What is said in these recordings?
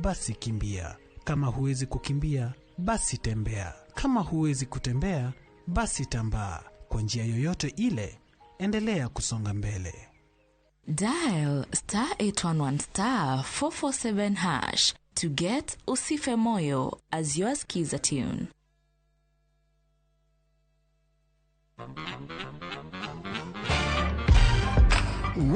basi kimbia. Kama huwezi kukimbia, basi tembea. Kama huwezi kutembea, basi tambaa. Kwa njia yoyote ile, endelea kusonga mbele. Dial *811*447# to get Usife Moyo as your skiza tune.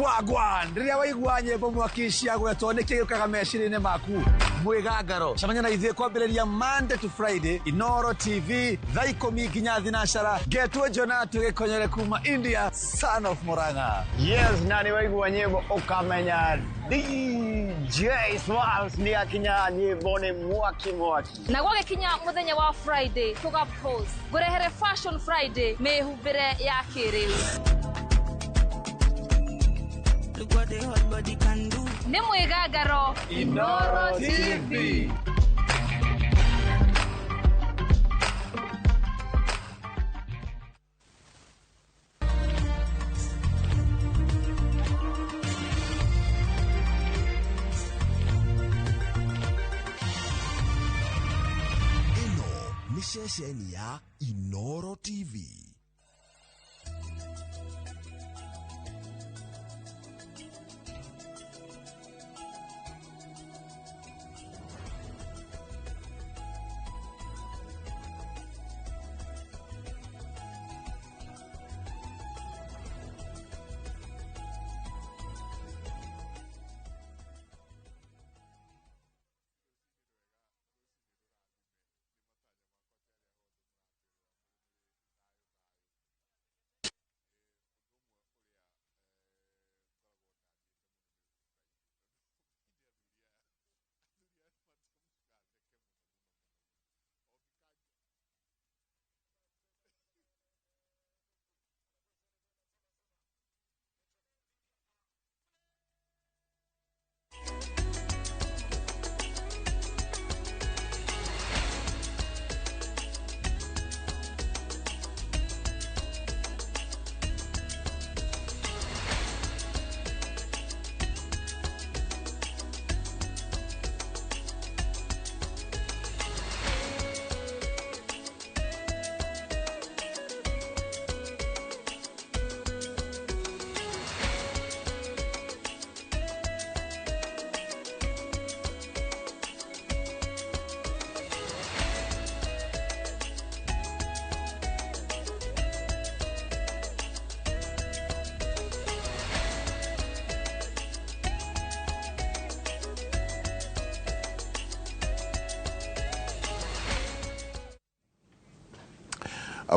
Wagwan, riria waigua nyimbo mwakishia gwetwo niki gĩũkaga meciria-inĩ maku mwĩgangaro. Cemania na ithuĩ kwambĩrĩria Monday to Friday, Inoro TV, thaa 10 nginya thinacara. Ngetwo Jona tũgĩkonyere kuma India, son of Murang'a. Yes, na nĩ waigua nyimbo ũkamenya DJ Swals nĩ akinya nyimbo nĩ mwaki. Na gwagĩkinya mũthenya wa Friday tũgapost ngũrehere Fashion Friday mĩhumbĩre ya kĩrĩu. Look what the hot body can do. Nĩ mwĩgangaro Inoro TV. Ino ni ceceni ya Inoro TV.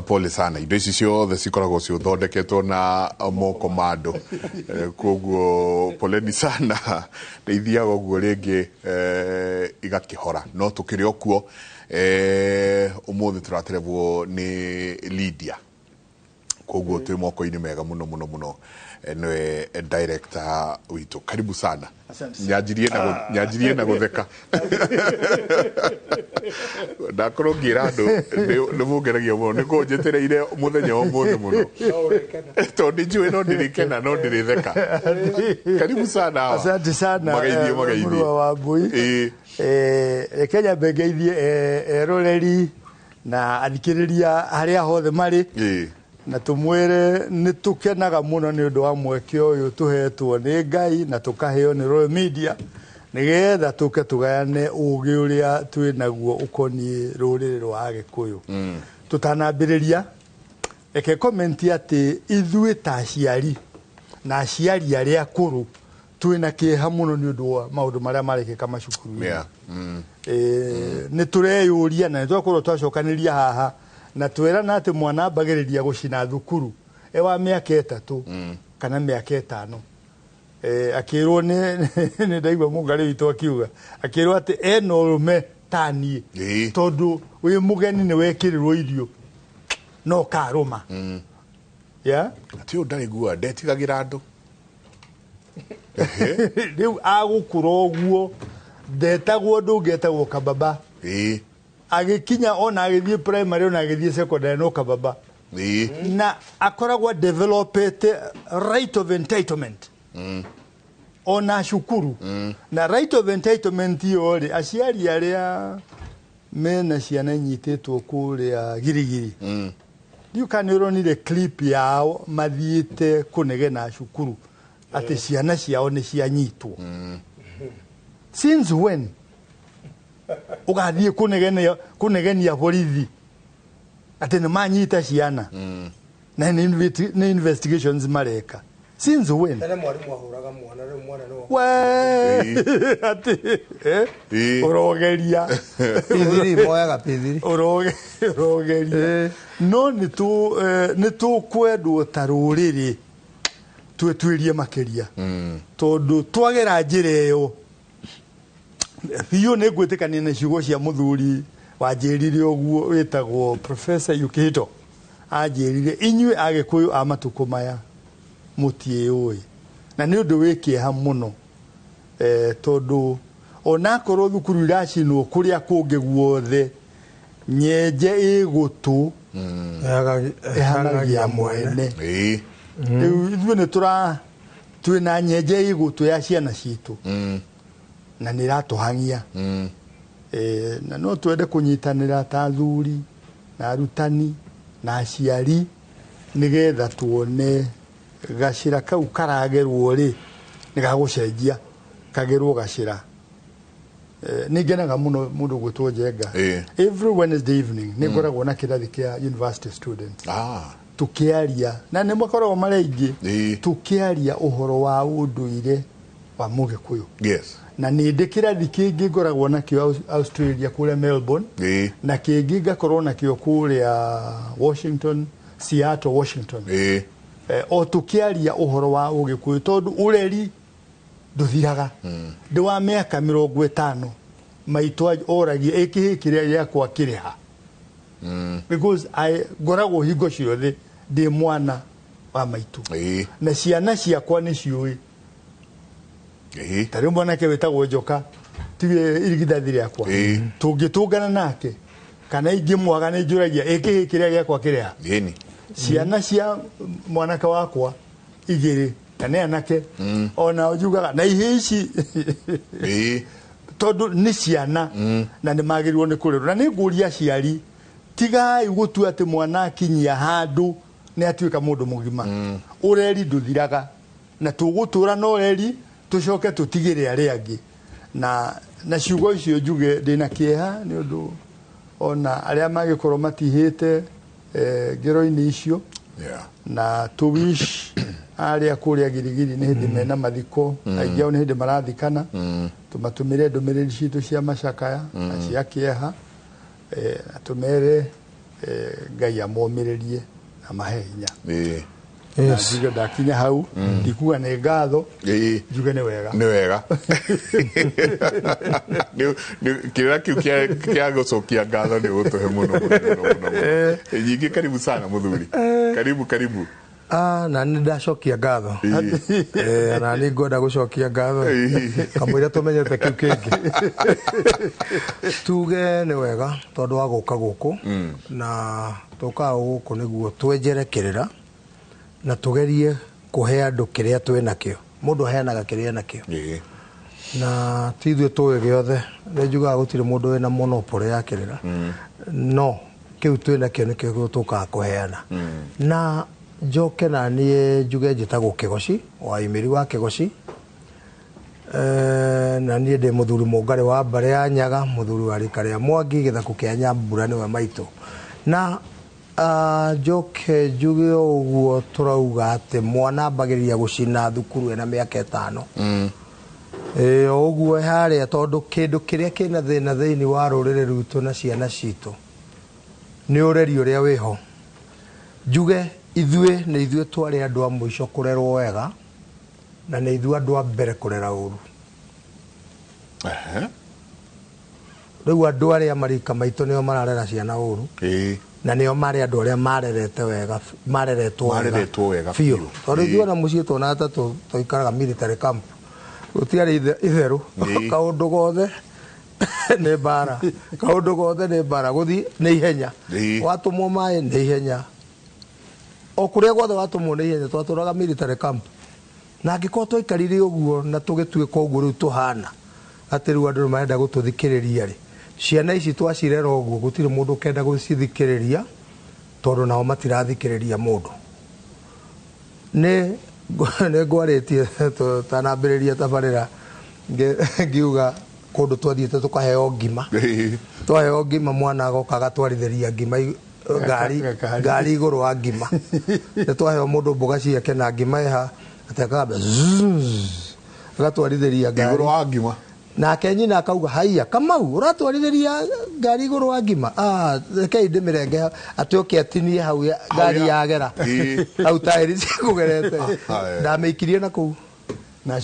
Pole sana, indo ici ciothe cikoragwo ciuthondeketwo na moko mando. Koguo poleni sana, ndeithiaga ũguo rĩngĩ igakĩhora. No tũkĩrĩ okuo, ũmũthĩ tũraterevwo nĩ Lydia. Koguo twĩ moko-inĩ mega mũno mũno mũno. Niwe director witũ. Karibu sana. Nyanjirie na gũtheka. Ndakorwo ngĩra andũ nĩ mũngeragia mũno, nĩ kũnjetereire mũthenya ũmũthĩ mũno. Tondũ njũĩ no ndirikena no ndiritheka. Karibu sana. Asante sana. Magaithie. Wa Mbui. Kenya bengeithie eroreri na athikĩrĩria harĩa hothe marĩ. Na tumwere nitukenaga muno ni undu wa mweke uyu tuhetwo ni Ngai na tukaheo ni Royal Media nigetha tuke tugayane ugi uria twinaguo ukoni ruriri rwa Agikuyu. Tutanambiriria eke komenti ati ithuĩ ta aciari na aciari aria akuru twina kĩeha muno ni undu wa maundu maria marekeka macukuru. Ni tureyuria na nitwakorwo twacokanĩria haha na twera ati mwana ambagĩrĩria gucina thukuru wa mĩaka 3 kana mĩaka 5. Akirwo ni ndaigua mũngarĩ witũ akiuga akirwo ati ena ũrũme tani tondu wi mugeni ni wekĩrĩrwo irio no karũma. Ati ũndarĩgua ndetigagĩra andũ. Rĩu agũkũra ũguo ndetagwo ndũngetagwo kababa. Agikinya ona agithie primary ona agithie secondary no kababa. Na akoragwa developed right of entitlement. ona cukuru na right of entitlement yo ri aciari aria mena ciana nyitĩtwo kũrĩa girigiri you can ronire clip yao mathiĩte kũnegena cukuru atĩ ciana ciao nĩ cianyitwo since when ugathiĩ kũnegenia borithi atĩ nĩ manyita ciana na nĩ investigations mareka since when tene mwarimu ahũraga mwana rĩu mwana no urogeria pithiri moyaga pithiri urogeria no nĩ tũkwendwo ta rũrĩrĩ twĩtuĩrie makĩria tondũ twagera njĩra ĩyo biũ nĩ ngwĩtĩkania na ciugo cia mũthuri wanjĩrire ũguo wĩtagwo Professor Yukito anjĩrire inyuĩ Agĩkũyũ a matukũ maya mũtiĩũĩ na nĩ ũndũ wĩ kĩeha mũno tondũ onakorwo thukuru iracinwo kũrĩa kũngĩ guothe nyenje ĩgũtũ ehanagia mwene ithuĩ nĩ twĩna nyenje ĩgũtũ ya ciana citũ na nĩ iratũhangia na no twende kũnyitanĩra ta athuri na arutani na aciari nĩgetha tuone gacĩra kau karagerwo rĩ nĩ gagũcenjia kagerwo gacĩra nĩ ngenaga mũno mũndũ gwĩtwo Njenga every Wednesday evening nĩ ngoragwo na kĩrathi kĩa university students tukĩaria na nĩ makoragwo marĩ aingĩ tukĩaria ũhoro wa ũndũire wa Mũgĩkũyũ na nĩ ndĩ kĩrathi kĩngĩ ngoragwo nakĩo Australia kũrĩa Melbourne na kĩngĩ ngakorwo nakĩo kũrĩa Washington Seattle Washington o tukĩaria ũhoro wa Ũgĩkũyũ tondũ ũreri ndũthiraga ndĩ wa mĩaka 50 maitũ oragia ĩkĩhĩ kĩrĩa gĩakwa kĩrĩha because ngoragwo hingo ciothe ndĩ mwana wa maitũ na ciana ciakwa nĩ ciũĩ tarĩ mwanake wĩtagwo Njoka tiwe irigithathi rĩakwa tũngĩtũngana nake kana ingĩmwaga nĩ njũragia ĩkĩhĩ kĩrĩa gĩakwa kĩrĩha ciana cia mwanake wakwa igĩrĩ kana anake ona njugaga na ihĩ ici tondũ nĩ ciana na nĩ magĩrĩirwo nĩ kũrerwo na nĩ ngũria aciari tigai gũtua atĩ mwana akinyia handũ nĩ atuĩka mũndũ mũgima ũreri ndũthiraga na tũgũtũra na ũreri tũcoke tũtigĩre arĩa angĩ na ciugo icio njuge ndĩna kĩeha nĩ ũndũ ona arĩa magĩkorwo matihĩte ngero-inĩ icio na to wish arĩa kũrĩa girigiri nĩ hĩndĩ mena mathiko aingĩ ao nĩ hĩndĩ marathikana tũmatũmĩre ndũmĩrĩri citũ cia macakaya na cia kĩeha atũmere Ngai amomĩrĩrie na mahe hinya na njuge ndakinya hau ndikuga nĩ ngatho njuge nĩ wega kĩrĩa kĩu kĩa gũcokia ngatho nĩ gũtũhe mũno nyingĩ karibu sana mũthuri karibu na nĩ ndacokia ngatho na nĩ ngwenda gũcokia ngatho kamũira tũmenyete kĩu kĩngĩ tuge nĩ wega tondũ wa gũka gũkũ na tũkaga gũkũ nĩguo twenjerekerera na tũgerie kũhe andũ kĩrĩa twĩnakĩo mũndũ aheanaga kĩrĩa nakĩo na tithuĩ tũĩ gĩothe nĩ njugaga gũtirĩ mũndũ wĩna monopoly ya kĩrĩra no kĩu twĩnakĩo nĩkĩo tũkaga kũheana na njoke na niĩ njuge njĩtagwo Kĩgoci wa imĩri wa Kĩgoci na niĩ ndĩ mũthuri mũngarĩ wa mbarĩ ya Nyaga mũthuri wa rika rĩa Mwangi gĩthaku kĩa Nyambura nĩwe maitũ na njoke njuge ũguo tũrauga atĩ mwana ambagĩrĩria gũcina thukuru ena mĩaka 5 ũguo harĩa tondũ kĩndũ kĩrĩa kĩna thĩna thĩinĩ wa rũrĩrĩ rwitũ na ciana citũ nĩ ũreri ũrĩa wĩho njuge ithuĩ nĩ ithuĩ twarĩ andũ a mũico kũrerwo wega na nĩ ithuĩ andũ a mbere kũrera ũru rĩu andũ arĩa marika maitũ nĩo mararera ciana ũru na nĩo marĩ andũ arĩa mareretwo wega biũ tondũ ithuĩ ona mũciĩ tuonaga ta tũikaraga military camp gũtiarĩ itherũ kaũndũ gothe nĩ mbara kaũndũ gothe nĩ mbara gũthiĩ nĩ ihenya watũmwo maĩ nĩ ihenya o kũrĩa guothe watũmwo nĩ ihenya twatũraga military camp na ngĩkorwo twaikarire ũguo na tũgĩtuĩka ũguo rĩu tũhana atĩ rĩu andũ marenda gũtũthikĩrĩria rĩ, ciana ici twacirera ũguo gũtirĩ mũndũ ũkenda gũcithikĩrĩria tondũ nao matirathikĩrĩria mũndũ. Nĩ ngwarĩtie tanambĩrĩria tabarĩra ngiuga kũndũ twathiĩte tũkaheo ngima. Twaheo ngima mwana agoka agatwarithĩria ngima ngari igũrũ wa ngima. Nĩ twaheo mũndũ mboga ciake na ngima ĩha atekamba agatwarithĩria ngari igũrũ wa ngima. Nake nyina akauga haiya Kamau ũratwarithĩria ngari igũrũ wa ngima. Rekei ndĩmĩrenge atĩ oke atinie hau ngari yagera hau taĩri cikũgerete. Ndamĩikirie na kũu na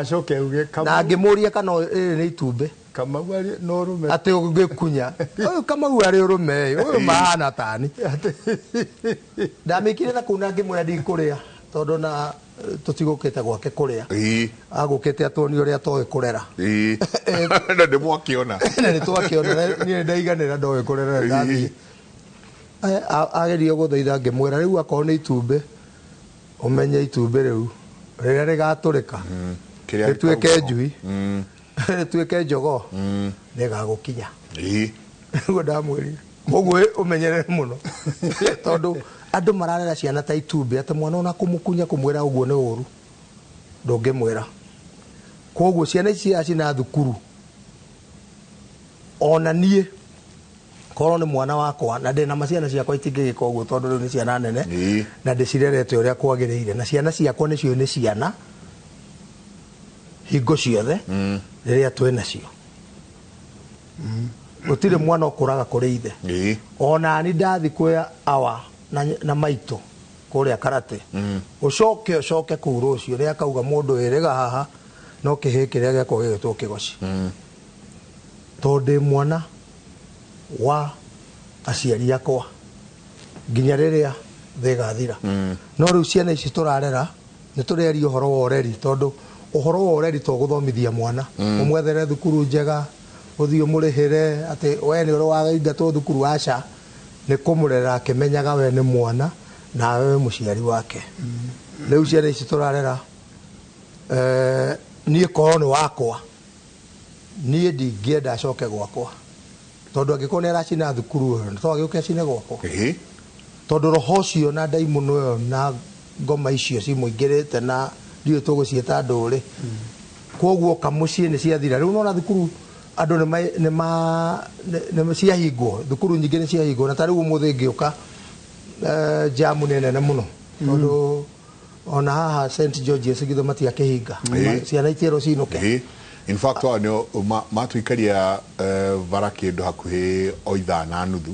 coke uge Kamau na ngĩmũria kana ĩrĩ nĩ itumbĩ. Kamau arĩ no rume atĩ ũngĩkunya ũyũ Kamau arĩ ũrũme ũyũ mahana tani. Ndamĩikirie na kũu na ngĩmwĩra ndikũrĩa tondũ na tutigũkĩte gwake kũrĩa. Agũkĩte atoni ũrĩa toĩ kũrera. Na ndĩmwakiona. Na nĩtwakiona niĩ ndaiganĩra ndoĩ kũrera ndathiĩ. Agerio gũthaitha ngĩmwĩra rĩu akorwo nĩ itumbĩ ũmenye itumbĩ rĩu rĩrĩa rĩgatũrĩka rĩtuĩke njui rĩtuĩke njogoo nĩgagũkinya. Ũguo ndamwĩrire ũguo ũmenyerere mũno tondũ andũ mararera ciana ta itumbĩ atĩ mwana ona kũmũkunya kũmwĩra ũguo nĩ ũru ndũngĩmwĩra. Koguo ciana ici cina thukuru ona niĩ korwo nĩ mwana wakwa na ndĩ na maciana ciakwa itingĩgĩka ũguo tondũ rĩu nĩ ciana nene na ndĩcirerete ũrĩa kwagĩrĩire na ciana ciakwa nĩcio nĩ ciana hingo ciothe rĩrĩa twĩ nacio. Gũtirĩ mwana ũkũraga kũrĩ ithe. Ona ni ndathi kuoya awa na maitũ kũrĩa Karate ũcoke kũu rũciũ rĩrĩa akauga mũndũ ĩrĩga haha no kĩhĩ kĩrĩa gĩakwo gĩgĩtwo kĩgoci. Tondũ ndĩ mwana wa aciari akwa nginya rĩrĩa thĩgathira. No rĩu ciana ici tũrarera nĩ tũrerio ũhoro wa ũreri tondũ ũhoro wa ũreri to gũthomithia mwana ũmwethere thukuru njega ũthiĩ ũmũrĩhĩre atĩ we nĩ ũrĩ waingatwo thukuru aca nĩ kũmũrera akĩmenyaga we nĩ mwana na we mũciari wake. Rĩu ciana ici tũrarera niĩ korwo nĩ wakwa niĩ ndingĩenda acoke gwakwa tondũ angĩkorwo nĩ aracina thukuru ĩyo to agĩũke acine gwakwa tondũ roho ũcio na ndaimono ĩyo na ngoma icio cimũingĩrĩte na ndiũ tũgũciĩta ndũrĩ. Koguo kamũciĩ nĩ ciathira rĩu nona thukuru andũ nĩ ciahingwo thukuru nyingĩ nĩ ciahingwo na tarĩu ũmũthĩ ngĩũka jamu nĩ nene mũno tondũ ona haha St George's githo matiakĩhinga ciana itĩrwo ciinũke. In fact nĩo matuikaria bara kĩndũ hakuhĩ o 5:30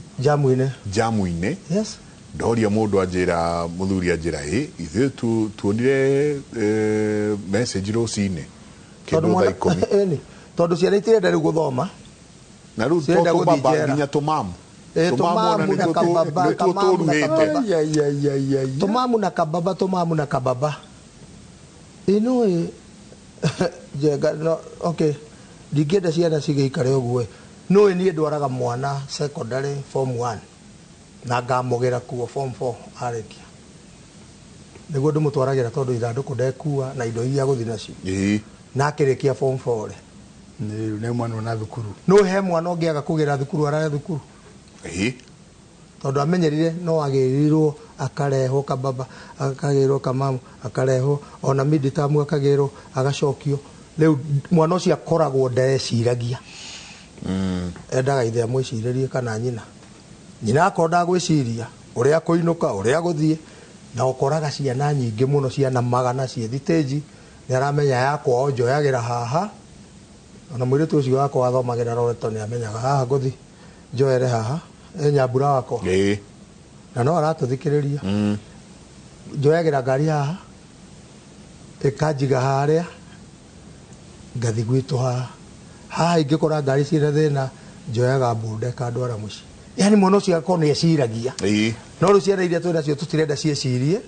jamu-inĩ. Yes. Ndoria mũndũ anjĩra mũthuri anjĩra ithuĩ tuonire message rũcinĩ kĩndũ thaa 10 tondũ ciana itirenda rĩu gũthoma na rĩu tũbaba nginya tũmamu tũmamu na kababa ĩno jenga no okay ndingĩenda ciana cigĩikare ũguo no niĩ ndwaraga mwana secondary form 1 na ngamũgĩra kuo form 4 arĩkia nĩguo ndĩmũtwaragĩra tondũ ithandũkũ ndekua na indo iria gũthiĩ nacio na akĩrĩkia form 4 nĩ mwana na thukuru no he mwana ũngĩaga kũgĩra thukuru arare thukuru tondũ amenyerire no agĩrirwo akarehwo kababa akagĩrwo kamamu akarehwo ona midi tamu akagĩrwo agacokio rĩu mwana ũcio akoragwo ndeciragia endaga ithe amwĩcirĩrie kana nyina akorwo gwĩciria ũrĩa kũinũka ũrĩa gũthiĩ na ũkoraga ciana nyingĩ mũno ciana magana ciĩ thitĩnji nĩ aramenya yakwa onjoyagĩra haha ona mũirĩtu ũcio wakwa athomagĩra Loreto nĩ amenyaga haha ngũthi njoere haha nyambura wakwa na no aratũthikĩrĩria njoyagĩra ngari haha ĩkanjiga harĩa ngathi gwitũ haha ingĩkora ngari ciĩna thĩna njoyaga bunda ĩkandwara mũciĩ. Yani mwana ũcio akorwo nĩ eciragia no rĩu ciana iria twĩ nacio tũtirenda ciĩcirie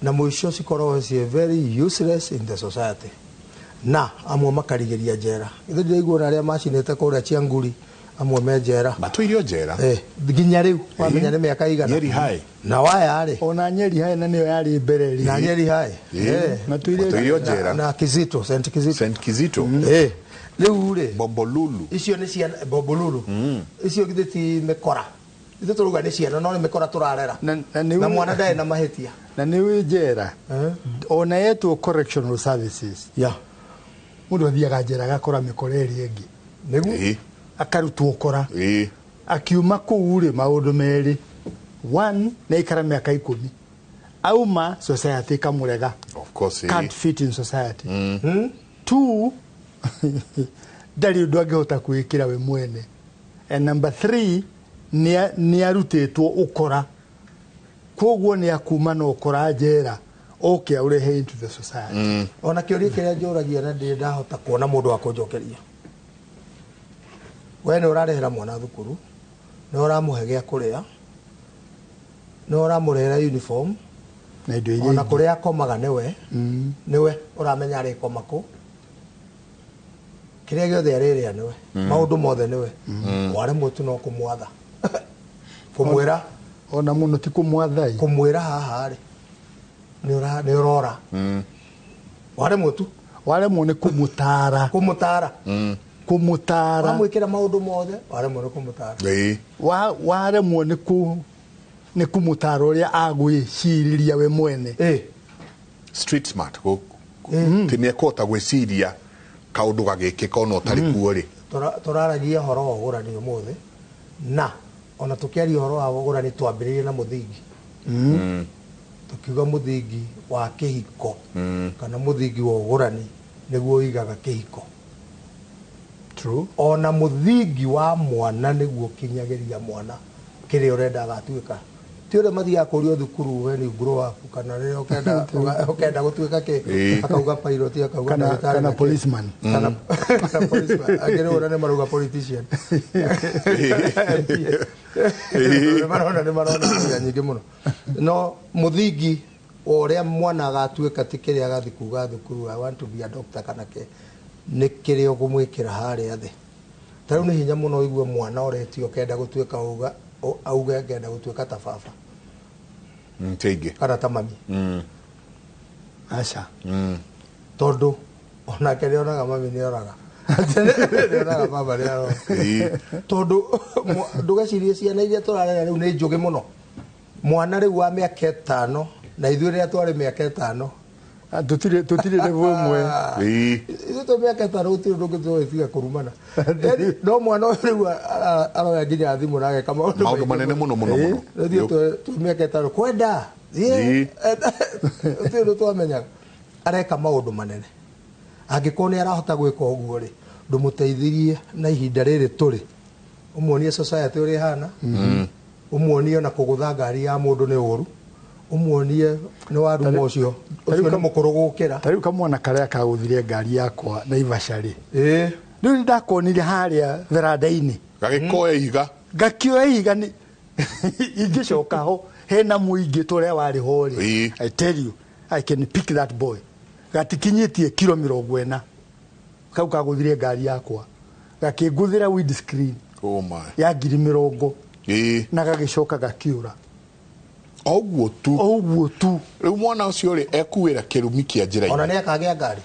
na mũico cikoragwo ciĩ very useless in the society na amwe makarigĩria njera. Ithuĩ ndĩraigua arĩa macinĩte kũrĩa Chianguri amwe menjera matũirio njera nginya rĩu wamenya nĩ mĩaka igana Nyeri High na waya ona Nyeri High na nĩyo yarĩ mbere na Nyeri High matũirio njera na Kizito St Kizito rĩu rĩ Bombolulu icio nĩ ciana Bombolulu icio githĩti mĩkora ithu tũruga nĩ ciana no nĩ mĩkora tũrarera na mwana ndaĩ na mahĩtia na nĩ wĩ njera ona yetwo correctional services mũndũ athiaga njera agakora mĩkora ĩrĩa ĩngĩ nĩguo akarutwo ũkora akiuma kũu rĩ maũndũ merĩ one nĩ ikara mĩaka 10 auma society kamũrega of course can't fit in society two ndari ũndũ angĩhota kwĩkĩra we mwene and number 3 nĩ arutĩtwo ũkora koguo nĩ akuma na ũkora njera okay urehe into the society ona kĩũria kĩrĩa njũragia na ndĩ ndahota kuona mũndũ wa kũnjokeria we nĩ ũrarehera mwana thukuru nĩ ũramũhe gĩa kũrĩa nĩ ũramũrehera uniform na indo iria ona kũrĩa akomaga nĩwe ũramenya arĩ komako kĩrĩa gĩothe arĩrĩa nĩwe maũndũ mothe nĩwe waremwo tu no kũmwatha kũmwĩra ona mũno ti kũmwatha kũmwĩra haha rĩ nĩ ũrora waremwo tu waremwo nĩ kũmũtara wamwĩkĩra maũndũ mothe waremwo nĩ kũmũtara waremwo nĩ kũmũtara ũrĩa agwĩcirĩria we mwene street smart ti nĩ ekũhota gwĩciria kaũndũ gagĩkĩka ona ũtarĩ kuo rĩ tũraragia ũhoro wa ũgũrani ũmũthĩ na ona tũkĩaria ũhoro wa ũgũrani twambĩrĩrie na mũthingi tukiuga mũthingi wa kĩhiko kana mũthingi wa ũgũrani nĩguo ũigaga kĩhiko ona mũthingi wa mwana nĩguo kinyagĩria mwana kĩrĩa ũrenda agatuĩka ti ũrĩa mathiaga kũrio thukuru we nĩ grow up kana rĩrĩa ũkenda gũtuĩka kĩ akauga pilot akauga kana policeman kana policeman angĩrĩona nĩ maruga politician nĩ marona nyingĩ mũno no mũthingi ũrĩa mwana agatuĩka ti kĩrĩa agathi kuga thukuru I want to be a doctor kana kĩ nĩ kĩrĩa ũkũmwĩkĩra harĩa thĩ ta rĩu nĩ hinya mũno ũigue mwana ũretio kenda gũtuĩka auga ngenda gũtuĩka ta baba Teige kana ta mami aca tondũ ona kĩrĩa onaga mami nĩ onaga baba nĩ arora tondũ ndũgecirie ciana iria tũrarera rĩu nĩ njũgĩ mũno mwana rĩu wa mĩaka 5 na ithuĩ rĩrĩa twarĩ mĩaka 5 tutire level mwe ito mĩaka 5 gũtirĩ ũndũ ũngĩtũĩtiga kũrumana no mwana ũyũ rĩu aroya nginya thimũ na ageka maũndũ manene mũno rĩu tu mĩaka 5 kwenda ũtirĩ ũndũ twamenyaga areka maũndũ manene angĩkorwo nĩ arahota gwĩka ũguo rĩ ndũmũteithirie na ihinda rĩrĩ tũrĩ ũmuonie society ũrĩa ihana ũmuonie na kũgũtha ngari ya mũndũ nĩ ũru umuonie nĩ waruma ũcio nĩ mũkũrũ gũkĩra tarĩu kamwana karĩa kagũthire ngari yakwa na ivacari rĩu ndakonire harĩa veranda-inĩ gagĩkoya ihiga gakioya ihiga ingĩcoka ho hena mũingĩ tũrĩa warĩ ho rĩ I tell you I can pick that boy gatikinyĩtie kilo 40 kau kagũthire ngari yakwa gakĩngũthĩra windscreen ya 40 na gagĩcoka gakiũra Oguo tu rĩu mwana ũcio rĩ ekuĩra kĩrumi kĩa njĩra-inĩ ona nĩ akagĩa ngari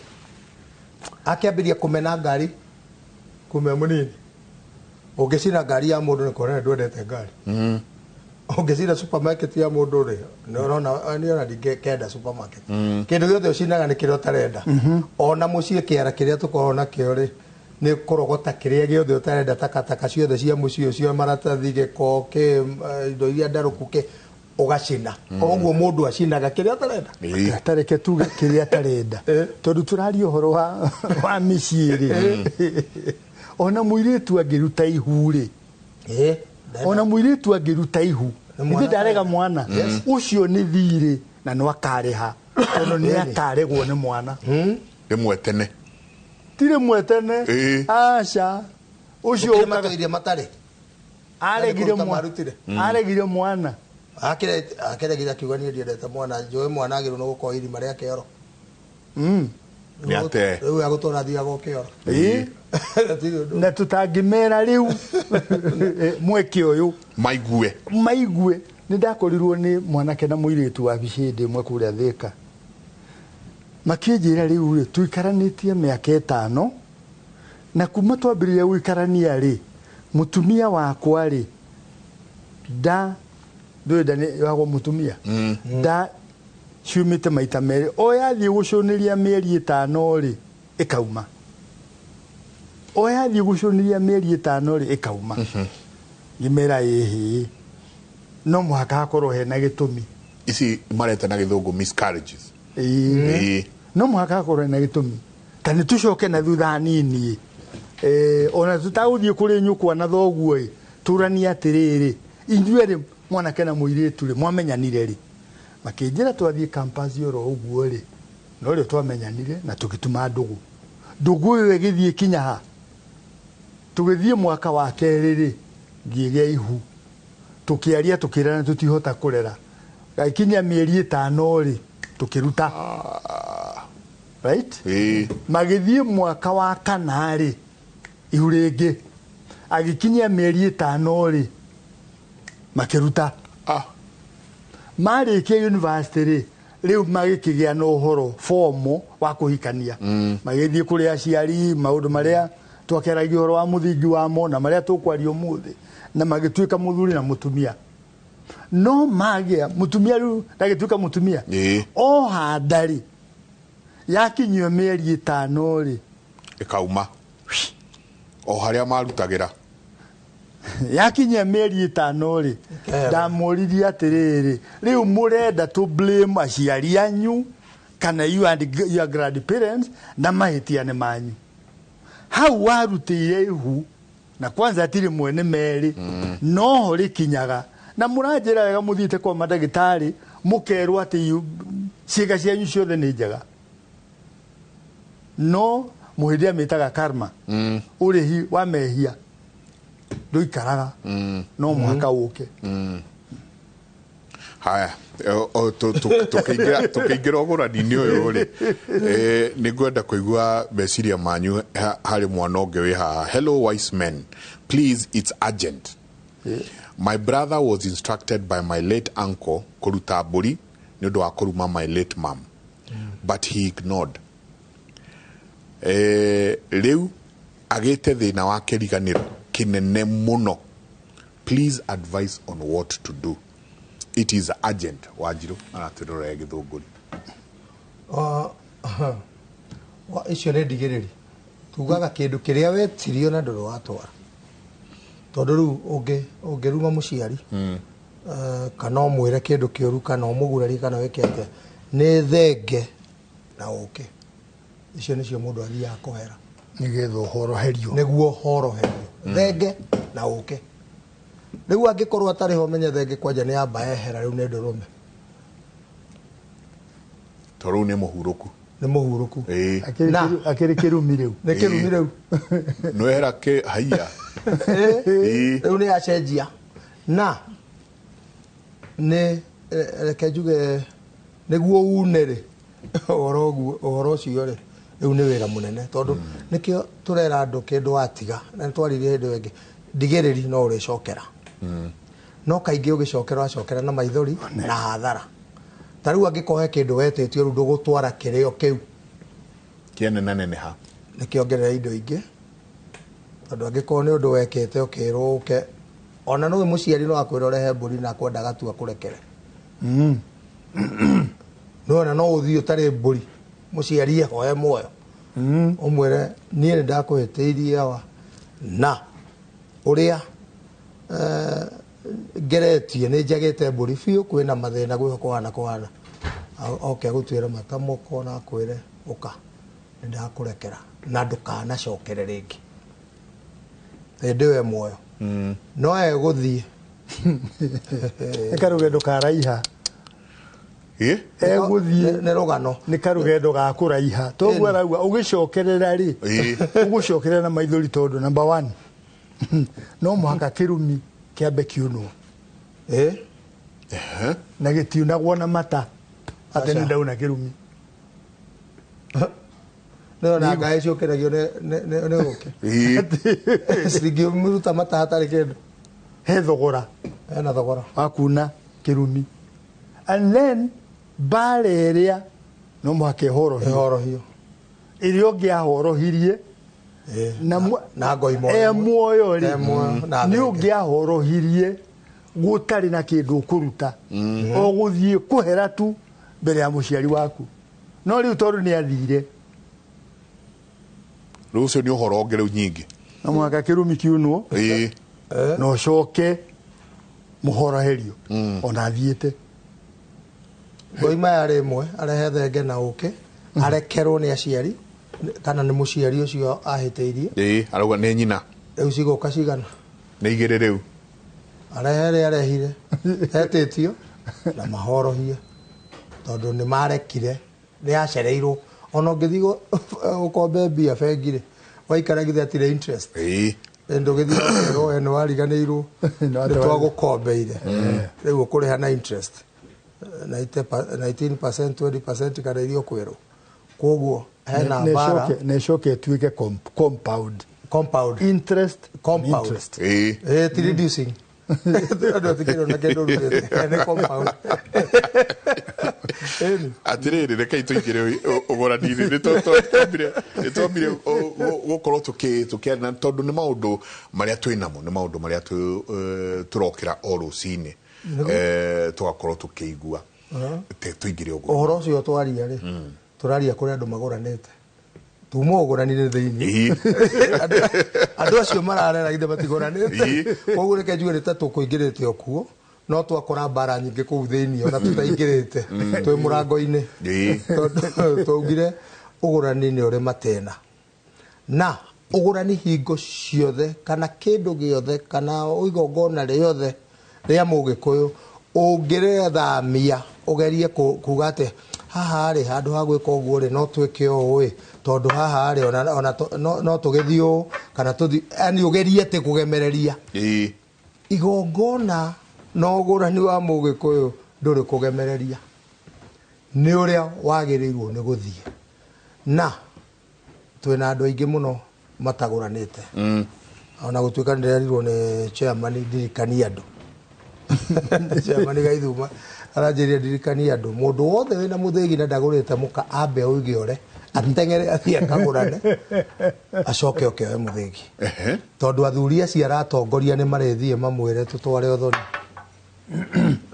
akĩambĩria kũmena ngari kume mũnini ũngĩcina ngari ya mũndũ nĩ kuonania ndwendete ngari ũngĩcina supermarket ya mũndũ rĩ nĩ ũrona ndingĩkenda supermarket kĩndũ gĩothe ũcinaga nĩ kĩrĩa ũtarenda ona mũciĩ kĩara kĩrĩa tũkoragwo nakĩo rĩ nĩ kũrogota kĩrĩa gĩothe ũtarenda takataka ciothe cia mũciĩ ũcio maratathi gĩko indo iria ndarũku ugacina oguo mundu acinaga kiria atarenda atareke tuge kiria atarenda tondu turaria uhoro wa miciiri ona muiritu angiruta ihu ri ona muiritu angiruta ihu ithe ndarega mwana ucio ni thiri na no akareha tondu ni akaregwo ni mwana rimwe tene tire mwetene aca ucio matoirie matare aregire mwana akere gida kiuga ni ndiendete mwana njoe mwana agiru no gukoo irima ria kero Ni ate. Riu agutora thia gokio. Na tutangimera riu mweke uyu maigue ni ndakorirwo ni mwanake na muiritu wa bicindi mwe kuria Thika makinjira riu ri tuikaranitie miaka 5 na kuma twambirie guikarania ri mutumia wakwa ri ndoenda ni wagwo mutumia ciumite maita meri oyathie gucuniria mieri 5 ri ikauma oyathie gucuniria mieri 5 ri ikauma ngimera ihi no muhaka hakorwo hena gitumi ici mareta na githungu miscarriages no muhaka hakorwo hena gitumi kana tucoke na thutha nini ona tutaguthie kuri nyukwa na thoguo turania atiriri injue ri mwanake na muiritu ri mwamenyanire ri makinjira twathie campus yoro uguo ri no ri twamenyanire na tukituma ndugu yo igithie kinya ha tugithie mwaka wa keriri ri ngigia ihu tukiaria tukirana tutihota kurera gakinya mieri 5 ri tukiruta right magithie mwaka wa kanari ihu ringi agikinya mieri 5 ri makiruta marikia university ri riu magikigia no horo form wa kuhikania magithie kuri aciari maundu maria twakeragia horo wa muthingi wa mo na maria tukwario muthi na magituika muthuri na mutumia no magia mutumia ru ndagituika mutumia o handari yakinyio mieri 5 ri ikauma o haria marutagira yakinyia mieri 5 ri ndamuririe atiriri riu murenda to blame aciari anyu kana you and your grandparents na mahitiane manyu hau warutire ihu na kwanza atiri mwene meri no hori kinyaga na muranjira wega muthite kwa madagitari mukerwa ati ciega cianyu ciothe ni njega no muhidia mitaga karma urihi wa mehia nduikaraga no muhaka uke haya tukiingira ugurani-ini uyu ri ni ngwenda kuigua meciria manyu hari mwana ungi wi haha. Hello wise men, please, it's urgent. My brother was instructed by my late uncle kuruta mburi ni undu wa kuruma my late mom, but he ignored. Riu agite thina wa kiriganiro kinene muno. Please advise on what to do. It is urgent. Wanjiru araturora githunguri icio nä ndigä tugaga kä ndå kä rä a wetirio na ndå rå watwara tondå rä u å ngä ruma må ciari kana å mwä re kä ndå kä å ru kana å må gurarie kana wä kete nä thenge na å kä icio nä cio må ndå athiaga kå hera nä getha å horoherio nä guo horoherio thenge na å kä rä u angä korwo atarä ho menye thenge kwanja nä amba ehera rä u nä ndå rå me to riu nä må hurũku nä må hurũku akä rä kä rumi rä u nä kä rumi rä u no era kä haia rä u nä yacenjia na nä reke njuge nä guo une rä å cio rä rä u nä wä ra må nene tondå nä kä o tå rera andå kä ndå watiga na nä twaririe hä ndä ä ngä ndigä rä ri no å rä cokera no kaingä å gä cokera wacokera na maithori na hathara ta rä u angä kohe kä ndå wetä tio rä u ndå gå twara kä rä o kä u kĩeneneneha nä kä ongerera indo ingä tondå angä korwo nä å ndå wekä te å kä rwo å ke ona no wä må ciari no akwä ra å rehe mbå ri na kwenda gatua kå rekere no ona no å thiä å tarä mbå ri må ciari ehoe muoyo å mwä re niä nä ndakå hä tä irie wa na å rä a ngeretie nä njagä te mbå ri biå kwä na mathä na gwä kåhana kåhana oke gå tuä ra matamoko na akwä re å ka nä ndakå rekera na ndå kanacokere rä ngä hä ndä we muoyo no egå thiä nä karå gendo karaiha egå thiä nä rå gano nä karå gendo ga kå raiha toguo arauga å gä cokerera rä å gå cokerera na maithori tondå number 1 no mũhaka kä rumi kä ambe kiunwo na gä tiunagwo na mata atä nä ndauna kä rumi no na ngai cio keragio ne oke sirigio muruta mata hatari kendo he thogora na thogora akuna kirumi and then baleria no mwake horohio irio gia horohirie na ngoimo muoyo ri ni ungia horohirie gutari na kindu kuruta o guthie kuhera tu mbere ya muciari waku no riu tondu ni athire rucio ni uhoro ngere nyingi na mwaka kirumi kiuno no coke muhoroherio ona thiete ngoima yare imwe arehe thenge na uke arekerwo ni aciari kana ni muciari ucio ahiteirie arauga ni nyina riu cigoka cigana ni igere riu arehire hetitio na mahorohie tondu ni marekire ni acereirwo ona ngithigo ukombe mbia bengire waikara githe atire interest endo githio ero eno wariganirwo twagukombeire riu kuriha na interest 19% 20% kana irio kwero koguo hena bara necoke tuike compound interest reducing ando tikiro na kendo ne compound atiriri reke tuigire ugorani-ini ni twambire gukorwo tukiana tondu ni maundu maria twinamo ni maundu maria turokira o rucini tugakorwo tukiigua tuigire uhoro ucio twaria ri turaria kuri andu magoranite tumo ugoranire thiini andu acio mararera githe batigoranite koguo reke njuge ni ta tukuingirite okuo no twakora bara nyingi kuu thiini ona tutaingirite twi murango-ini twaugire ugurani ni uri matena na ugurani hingo ciothe kana kindu giothe kana igongona riothe ria mugikuyu ungirethamia ugerie kuga ati haha ri handu ha gwika uguo ri no twike ui tondu haha ri ona no tugithio kana tuthi ani ugerie ati kugemereria igongona no gurani wa mugikuyu nduri kugemereria ni uria wagirirwo ni guthie na twina andu aingi muno mataguranite ona gutuika ndirerirwo ni chairman dirikani andu chairman gaithuma aranjiria dirikani andu mundu wothe wina muthegi na ndagurite muka ambe ugiore atengere athie akagurane acoke okeoe muthegi tondu athuri acio aratongoria ni marethie mamwire tutware uthoni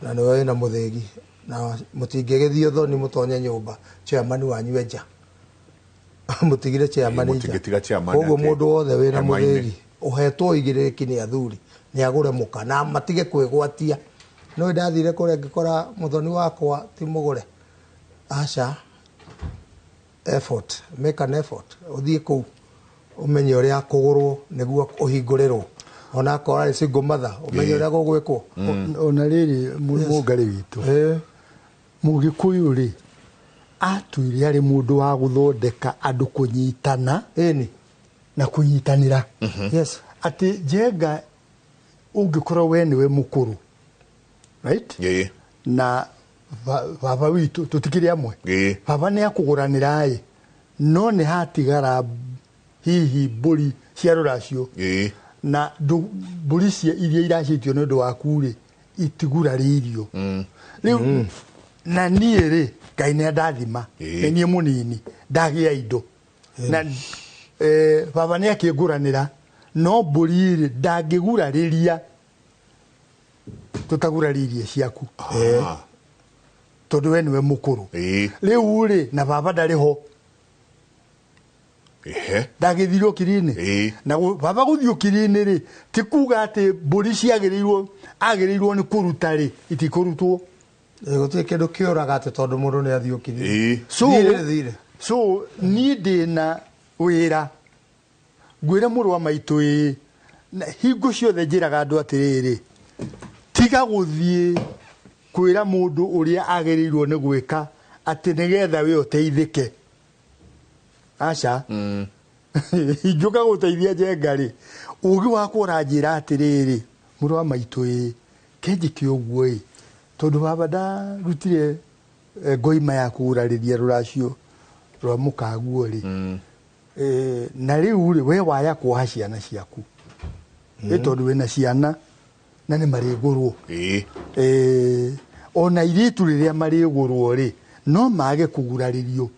na niwe wina muthegi na mutingegethio thoni mutonye nyumba chairman wanyu enja mutigire chairman enja koguo mundu wothe wina muthegi uhetwo igiriki ni athuri ni agure muka na matige kwigwatia no ndathire kure ngikora muthoni wakwa ti mugure acha effort make an effort uthie ku umenye uria kugurwo niguo uhingurirwo ona akora single mother umenye uria gugwikwo ona riri mugari witu mugikuyu ri atuire ari mundu wa guthondeka andu kunyitana na kunyitanira yes ati jenga ungikorwo we niwe mukuru right na baba witu tutikiri amwe baba ni akuguranira no ni hatigara hihi mburi cia ruracio na mburi cia iria iracitio ni undu waku ri itiguraririo riu na nie ri Ngai ni ndathima ni munini ndagia indo na baba ni akiguranira no mburi ri ndangigurariria tutaguraririe ciaku tondu we niwe mukuru riu ri na baba ndariho ndagithirwo kirini na baba guthio kirini ri ti kuga ati mburi ciagiriirwo ni kuruta ri itikurutwo guti kindu kiuraga ati tondu mundu ni athio kirini so ni ndina wira ngwira muru wa maitu hingo ciothe njiraga andu atiriri tiga guthie kwira mundu uria agerirwo ni gwika ati nigetha we uteithike acha injuka guteithia jengari ugi wakwa uranjira atiriri muru wa maitu kenjiki uguo tondu baba da rutire ngoima ya kurariria ruracio rwa mukaguo ri na riu ri we waya kwa ciana ciaku tondu wina ciana na ni mari ngurwo ona iritu riria mari ngurwo ri no mage kuguraririo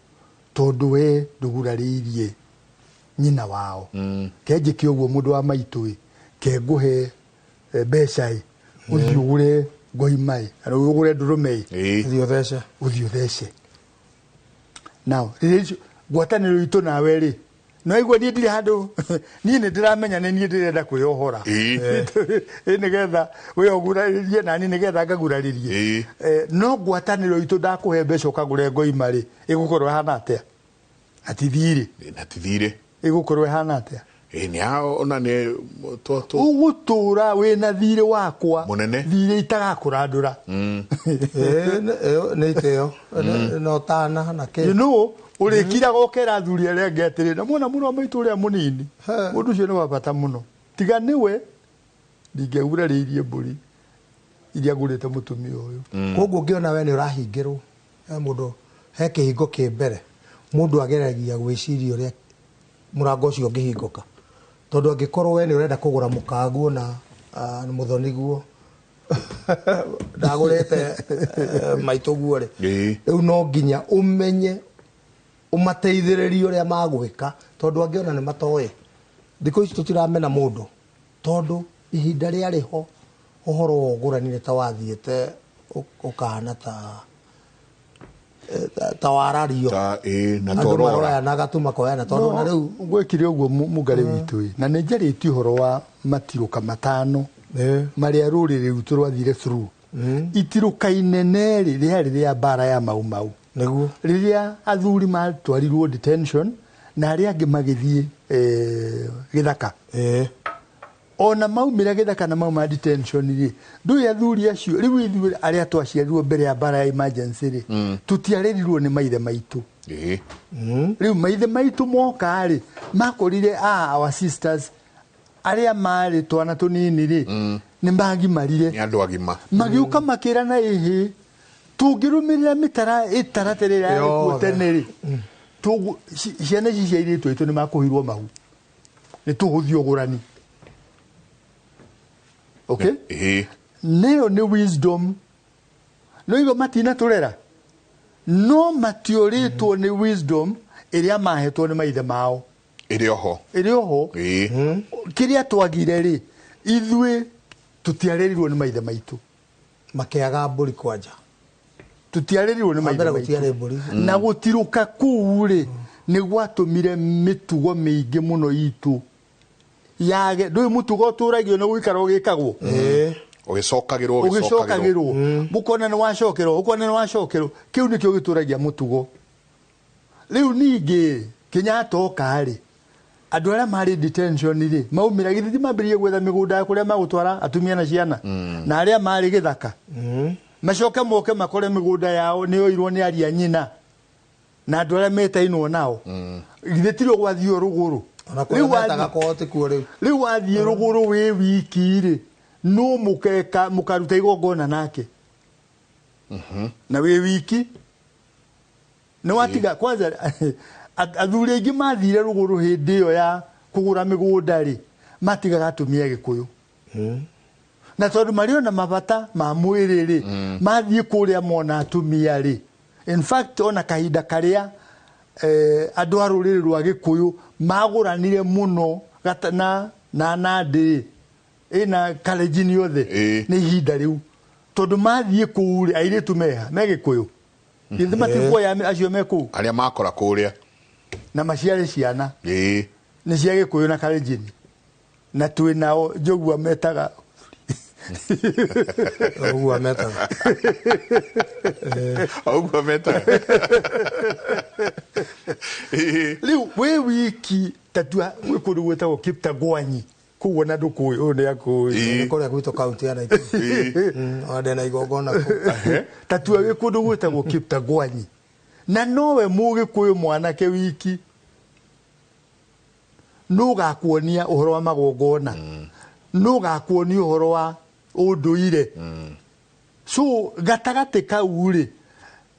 tondu we nduguraririe nyina wao kenje kioguo mundu wa maitu ke nguhe mbeca uthii ugure ngoimai ana ugure ndurume uthii thece now ngwataniro itu nawe ri no igwa ni ndire handu ni ndiramenya ni ndirenda kwiohora nigetha we oguraririe na ni nigetha ngaguraririe no ngwataniro itu ndakuhe mbeca ukagure ngoima ri igukorwo hana atia atithire igukorwo hana atia ni hao ona ne ugutura wina thire wakwa munene thire itagakurandura ne iteo no tana na ke urikira gokera thuri aria ngetire na mwana muno maitu uria munini mundu cio ni wabata muno tiga niwe ndingeuraririe mburi iria ngurite mutumia uyu koguo ngiona we ni urahingirwo mundu he kihingo kimbere mundu ageragia gwiciria uria murango ucio ngihinguka tondu angikorwo we ni urenda kugura mukaguo na muthoniguo ndagurite maituguo ri riu no nginya umenye umateithiririe uria magwika tondu angiona ni matoe thiko ici tutiramena mundu tondu ihinda ria riho uhoro woguranire ta wathiete ukana ta warario na torora na gatuma koya na tondu na riu gwekire uguo mugari witu na ni njariti uhoro wa matiruka matano maria ruriri rutu rwathire through itiruka inene riria bara ya Mau niguo riria athuri matwarirwo detention na aria angi magithie githaka ona maumira githaka na mauma detention ri ndu athuri acio riu ithuĩ aria twaciarirwo mbere ya bara ya emergency ri tutiarerirwo ni maithe maitu riu maithe maitu moka ri makorire our sisters aria mari twana tunini ri ni magimarire ni andu agima magiuka makira na ihi tungirumirira mitara itaraterera ya teneri tu ciana cia iritu itu ni makuhirwo mahu ni tuhuthio gurani okay neo ni wisdom no igo matina turera no matioritwo ni wisdom iria mahetwo ni maithe mao iri oho kiria twagire ri ithuĩ tutiarerirwo ni maithe maitu makiaga mburi kwanja tutiarerirwo ni maithe maitu na gutiruka kuu ri ni gwatumire mitugo miingi muno itu yage ndui mutugo turagio na guikara ugikagwo ugicokagirwo bukona ni wacokerwo ukona ni wacokerwo kiu nikio gituragia mutugo riu ningi kinya toka ri andu aria mari detention ri maumira githi mambirie gwetha migunda kuria magutwara atumia na ciana na aria mari githaka macoke moke makore migunda yao ni oirwo ni aria nyina na andu aria metainwo nao githi tiro gwathio ruguru riu wathie ruguru wi wiki ri no mukeka mukaruta igongona nake na wi wiki ni watiga kwanza athuri aingi mathire ruguru hindi yo ya kugura migunda ri matigaga atumia Gikuyu na tondu mario na mabata ma mwiri ri mathie kuria mona atumia ri in fact ona kahinda karia andu a ruriri rwa Gikuyu maguranire muno gatana na Nandi ina kalejini yothe ni ihinda riu tondu mathie kuuri airitu meha me Gikuyu githi matiguo ya acio meku aria makora kuria na maciare ciana ni cia Gikuyu na kalejini na twinao njogua metaga ogua metaga liu we wiki tatua we kundu gwetagwo Kiptagwanyi kuona ndukuyu ni akuyu kuria gwito county ya Nairobi ode na igongona tatua we kundu gwetagwo Kiptagwanyi na nowe Mugikuyu mwanake wiki nugakuonia uhoro wa magongona nugakuonia uhoro wa unduire so gatagate kau ri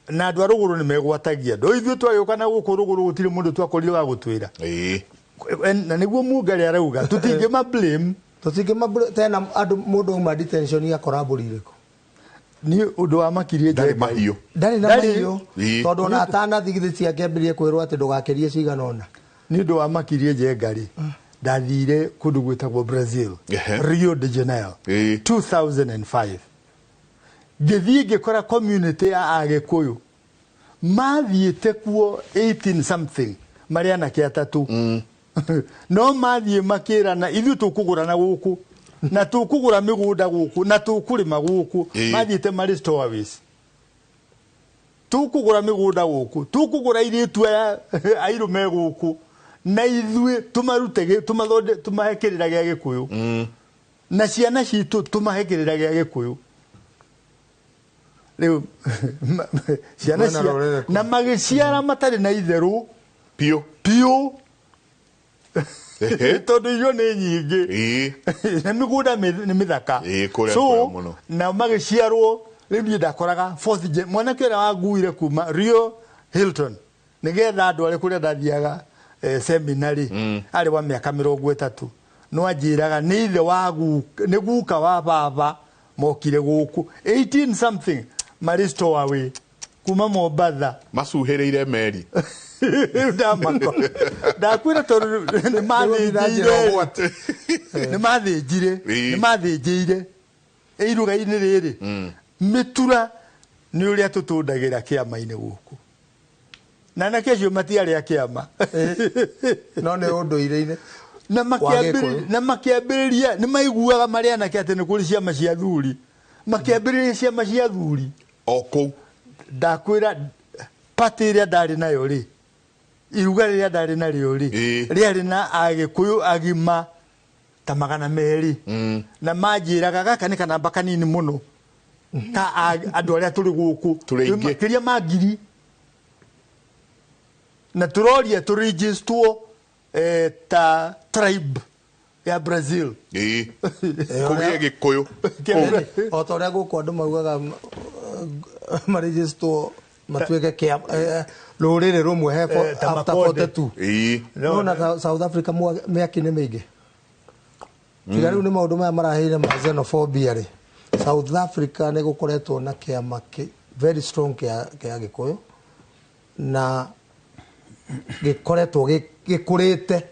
na andå a rå gå rå nä megwatagia andå ithuä twagä na gå kå rå gå rå gå tirä må ndå twakorire wa gå twä ra na nä guo mungarä arauga tå tingä mablame tena andå må ndå uma detention akora mbå rirä kå ni å ndå wa makirie ndarä mahiå ndarä na mahiå tondå ona atanathigithä ciake mbä rie kwä rwo atä ndå gakerie cigana ona nä å ndå wa makirie njengarä ndathire kå ndå gwä tagwo Brazil Rio de Janeiro 2005 ngä thiä ngä kora community ya agä kå yå mathiä te kuo 18 something marä anake atatå no mathiä makä rana ithuä tå kå gå rana gå kå na tå kå gå ra mä gå nda gå kå na tå kå rä ma gå kå mathiä te marä stowaways tå kå gå ra mä gå nda gå kå tå kå gå ra irä tu airå me gå kå na ithuä tå marute tå mahekä rä ra gä a gä kå yå na ciana citå tå mahekä rä ra gä a gä kå yå rä ciana na magä ciara matarä na itherå piå tondå irio nä nyingä na mä gå nda nä mä thaka so na magä ciarwo rä u niä ndakoraga mwanake å rä a wanguire kuma Rio Hilton nä getha andå arä kå rä a ndathiaga seminary arä wa mä aka 30 no anjä raga nä ithe wa nä guka wa baba mokire gå kå 18 something marä stowaway kuma Mombatha macuhä rä ire meri ndakwä ra tondå nä mathä njire iruga-inä rä rä mä tura nä å rä a tå tå ndagä ra kä ama-inä gå kå na nake acio matiarä a kä ama no nä å ndå irä-inä na makä ambä rä ria nä maiguaga marä anake atä nä kå rä ciama cia thuri makä ambä rä ria ciama cia thuri o kå ndakwä ra patä ä rä a ndarä nayo rä iruga rä rä a ndarä narä rä rä arä na agä kå yå agima ta 200 na manjä raga gaka nä kanamba kanini må no ka andå arä a tå rä gå kå kä ria mangiri na tå roria tå registrwo ta tribe ya Brazil kå gä a gä kå yå o ta å rä a gå kå andå maugaga marigistwo matuä ke rå rä rä rå mwe after 42 no na South Africa mä akä nä mä ingä tiga rä u nä maå ndå maya maraheire ma xenophobia rä South Africa nä gå koretwo na kä ama very strong kä a gä kå yå na gä koretwo gä kå rä te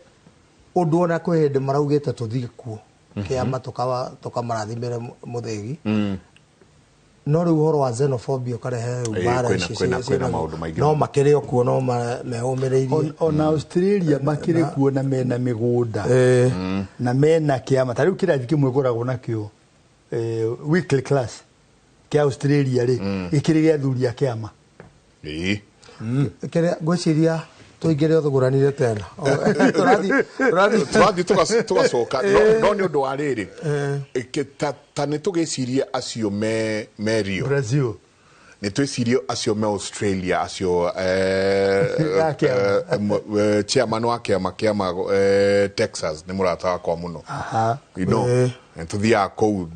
å ndå ona kwä hä ndä maraugä te tå thiä kuo kä ama tå kamarathimä re må thägi no rä u horo wa xenophobia karehe no makä rä o kuo no mehå mä rä irie ona Australia makä rä kuo na mena mä gå nda na mena kä ama ta rä u kä rathi kä mwe ngoragwo nakä o weekly class kä Australia rä gä kä rä gä athuri a kä ama ngwä ciria tå ingä rä othe gå ranire tena tårathiä tå gacoka no nä å ndå wa rä rä ta nä tå gä cirie acio me Rio nä twä cirie acio me Australia acio chairman wa kä ama Texas nä må rata wakwa må no tå thiaga kåu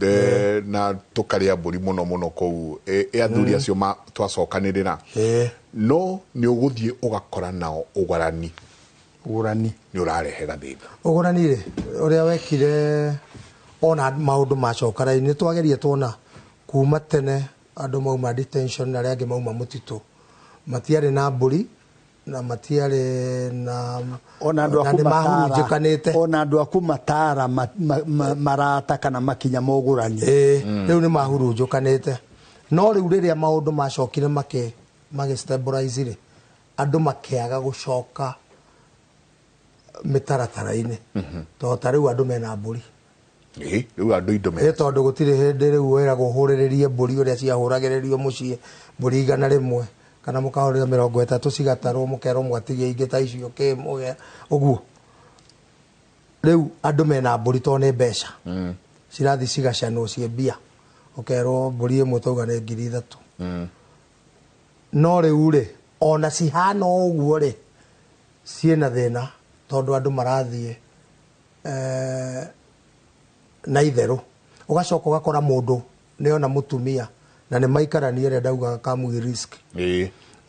na tå karä a mbå ri må no må no kåu athuri acio twacokanä rä ra no nä å gå thiä å gakora nao å gorani nä å rarehe gathä na å gorani rä å rä a wekire ona maå ndå macokaraini nä twagerie tuona kuma tene andå mauma detention na arä angä mauma må titå matiarä na mbå ri na matiarä na ona andå aku matara marata kana makinya ma å gå rani rä u nä mahurunjå kanä te no rä u rä rä a maå ndå macokire magä stabilize rä andå makäaga gå coka mä taratara-inä tondå ta rä u andå mena mbå ri rä u andå indo tondå gå tirä hä ndä rä u wä ragwo hå rä rä rie mbå ri å rä a ciahå ragä rä rio må ciä mbå ri 100 kana må kahå rä ra 30 cigatarwo må kerwo mwatigie ingä ta icio kä å guo rä u andå mena mbå ri tondå nä mbeca cirathi cigacanwo ciä mbia å kerwo mbå ri ä mwe tauga nä 3,000 no rä u rä ona cihana å guo rä ciĩna thä na tondå andå marathiä na itherå å gacoka å gakora må ndå nä ona må tumia na nĩ maikarania rĩa ndauga kamu risk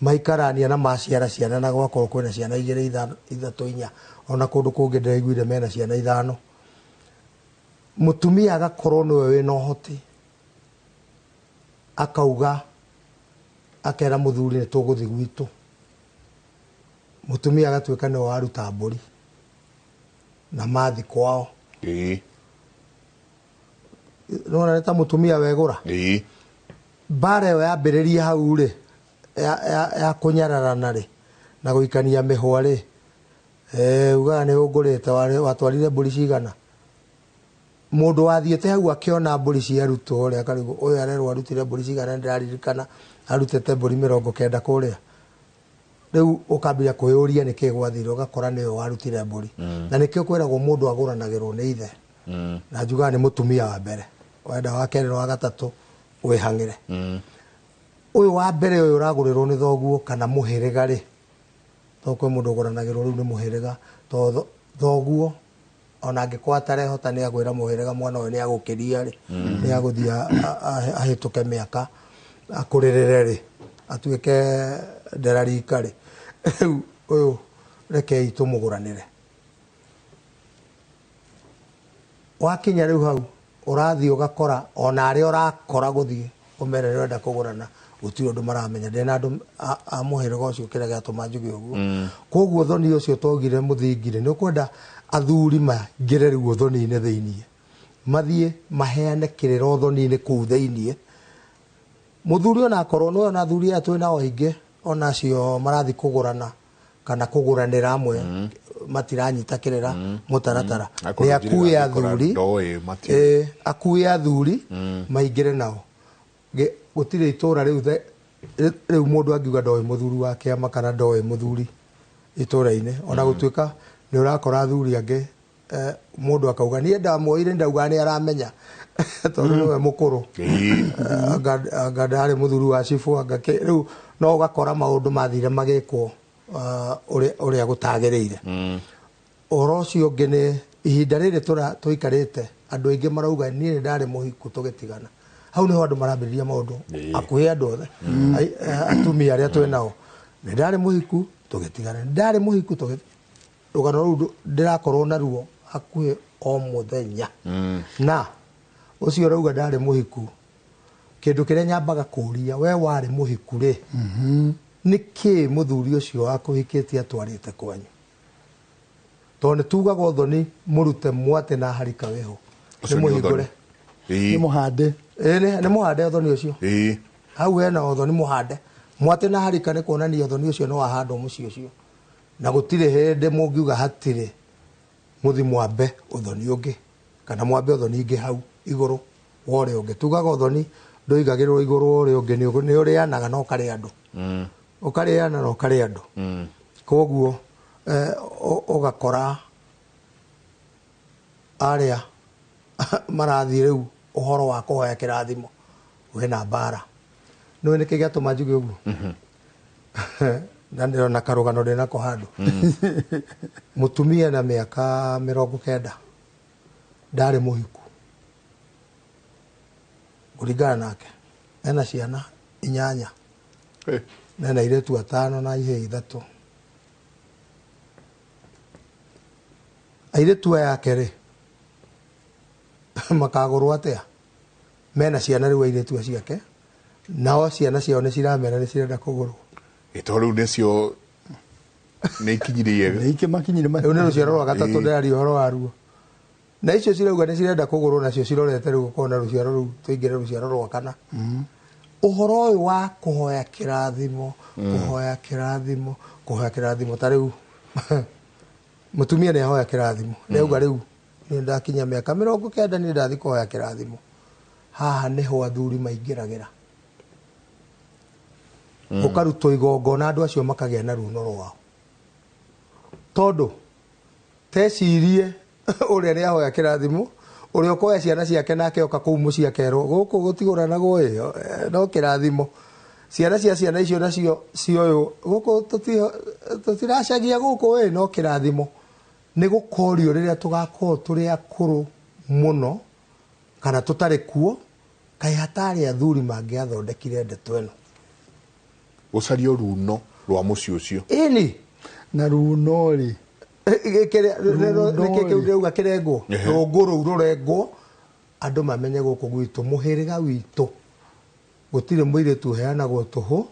maikarania na maciara ciana na gwakorwo kwĩna ciana 2 3 4 ona kũndũ kũngĩ ndĩraiguire mena ciana 5 mutumia agakorwo nĩwe wĩna ũhoti akauga akera muthuri nĩ tũgũthi gwitũ mutumia agatuĩka nĩ waruta mbũri na mathi kwao nona nĩ ta mutumia wegũra mbara ĩyo yambĩrĩria hau rĩ ya kũnyararana rĩ na gũikania mĩhwa rĩ ugaga nĩ ũngũrĩte watwarire mbũri cigana mũndũ wathiĩte hau akĩona mbũri ciarutwo ũrĩa akarigwo ũyũ arerwo arutire mbũri cigana ndĩraririkana arutĩte mbũri 90 kũrĩa rĩu ũkambia kwĩyũria nĩkĩ gwathire ũgakora nĩwe warutire mbũri na nĩkĩo kwĩragwo mũndũ agũranagĩrwo nĩ ithe na njugaga nĩ mutumia wa mbere wenda wa kerĩ na wa gatatũ wĩhang'ĩre ũyũ wa mbere ũyũ ũragũrĩrwo nĩ thoguo kana mũhĩrĩga rĩ to kwĩ mũndũ ũgũranagĩrwo rĩu nĩ mũhĩrĩga to thoguo ona angĩkorwo atarehota nĩ agwĩra mũhĩrĩga mwana ũyũ nĩ agũkĩria rĩ nĩ agũthiĩ ahĩtũke mĩaka akũrĩrĩre rĩ atuĩke nderarika rĩ rĩu ũyũ rekei tũmũgũranĩre wakinya rĩu hau ũrathiĩ ũgakora ona arĩa ũrakora gũthiĩ ũmere nĩwenda kũgũrana gũtirĩ ũndũ maramenya ndĩna andũ a mũhĩrĩga ũcio kĩrĩa gĩatũma njuge ũguo koguo thoni ũcio togire mũthingire nĩ ũkwenda athuri maingĩre rĩu thoni-inĩ thĩiniĩ mathiĩ maheane kĩrĩro thoni-inĩ kũu thĩiniĩ mũthuri ona akorwo nĩ ona athuri aya twĩna o aingĩ ona acio marathi kũgũrana kana kũgũranĩra amwe matiranyita kĩrĩra mũtaratara nĩ akuĩ athuri maingĩre nao gũtirĩ itũra rĩu mũndũ angiuga ndoĩ mũthuri wa kĩama kana ndoĩ mũthuri itũra-inĩ ona gũtuĩka nĩ ũrakora athuri angĩ mũndũ akauga niĩ ndamuoire ndauga nĩ aramenya tondũ nĩwe mũkũrũ anga ndarĩ mũthuri wa cibu anga rĩu no ũgakora maũndũ mathire magĩkwo ũrĩa gũtagĩrĩire ũhoro ũcio ũngĩ nĩ ihinda rĩrĩ tũikarĩte andũ aingĩ marauga niĩ nĩ ndarĩ mũhiku tũgĩtigana hau nĩho andũ marambĩrĩria maũndũ akuhĩ andũ othe atumia arĩa twĩnao nĩ ndarĩ mũhiku tũgĩtigana nĩ ndarĩ mũhiku rũgano rũu ndĩrakorwo naruo hakuhĩ o mũthenya na ũcio rauga ndarĩ mũhiku kĩndũ kĩrĩa nyambaga kũria we warĩ mũhiku rĩ nĩkĩ mũthuri ũcio akũhikĩtie atwarĩte kwanyu tondũ nĩ tugaga ũthoni mũrute mwate na harika wĩho nĩ mũhingũre nĩ mũhande nĩ mũhande ũthoni ũcio hau hena ũthoni mũhande mwate na harika nĩ kuonania ũthoni ũcio nĩ wahandwo mũciĩ ũcio na gũtirĩ hĩndĩ mũngiuga hatirĩ mũthi mwambe ũthoni ũngĩ kana mwambe ũthoni ingĩ hau igũrũ wa ũrĩa ũngĩ tugaga ũthoni ndũigagĩrĩrwo igũrũ wa ũrĩa ũngĩ nĩ ũrĩanaga na ũkarĩa andũ ũkarĩana na ũkarĩa andũ koguo ũgakora arĩa marathiĩ rĩu ũhoro wa kũhoya kĩrathimo wĩna mbara nĩwe nĩkĩ gĩatũma njuge ũguo na ndĩrona karũgano ndĩnako handũ mũtumia na mĩaka 90 ndarĩ mũhiku kũringana nake ena ciana 8 nena airĩtu 5 na ihĩĩ 3 airĩtu aya ake rĩ makagũrwo atĩa mena ciana rĩu airĩtu acio ake nao ciana ciao nĩ ciramera nĩ cirenda kũgũrwo ĩto rĩu nĩcio nĩ ikinyirie rĩu nĩ rũciaro rwa gatatũ ndĩraria ũhoro waruo na icio cirauga nĩ cirenda kũgũrwo nacio cirorete rĩu gũkorwo na rũciaro rũu tũingĩre rũciaro rwa kana ũhoro ũyũ wa kũhoya kĩrathimo kũhoya kĩrathimo ta rĩu mũtumia nĩ ahoya kĩrathimo nĩauga rĩu nĩ ndakinya mĩaka 90 nĩ ndathi kũhoya kĩrathimo haha nĩho athuri maingĩragĩra ũkarutwo igongona andũ acio makagĩa na runo rwao tondũ tecirie ũrĩa nĩ ahoya kĩrathimo ũrĩa ũkoya ciana ciake nake oka kũu mũciĩ akerwo gũkũ gũtigũranagwo no kĩrathimo ciana cia ciana icio nacio cioyũ gũkũ tũtiracagia gũkũ no kĩrathimo nĩ gũkorio rĩrĩa tũgakorwo tũrĩ akũrũ mũno kana tũtarĩ kuo kai hatari athuri mangĩathondekire ndeto ĩno gũcario runo rwa mũciĩ ũcio ĩni na runo rĩ rĩuga kĩrengwo rũngũ rũu rũrengwo andũ mamenye gũkũ gwitũ mũhĩrĩga witũ gũtirĩ mũirĩtu ũheanagwo tũhũ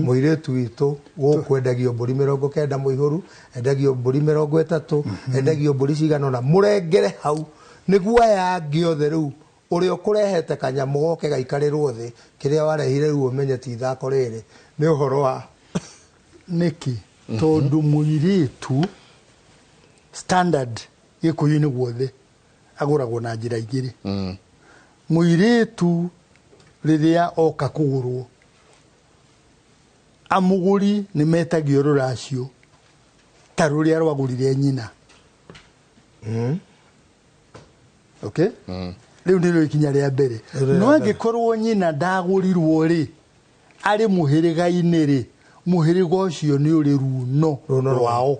mũirĩtu witũ gũkũ endagio mbũri 90 mũihũru endagio mbũri 30 endagio mbũri cigana na mũrengere hau nĩguo aya angĩ othe rĩu ũrĩa ũkũrehete kanyamũ goke gaikarĩrwo thĩ kĩrĩa warehire rĩu ũmenye ti ithako rĩrĩ nĩ ũhoro wa nĩkĩ tondũ mũirĩtu standard gĩkũyũ-inĩ guothe agũragwo na njĩra igĩrĩ mũirĩtu rĩrĩa oka kũgũrwo amũgũri nĩ metagio rũracio ta rũrĩa rwagũrire nyina okay rĩu nĩrĩo ikinya rĩa mbere no angĩkorwo nyina ndagũrirwo rĩ arĩ mũhĩrĩga-inĩ rĩ mũhĩrĩga ũcio nĩ ũrĩ runo rwao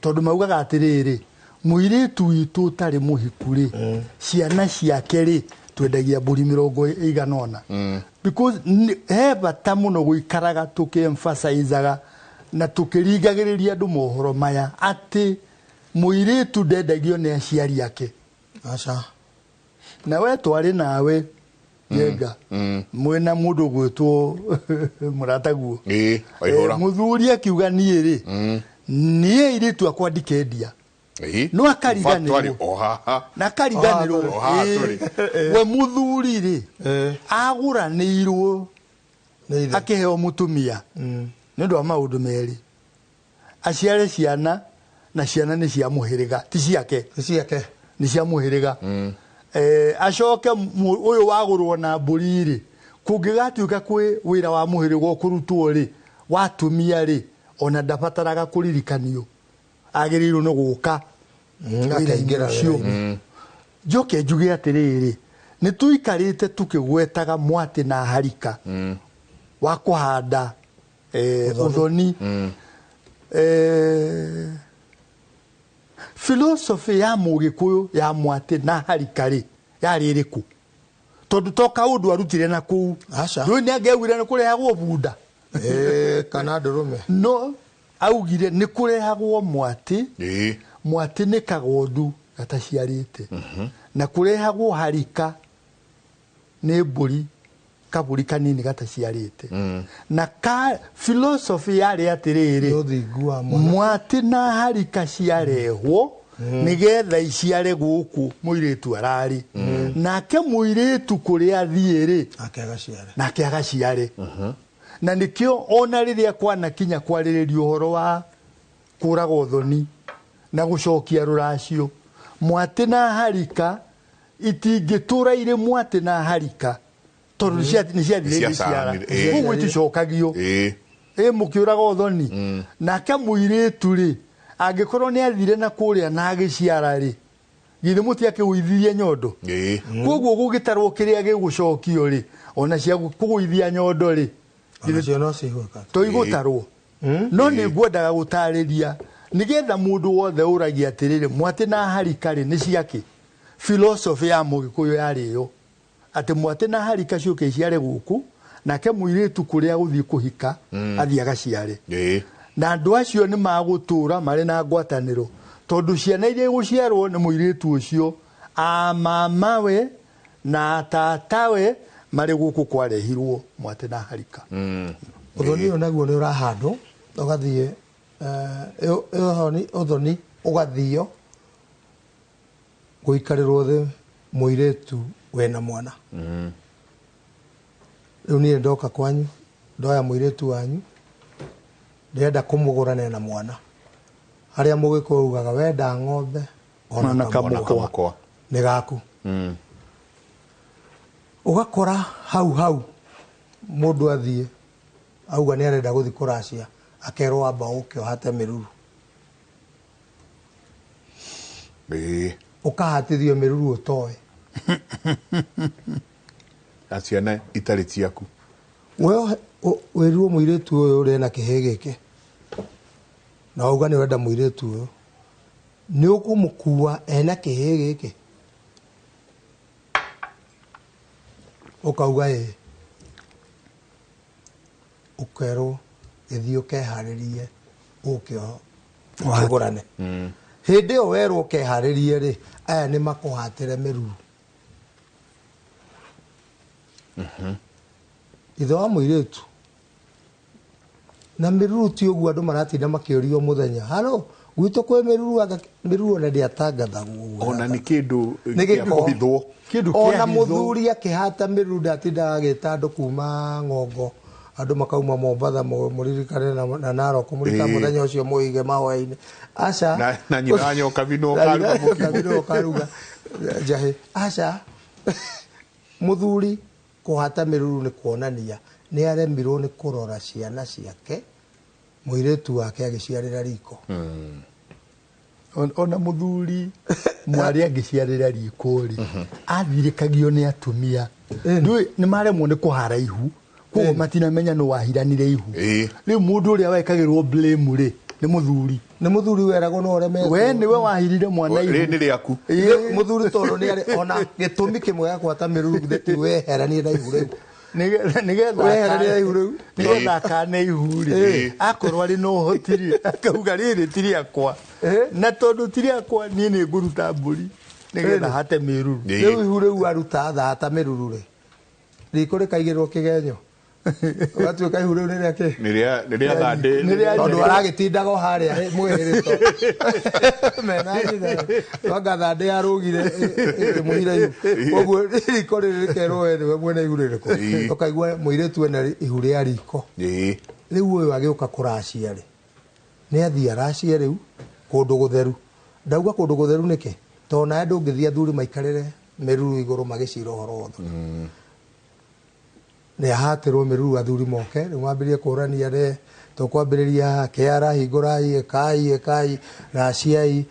tondũ maugaga atĩrĩrĩ mũirĩtu witũ ũtarĩ mũhiku rĩ ciana ciake rĩ twendagia mbũri 100 because he bata mũno gũikaraga tũkĩemphasizaga na tũkĩringagĩrĩria andũ mohoro maya atĩ mũirĩtu ndendagio nĩ aciari ake aca na we twarĩ nawe yenga mwena mũndũ gwĩtwo mũrataguo mũthuri akiuga niĩ rĩ niĩ airĩtu akwa ndikendia no akariganĩrwo na akariganĩrwo we mũthuri rĩ agũranĩirwo akĩheo mũtumia nĩ ũndũ wa maũndũ merĩ aciare ciana na ciana nĩ cia mũhĩrĩga ti ciake nĩ cia mũhĩrĩga acoke ũyũ wagũrwo na mbũri rĩ kũngĩgatuĩka kwĩ wĩra wa mũhĩrĩga ũkũrutwo rĩ watumia rĩ ona ndabataraga kũririkanio agĩrĩirwo nĩ gũka akaingĩra ũcio njoke njuge atĩrĩrĩ nĩ tũikarĩte tũkĩgwetaga mwatĩ na harika wa kũhanda ũthoni philosophy ya mũgĩkũyũ ya mwatĩ na harika rĩ yarĩ ĩrĩkũ tondũ toka ũndũ arutire na kũu rĩu nĩ angĩaugire nĩ kũrehagwo bunda kana ndũrũme no augire nĩ kũrehagwo mwatĩ mwatĩ nĩ kagondu gataciarĩte na kũrehagwo harika nĩ mbũri kabũri kanini gataciarĩte na philosophy yarĩ atĩrĩrĩ mwatĩ na harika ciarehwo nĩgetha iciare gũkũ mũirĩtu ararĩ nake mũirĩtu kũrĩa athiĩ-rĩ nake agaciare na nĩkĩo ona rĩrĩa kwanakinya kwarĩrĩria ũhoro wa kũraga ũthoni na gũcokia rũracio mwatĩ na harika itingĩtũra irĩ mwatĩ na harika tondũ nĩ ciathire ciara ũguo iticokagio mũkĩũraga ũthoni nake mũirĩtu-rĩ angĩkorwo nĩ athire na kũrĩa na agĩciara-rĩ githĩ mũtiakĩgũithirie nyondo koguo gũgĩtarwo kĩrĩa gĩgũcokio-rĩ ona cia kũgũithia nyondo-rĩ toigũtarwo no nĩ ngwendaga gũtarĩria nĩgetha mũndũ wothe ũragia atĩrĩrĩ mwatĩ na harika-rĩ nĩ ciake philosophy ya mũgĩkũyũ yarĩ ĩyo atĩ mwatĩ na harika ciũke iciare gũkũ nake mũirĩtu kũrĩa gũthiĩ kũhika athiĩ agaciare na andũ acio nĩ magũtũra marĩ na ngwatanĩro tondũ ciana iria igũciarwo nĩ mũirĩtu ũcio a mamawe na tatawe marĩ gũkũ kwarehirwo mwatĩ na harika ũthoni ũyũ naguo nĩ ũrahandwo ũgathiĩ ũthoni ũgathio gũikarĩrwo thĩ mũirĩtu wena mwana rĩu niĩ ndoka kwanyu ndoya mũirĩtu wanyu ndĩrenda kũmũgũrana na mwana harĩa mũgĩkũyũ ugaga wenda ng'ombe ona kamũkwa nĩ gaku ũgakora hau mũndũ athiĩ auga nĩ arenda gũthiĩ kũracia akerwo amba ũke ũhate mĩruru ũkahatithio mĩruru ũtoĩ na ciana itarĩ ciaku wĩrirwo mũirĩtu ũyũ ũrĩ na kĩhĩ gĩkĩ na wauga nĩ ũrenda mũirĩtu ũyũ nĩ ũkũmũkua ena kĩhĩ gĩkĩ ukauga ukero githio keharirie ukio ukigurane hindi o werwo keharirie ri aya ni makuhatire miruru itho wa muiretu na miruru ti uguo andu maratinda makiorio muthenya halo gwito kwe miruru na ndiatangathagwo ona ni kindu kia kuhithwo ona muthuri akihata miruru ndatinda agita andu kuma ngongo andu makauma Mombatha muririkane na Narok murika muthenya ucio muige mahoya-ini aca na nyina nyoka vino karuga jahe aca muthuri kuhata miruru ni kuonania ni aremirwo ni kurora ciana ciake muiretu wake agiciarira riko ona muthuri mwari agiciarira riko ri athirikagio ni atumia ndui ni maremwo ni kuhara ihu ko matinamenya no wahiranire ihu riu mundu uria wekagirwo blame ri ni muthuri weragwo no reme we niwe wahirire mwana ihu ni riaku muthuri toro ni ona gitumi kimwe ya kwata miruru theti weheranie na ihu riu nigetha kane ihuri akorwo ari no hotiri akauga riri tiri akwa na tondu tiri akwa nie ni nguruta mburi nigetha hate miruru riu ihu riu aruta thata miruru ri riko rikaigirwo kigenyo watu ihu riu ni riake ni ria thande tondu aragitindaga haria mwihirito menani wanga thande arugire muhira ihu koguo riko ririkerwo we mwene ihu ririko ukaigua muiretu ena ihu ria riko riu uyu agiuka kuracia ri ni athia racia riu kundu gutheru ndauga kundu gutheru niki tona andu ngithia athuri maikarire miruru iguru magicira uhoro wothe ni ahatirwo miruru athuri moke ni mwambirie kurania ri tukwambiriria kiara hingurai kai raciai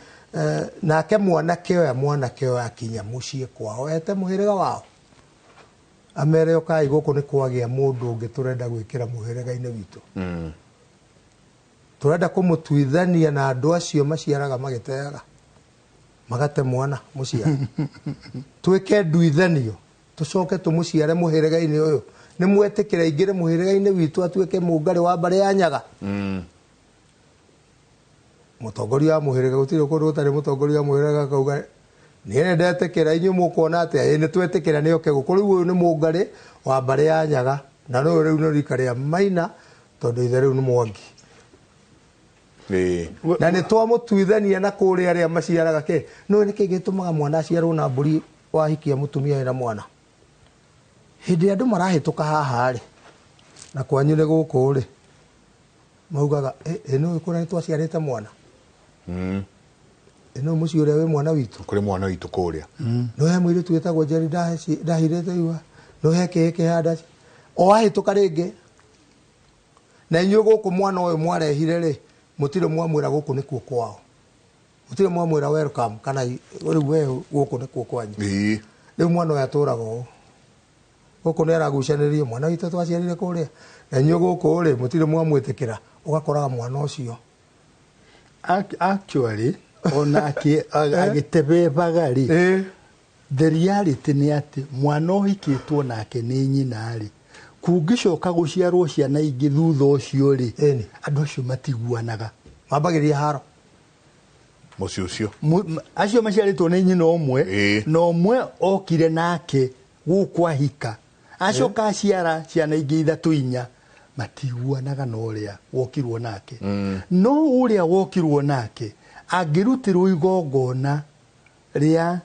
nake mwanake oya akinya mucie kwao ete muhiriga wao amere okai guku ni kwagia mundu ungi turenda gwikira muhiriga-ini witu turenda kumutuithania na andu acio maciaraga magiteaga magate mwana muciara twike nduithanio tucoke tumuciare muhiriga-ini uyu ni mwetikira ingire muhiriga-ini witu atuike mungari wa mbare ya Nyaga mutongoria wa muhiriga gutire kundu utari mutongoria wa muhiriga kauga ni ndetikira inyu mukuona atia ni twetikira ni oke gukuru uyu ni mungari wa mbare ya Nyaga na no riu no rikaria Maina tondu ithe riu ni Mwangi na ni twamutuithania na kuria aria maciaraga ke no ni kigitumaga mwana aciarwo na mburi wahikia mutumia ina mwana hindi andu marahituka haha ri na kwanyu ni guku ri maugaga eno ikura ni twaciarite mwana eno muci uria we mwana witu kuri mwana witu kuria no he mwiri twetagwo Jerry ndahirite iwa no he keke handa o ahituka ringi na inyu guku mwana uyu mwarehire ri mutire mwamwira guku ni kuo kwao mutire mwamwira welcome kana riu we guku ni kuo kwanyu riu mwana uyu aturaga guku ni aragucanirie mwana witu twaciarire kuria na inyu guku ri mutire mwamwitikira ugakoraga mwana ucio actually onake agitebebaga ri the reality ni ati mwana uhikitwo nake ni nyina ri kungicoka guciarwo ciana ingi thutha ucio ri andu acio matiguanaga mambagiria haro muci ucio acio maciaritwo ni nyina umwe na umwe okire nake gukwa hika acoka aciara ciana ingi ithatu inya matiguanaga na uria wokirwo nake no uria wokirwo nake angirutirwo igongona ria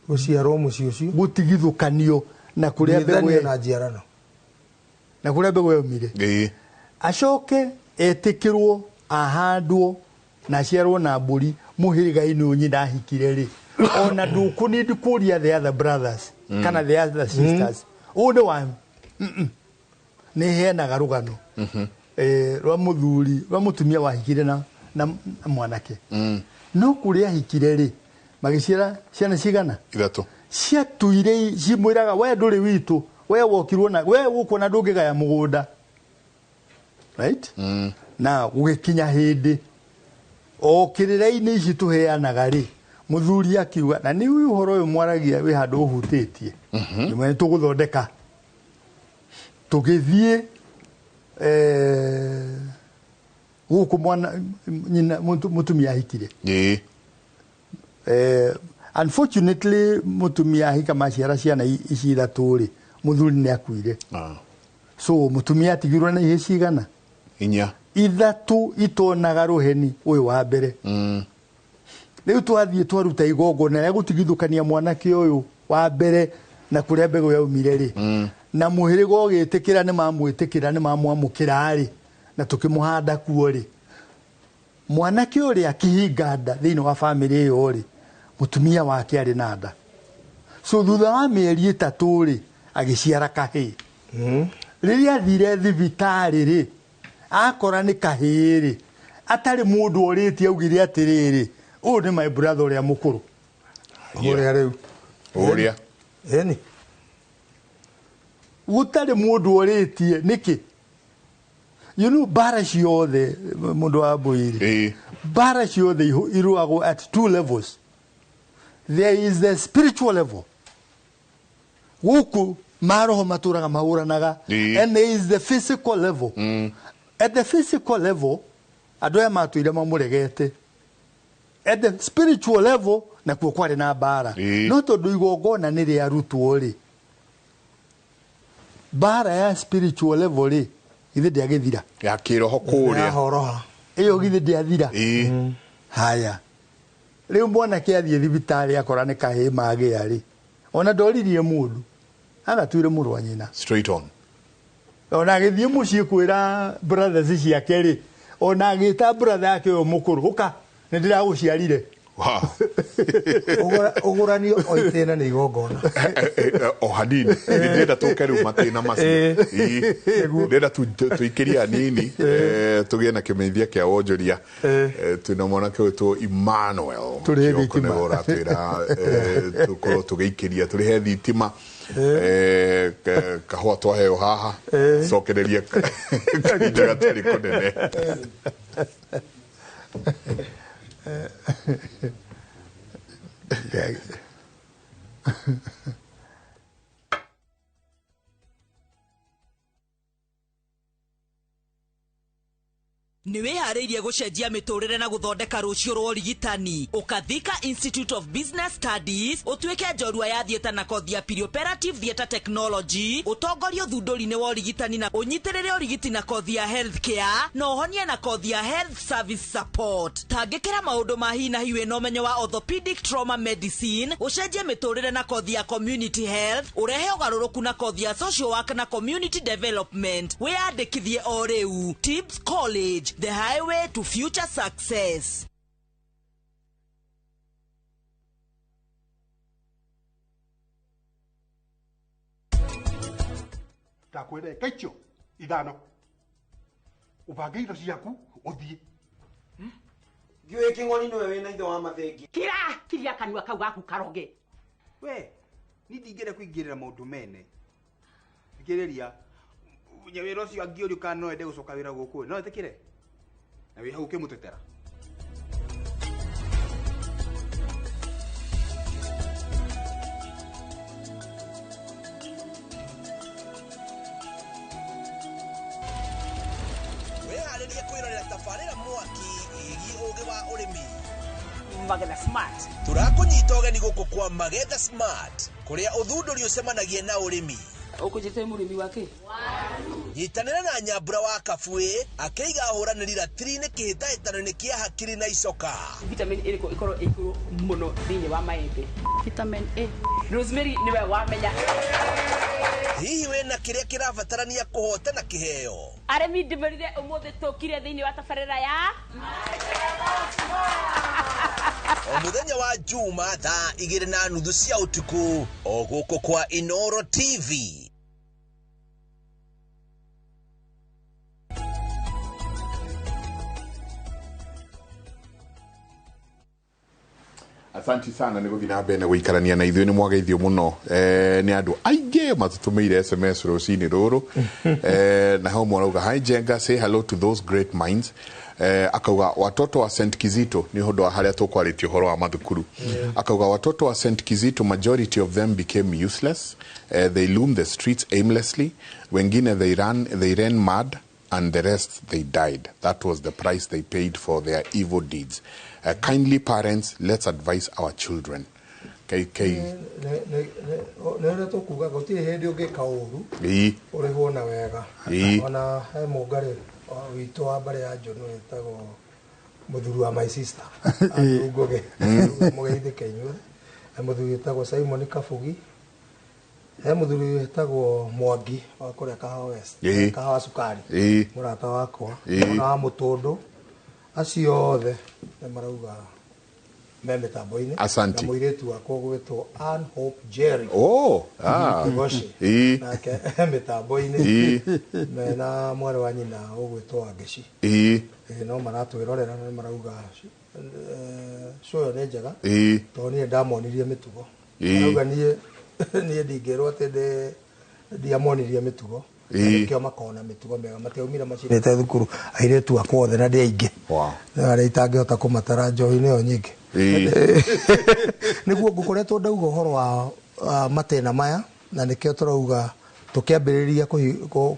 guciarwo muci ucio gutigithukanio na kuria mbegu na njiarano na kuria mbegu yaumire acoke etikirwo ahandwo na aciarwo na mburi muhiriga-ini unyi ndahikire ri ona nduku ni ndikuria the other brothers kana the other sisters unde wa ni henaga rugano rwa muthuri rwa mutumia wahikire na mwanake no kuria hikire ri magiciara ciana cigana ithatu ciatuire cimwiraga we nduri witu we wokirwo na we gukuona ndungigaya mugunda right na gugikinya hindi o kirira-ini ici tuheanaga ri muthuri akiuga na ni uhoro uyu mwaragia wi handu uhutitie ni mwe tuguthondeka tugithie guku mwana nyina mutumia hikire unfortunately mutumia hika maciara ciana ici ithatu ri muthuri ni akuire so mutumia atigirwo na ihe cigana inya ithatu itonaga ruheni uyu wa mbere riu twathie twaruta igongona ria gutigithukania mwanake uyu wa mbere na kuria mbegu yaumire ri na muhiriga ugitikira ni mamwitikira ni mamwamukira ri na tukimuhanda kuo ri mwanake uri akihinga nda thiini wa family iyo ri mutumia wake ari na nda so thutha wa mieri itatu ri agiciara kahii riria athire thibitari ri akora ni kahii ri atari mundu oriti augire atiriri uyu ni my brother uria mukuru uria riu uria eni gutari mundu oritie niki you know bara ciothe mundu wa Mbuyiri bara ciothe iruagwo at two levels. There is the spiritual level guku maroho maturaga mahuranaga and there is the physical level. At the physical level andu aya matuire mamuregete. At the spiritual level na kuo kwari na bara no tondu igongona ni ria rutwo ri bara ya spiritual level ri ithe ndiagithira ya kiroho kuria horoha iyo githe ndiathira haya riu mwana kiathie thibitari akora ni kahi mage ari ona ndoririe mundu agatuire muru wa nyina straight on ona agithie mucii kwira brothers ciake ri ona agita brother yake uyu mukuru uka ni ndiraguciarire uguranio oitena ni igongona o hanini ndenda tuke riu matina macio ndenda tuikiria nini tugie na kimeithia kia wonjoria twina mwanake witu Emmanuel turi thitima uratwira tukorwo tugiikiria turi he thitima kahua twaheo haha cokereria kahinda gatari kunene Niwe haririe gucenjia miturire na guthondeka rucio rwa urigitani ukathika Institute of Business Studies utwike njorua ya thieta na kothi ya perioperative theatre technology utongorio thunduri-ini wa urigitani na unyitirire urigiti na kothi ya healthcare na uhonie na kothi ya health service support tangikira maundu ma hi na hiwe no menyo wa orthopedic trauma medicine ucenjie miturire na kothi ya community health urehe ugaruruku na kothi ya social work na community development wiyandikithie o riu Tibbs College, the highway to future success. Takwere kaicho idano. Ubageiro ciaku uthie. Giwe kingoni no wewe na itho wa mathengi. Kiria kanua kau gaku karoge. We, ni ndingire kuingirira maundu mene. Thikiriria nyawira ucio angiuri kana no ende gucoka wira guku no etikire na wi hau kimutetera weharirie kwirorera tabarira mwaki igi ugi wa urimi Magetha Smart turakunyita ugeni guku kwa Magetha Smart kuria uthunduri ucemanagie na urimi ukujite murimi wake nyitanira na Nyambura wa Kabwe akeiga huraniri ratiri-ini kihitahitano-ini kia hakiri na icoka vitamin A ikoro ikuru muno thiini wa maembe vitamin A Rosemary niwe wamenya hihi wina kiria kirabatarania kuhotana kiheo aremi ndimerire umuthi tukire thiini wa tabarira ya o muthenya wa Juma thaa 2:30 cia utuku o guku kwa Inoro TV. Asanti sana nä gå thiä na mbere na gå ikarania na ithuä nä mwageithio må no nä andå aingä matå mä ire SMS rå cinä rå rå na hau mwarauga hi Jenga, say hello to those great minds. Akauga watoto wa St Kizito ni hondo harä a tå kwarä tie å horo wa mathukuru. Akauga watoto wa St Kizito majority of them became useless. They loom the streets aimlessly, wengine they ran mad and the rest they died. That was the price they paid for their evil deeds. Kindly parents, let's advise our children. Nä tå kuga gå tirä hä ndä å ngä ka å ru å rä hwo na wega ona he må ngarä witå wa mbarä ya njono ä tagwo må thuri wa my sister ngå gä må geithä ke inyuä he må thuri ä tagwo Simon Kabugi he må thuri ä tagwo Mwangi wa kå rä a kahawa cukari må rata wakwa ona wa må tå ndå acio othe nä marauga me mitambo-ini na muiretu wakwa gwitwo Ann Hope Jerry nake mitambo-ini mena mwari wa nyina ugwitwo Wangeci no maratwirorera na marauga coyo nä njega tondå niä ndamonirie mä tugo marauga niä ndingärwo atä ndiamonirie mä tugo kä o makona mä tugo mega matiaumire macinä te thukuru airetu akwa othe na ndä aingä arä itangä hota kå matara njohi-inä ĩyo nyingä niguo ngukoretwo ndauga uhoro wa matena maya na nikio turauga tukiambiriria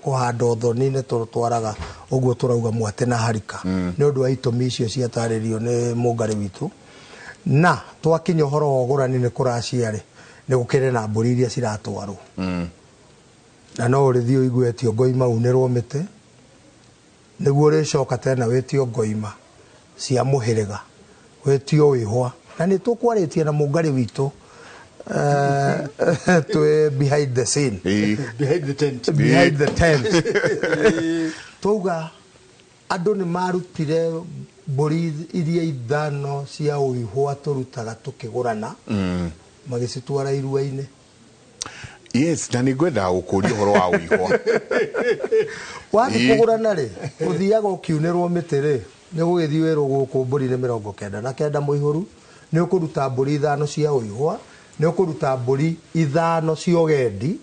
kuhanda uthoni-ini twaraga uguo turauga mwate na harika ni undu wa itumi icio ciataririo ni mungari witu na twakinya uhoro wa ugurani ni kuraciari ni gukire na mburi iria ciratwarwo na no urithio igwetio ngoima unirwo mite niguo ricoka tena wetio ngoima cia muhiriga wetio wihwa na nä tå kwarä tie na må ngarä witå twä behind the scene behind the tent twauga andå nä marutire mbåri iria ithano cia å ihwa tå rutaga tå kä gå rana magä citwara irua-inä yes na nä ngwendaga gå kå ria å horo wa å ihwa wathiä kå gå rana rä å thiaga å kiunä rwo mä tä rä nä gå gä thiä wä rå gå kå mbåri nä 99 må ihå nä å kå ruta mbåri ithano cia å ihwa nä å kå ruta mbåri ithano cia å gendi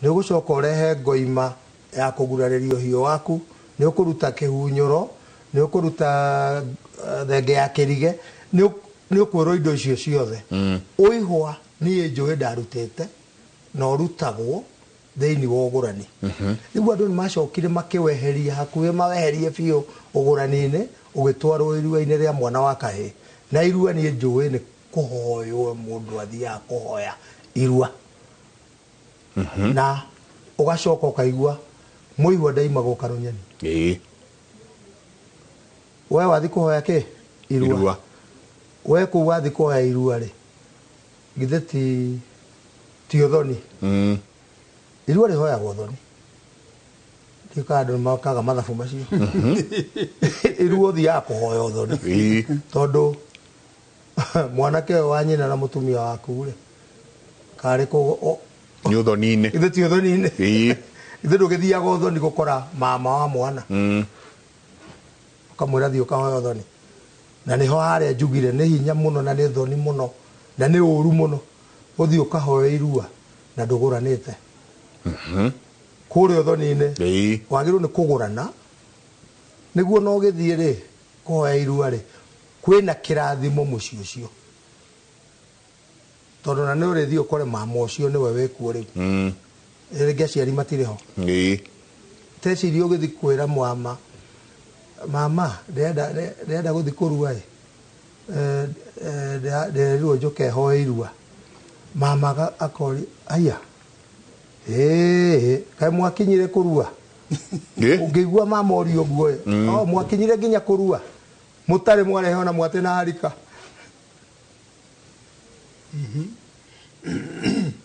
nä å gå coka å rehe ngoima ya kå gurarä rio hiå waku nä å kå ruta kä hunyå ro nä å kå ruta thenge ya kä rige nä å kwä rwo indo icio ciothe å ihwa niä njå ä ndarutä te na å rutagwo thä-inä wa å gå rani rä u andå nä macokire makä weheria hakuhä maweherie biå å gå rani-inä å gä twarwo irua-inä rä a mwana wa kahä na irua niä njå ä nä kå hoywo må ndå athiaga kå hoya irua na å gacoka å kaigua må ihwa ndaimagwo karå nyeni we wathi kå hoya kä irua we kå u wathi kå hoya irua rä githä ti å thoni irua rä hoyagwo thoni ndika andå makaga mathabu macio irua å thiaga kå hoya å thoni tondå mwanake å wa nyina na må tumia waku rä karä nä å thoni-inä ithe ti å thoni-inä ithe ndå gä thiaga å thoni gå kora mama wa mwana å kamwä ra thiä å kahoya å thoni na nä ho harä a njugire nä hinya må no na nä thoni må no na nä å ru må no å thiä å kahoya irua na ndå gå ranä te kå rä å thoni-inä wagä rwo nä kå gå rana nä guo no gä thiä rä kå hoya irua rä kwä na kä rathimo må ciå cio tondå na nä å rä thiä å kore mama å cio nä we wä kuo rä u rä ngä aciari matirä ho teciria å gä thiä kwä ra mama ndärenda gå thiä kå rua nderirwo njå ke hoya irua mama akori aya kaä mwakinyire kå rua å ngä igua mama å rio guo mwakinyire nginya kå rua må tarä mwarehe ona mwate na harika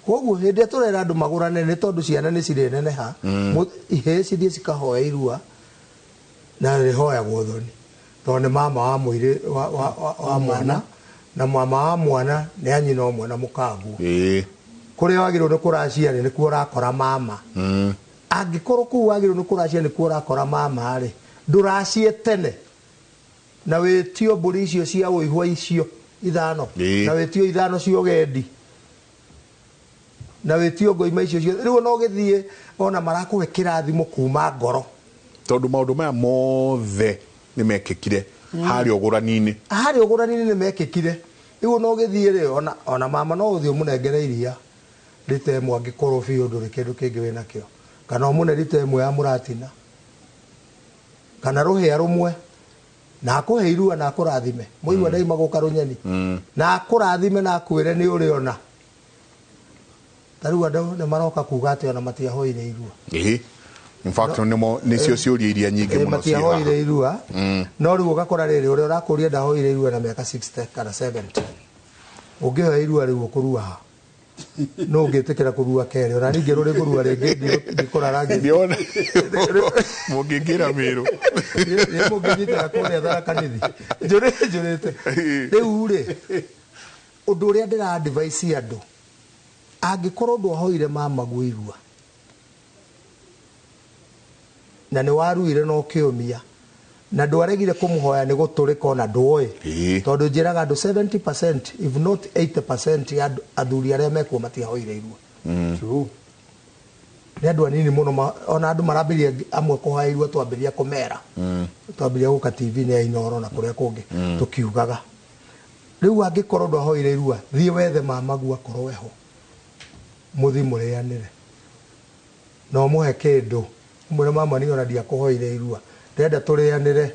koguo hä ndä ä tå rera andå magå rane nä tondå ciana nä cirä neneha ihä cithiä cikahoya irua na rä hoyagwo thoni tondå nä mama wa mwä wa mwana na mama wa mwana nä anyina å mwe na må kanguo kå rä a wagä rwo nä kå raciarä nä kuo å rakora mama angä korwo kå u wagä rwo nä kå raciarä nä kuo å rakora mama rä ndå racie tene na wä tio mbå ri icio cia å ihwa icio ithano na wetio ithano cio gendi na wetio ngo ima icio riu no githie ona marakuhe kirathimo kuma ngoro tondu maundu maya mothe ni mekikire hari ogurani-ini ni mekikire riu no githie ri ona mama no uthio munengere iria rite mwe angikorwo biu nduri kindu kingi wina kio kana umune rite mwe ya muratina kana ruhia rumwe na akuhe irua na akurathime muigua ndaima guka runyeni na akurathime na akwire ni uri ona taru andũ nĩ maroka kuga atĩ ona matiahoire irua in fact nĩcio ciũria iria nyingĩ mũno matiahoire irua no rĩu ũgakora rĩrĩ ũrĩa ũrakũria ndahoire irua na mĩaka 60 kana 70 ũngĩhoya irua rĩu ũkũrua ha no ũngĩtĩkĩra kũrua kerĩ ona ningĩ rũrĩ kũrua rĩngĩ ndikũra rangi mũngĩingĩra Mĩrũ mũngĩnyitĩra kũrĩa Tharaka Nithi njũrĩte rĩu rĩ ũndũ ũrĩa ndĩra advice andũ angikorwo ndwahoire mama gwirua na ni waruire no kiumia na ndwaregire kumuhoya ni guturika ona ndwoe tondu njiraga andu 70% if not 80% ya athuri aria mekuo matiahoire irua true ni andu anini muno ona andu marambiria amwe kuhoya irua twambiria kumera twambiria guka TV ni Inoro na kuria kungi tukiugaga riu angikorwo ndwahoire irua thie wethe mama gua korwo weho muthi murianire no muhe kindu mwana mama ni ona dia kuhoire irua ndenda turianire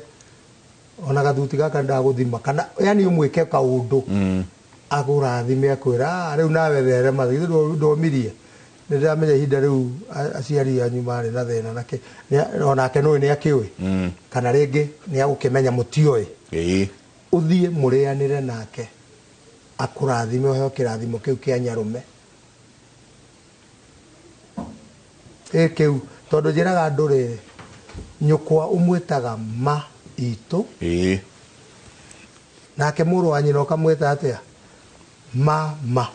ona gathuti gaka ndaguthima kana yani umwike kaundu agurathime akwira riu nawe there mathithi ndomirie ndiramenya hinda riu aciari anyu mari na thina nake ona ke no ni akiwe kana ringi ni agukimenya mutioe uthie murianire nake akurathime ohe kirathimo kiu kia nyarume keu tondu njiraga andu riri nyukwa umwitaga ma itu nake muru wa nyina ukamwita atia mama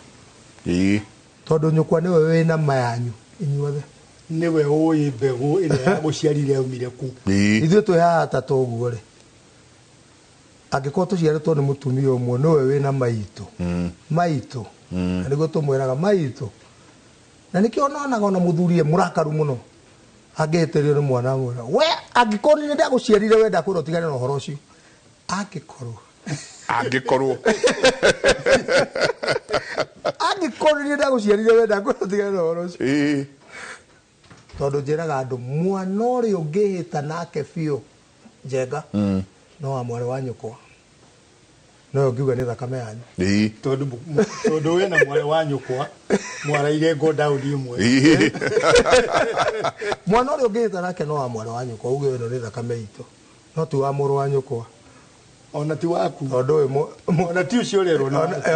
tondu nyukwa niwe wina mayanyu inyuothe niwe ui mbegu ile ya guciarire umire ku ithuĩ twĩ haha tatũ ũguo rĩ angĩkorwo tũciarĩtwo nĩ mũtumia ũmwe niwe wina maitũ maitũ na nĩguo tũmwĩraga maitũ na nikio nonaga ona muthurie murakaru muno agĩtĩrio nĩ mwana mwĩra we angĩkorwo nĩ ndaguciarire wenda kwĩra ũtigane na ũhoro ũcio angĩkorwo nĩ ndaguciarire wenda kwĩra ũtigane na ũhoro ũcio tondu njiraga andu mwana ũrĩa ũngĩhĩta nake biũ njenga no wa mwarĩ wa nyũkwa no ngiuga nĩ thakame yanyu tondu wena mwarĩ wa nyũkwa mwaraire go down imwe mwana ũrĩa ũngĩhĩta nake no wa mwarĩ wa nyũkwa uge ĩno nĩ thakame itũ no ti wa mũrũ wa nyũkwa ona ti waku tondu ona ti ucio rero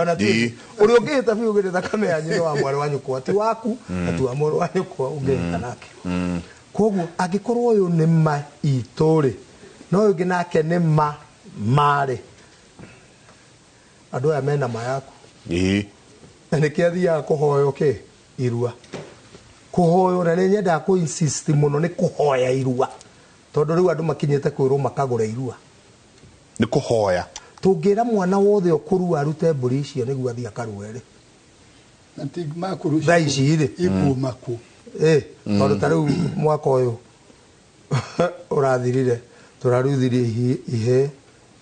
ona ti ũrĩa ũngĩhĩta biũ uge nĩ thakame yanyu no wa mwarĩ wa nyũkwa ti waku na ti wa mũrũ wa nyũkwa ũngĩhĩta nake koguo angĩkorwo ũyũ nĩ ma itũ rĩ no ũngĩ nake nĩ marĩ andu aya mena mayaku na nä kä athiaga kå hoyo kä irua kå hoyo na nä nyendaga kå insist muno nä kå hoya irua tondå rä u andå makinyä te kwä rwo makagå ra irua nä kå hoya tå ngä ra mwana wothe å kå rua arute mbå icio nä guo athiä akarue tha ici rä ikumaku tondå ta rä u mwaka å yå å rathirire tå raruthirie ihä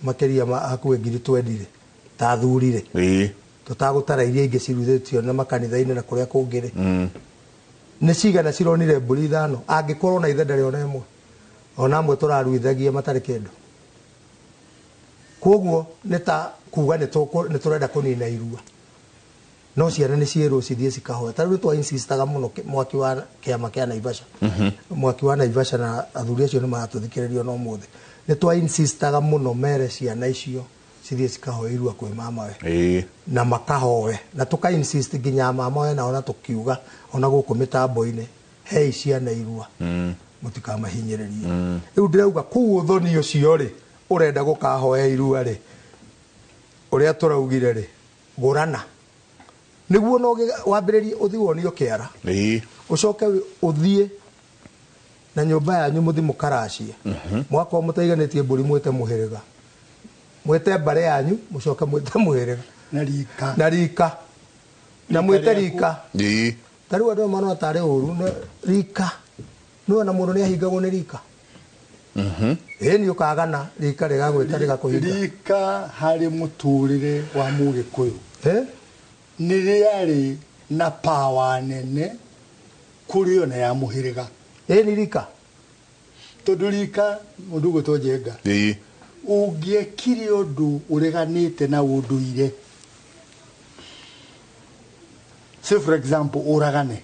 makä hakuä 20 ta thurire tutagutara iria ingĩ ciruthetio na makanitha-inĩ na kũrĩa kũngĩ rĩ nĩ cigana cironire mbũri ithano angĩkorwo na ithe ndarĩ ona ĩmwe ona amwe tũraruithagia matarĩ kĩndũ koguo nĩ ta kuga nĩ tũrenda kũnina irua no ciana nĩ ciĩrwo cithiĩ cikahoya ta rĩu twa insistaga mũno mwaki wa kĩama kĩa Naivasha mwaki wa Naivasha na athuri acio nĩ maratũthikĩrĩria no mũthĩ nĩ twa insistaga mũno mere ciana icio cithie cikahoya irua kwĩ mama we na makahoe na tuka insist nginya mama we na ona tukiuga ona gũkũ mĩtambo-inĩ hei ciana irua mũtikamahinyĩrĩrie rĩu ndĩrauga kũu ũthoni ũcio rĩ ũrenda gũkahoya irua rĩ ũrĩa tũraugire rĩ ngũrana nĩguo no wambĩrĩrie ũthi wonio kĩara ũcoke ũthiĩ na nyũmba yanyu mũthi mũkaracie mwaka mũtaiganĩtie mbũri mwĩte mũhĩrĩga mwete mbare yanyu mucoka mwete muherega na rika na mwite rika ii tariu andu mano atare uru na rika no na mundu ni ahingagwo ni rika ni ukagana rika rigagwita rigakuhinga rika hari muturire wa Mugikuyu ni riari na power nene kuri ona ya muhiriga ni rika tondu rika mundu gwitwo Njenga ungiekire undu ureganite na unduire say for example uragane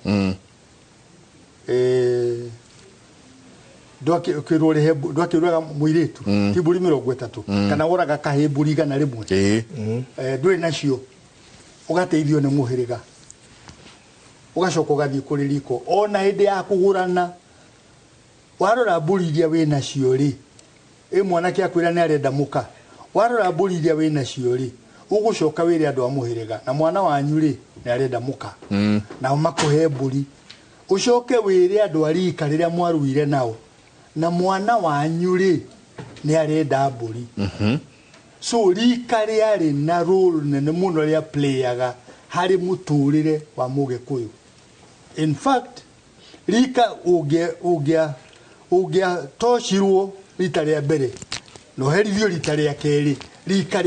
ndwakirwaga muiritu kiburi 30 kana uraga kahiburi gana rimwe ndwe nacio ugateithio ni muhiriga ugacoka ugathii kuri riko ona hindi ya kugurana warora mburi iria we nacio ri mwanake akwira ni arenda muka warora mburi iria we nacio ri ugucoka wire andu a muhiriga na mwana wanyu ri ni arenda muka na makuhe mburi ucoke wire andu a rika riria mwaruire nao na mwana wanyu ri ni arenda mburi so rika riari na role nene muno ria playaga hari muturire wa Mugikuyu. In fact rika ugia toshirwo rita ria mbere no herithio rita ria keri rita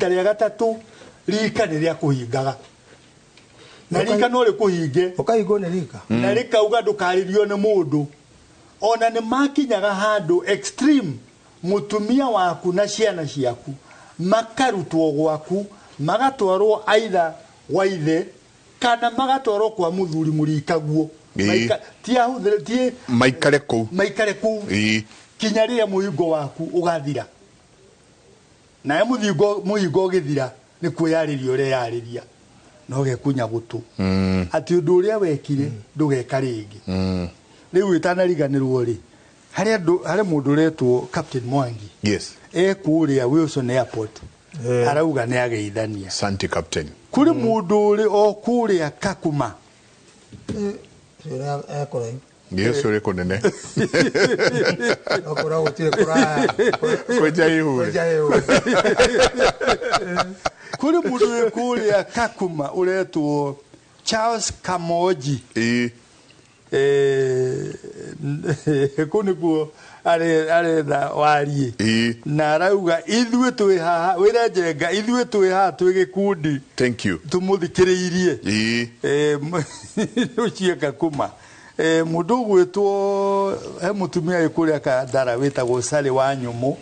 ria gatatu rika ni ria kuhingaga na rika no ri kuhinge ukahingo ni rika na rika uga ndukaririo ni mundu ona ni makinyaga handu extreme mutumia waku na ciana ciaku makarutwo gwaku magatwarwo aidha waithe kana magatwarwo kwa muthuri murikaguo maikare ku kinya riria muhingo waku ugathira na muhingo githira ni kwiyariria ure yariria no gekunya gutu ati undu uria wekire ndugeka ringi riu itanariganirwo ri hari mundu retwo Captain Mwangi kuria Wilson Airport arauga ni ageithania Santi Captain kuri mundu uri o kuria Kakuma Yesu uri kunene okora utire kura kuri mundu uri kuria Kakuma uretwo Charles Kamoji kuniguo are da wari na rauga ithuĩ twĩ haha wĩra Njenga ithuĩ twĩ haha twĩ gĩkundi thank you tumuthikĩrĩirie ucio Kakuma mundu gwĩtwo he mutumia ĩkũrĩa Kandara wĩtagwo Sally wa Nyumu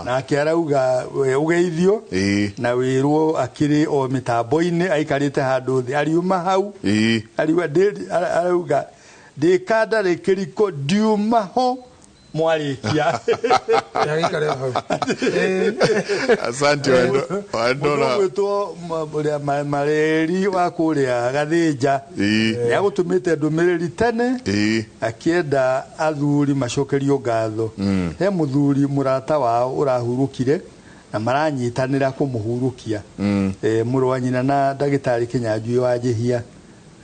na akĩarauga ugeithio na wĩrwo akĩrĩ o mitambo-inĩ aikarĩte handũ thĩ ariuma hau arauga ndikanda rikiriko diuma ho mwarikia asante wandora weto mareri wa kuria Gathĩnja ni agutumite ndumiriri tene akienda athuri macokerio ngatho he muthuri murata wao urahurukire na maranyitanira kumuhurukia mũrũ wa nyina na ndagĩtarĩ Kĩnyanjui wa Njĩhia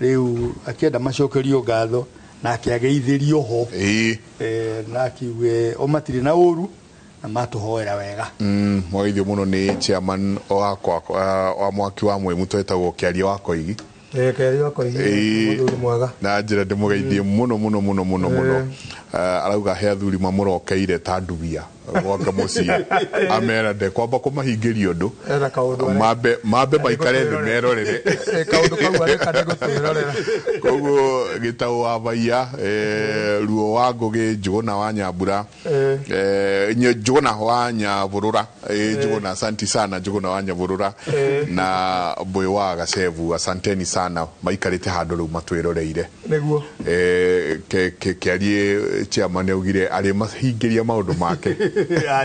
riu akienda macokerio ngatho na akiageithirio ho na akiuge o matiri na uru na matuhoera wega mwaithio muno ni chairman wa mwaki wa Mwemu twetagwo Kĩaria wa Koigi Kĩaria wa Koigi muthuri mwega na njira ndimugeithie muno arauga he athuri mamurokeire ta ndubia gwaka mucii amera de kwamba kumahingĩria undu mambe maikare thĩ merorere kaundu kau areka gutwirorera koguo gĩtaũ wa Baia Ruo wa Ngũgĩ Njũgũna wa Nyambura Njũgũna wa Nyabũrũra Njũgũna asanti sana Njũgũna wa Nyabũrũra na Mbũi wa Gacebu asanteni sana maikarĩte handũ rĩu matwĩroreire nĩguo Kĩarie chairman augire arĩ mahingĩria maũndũ make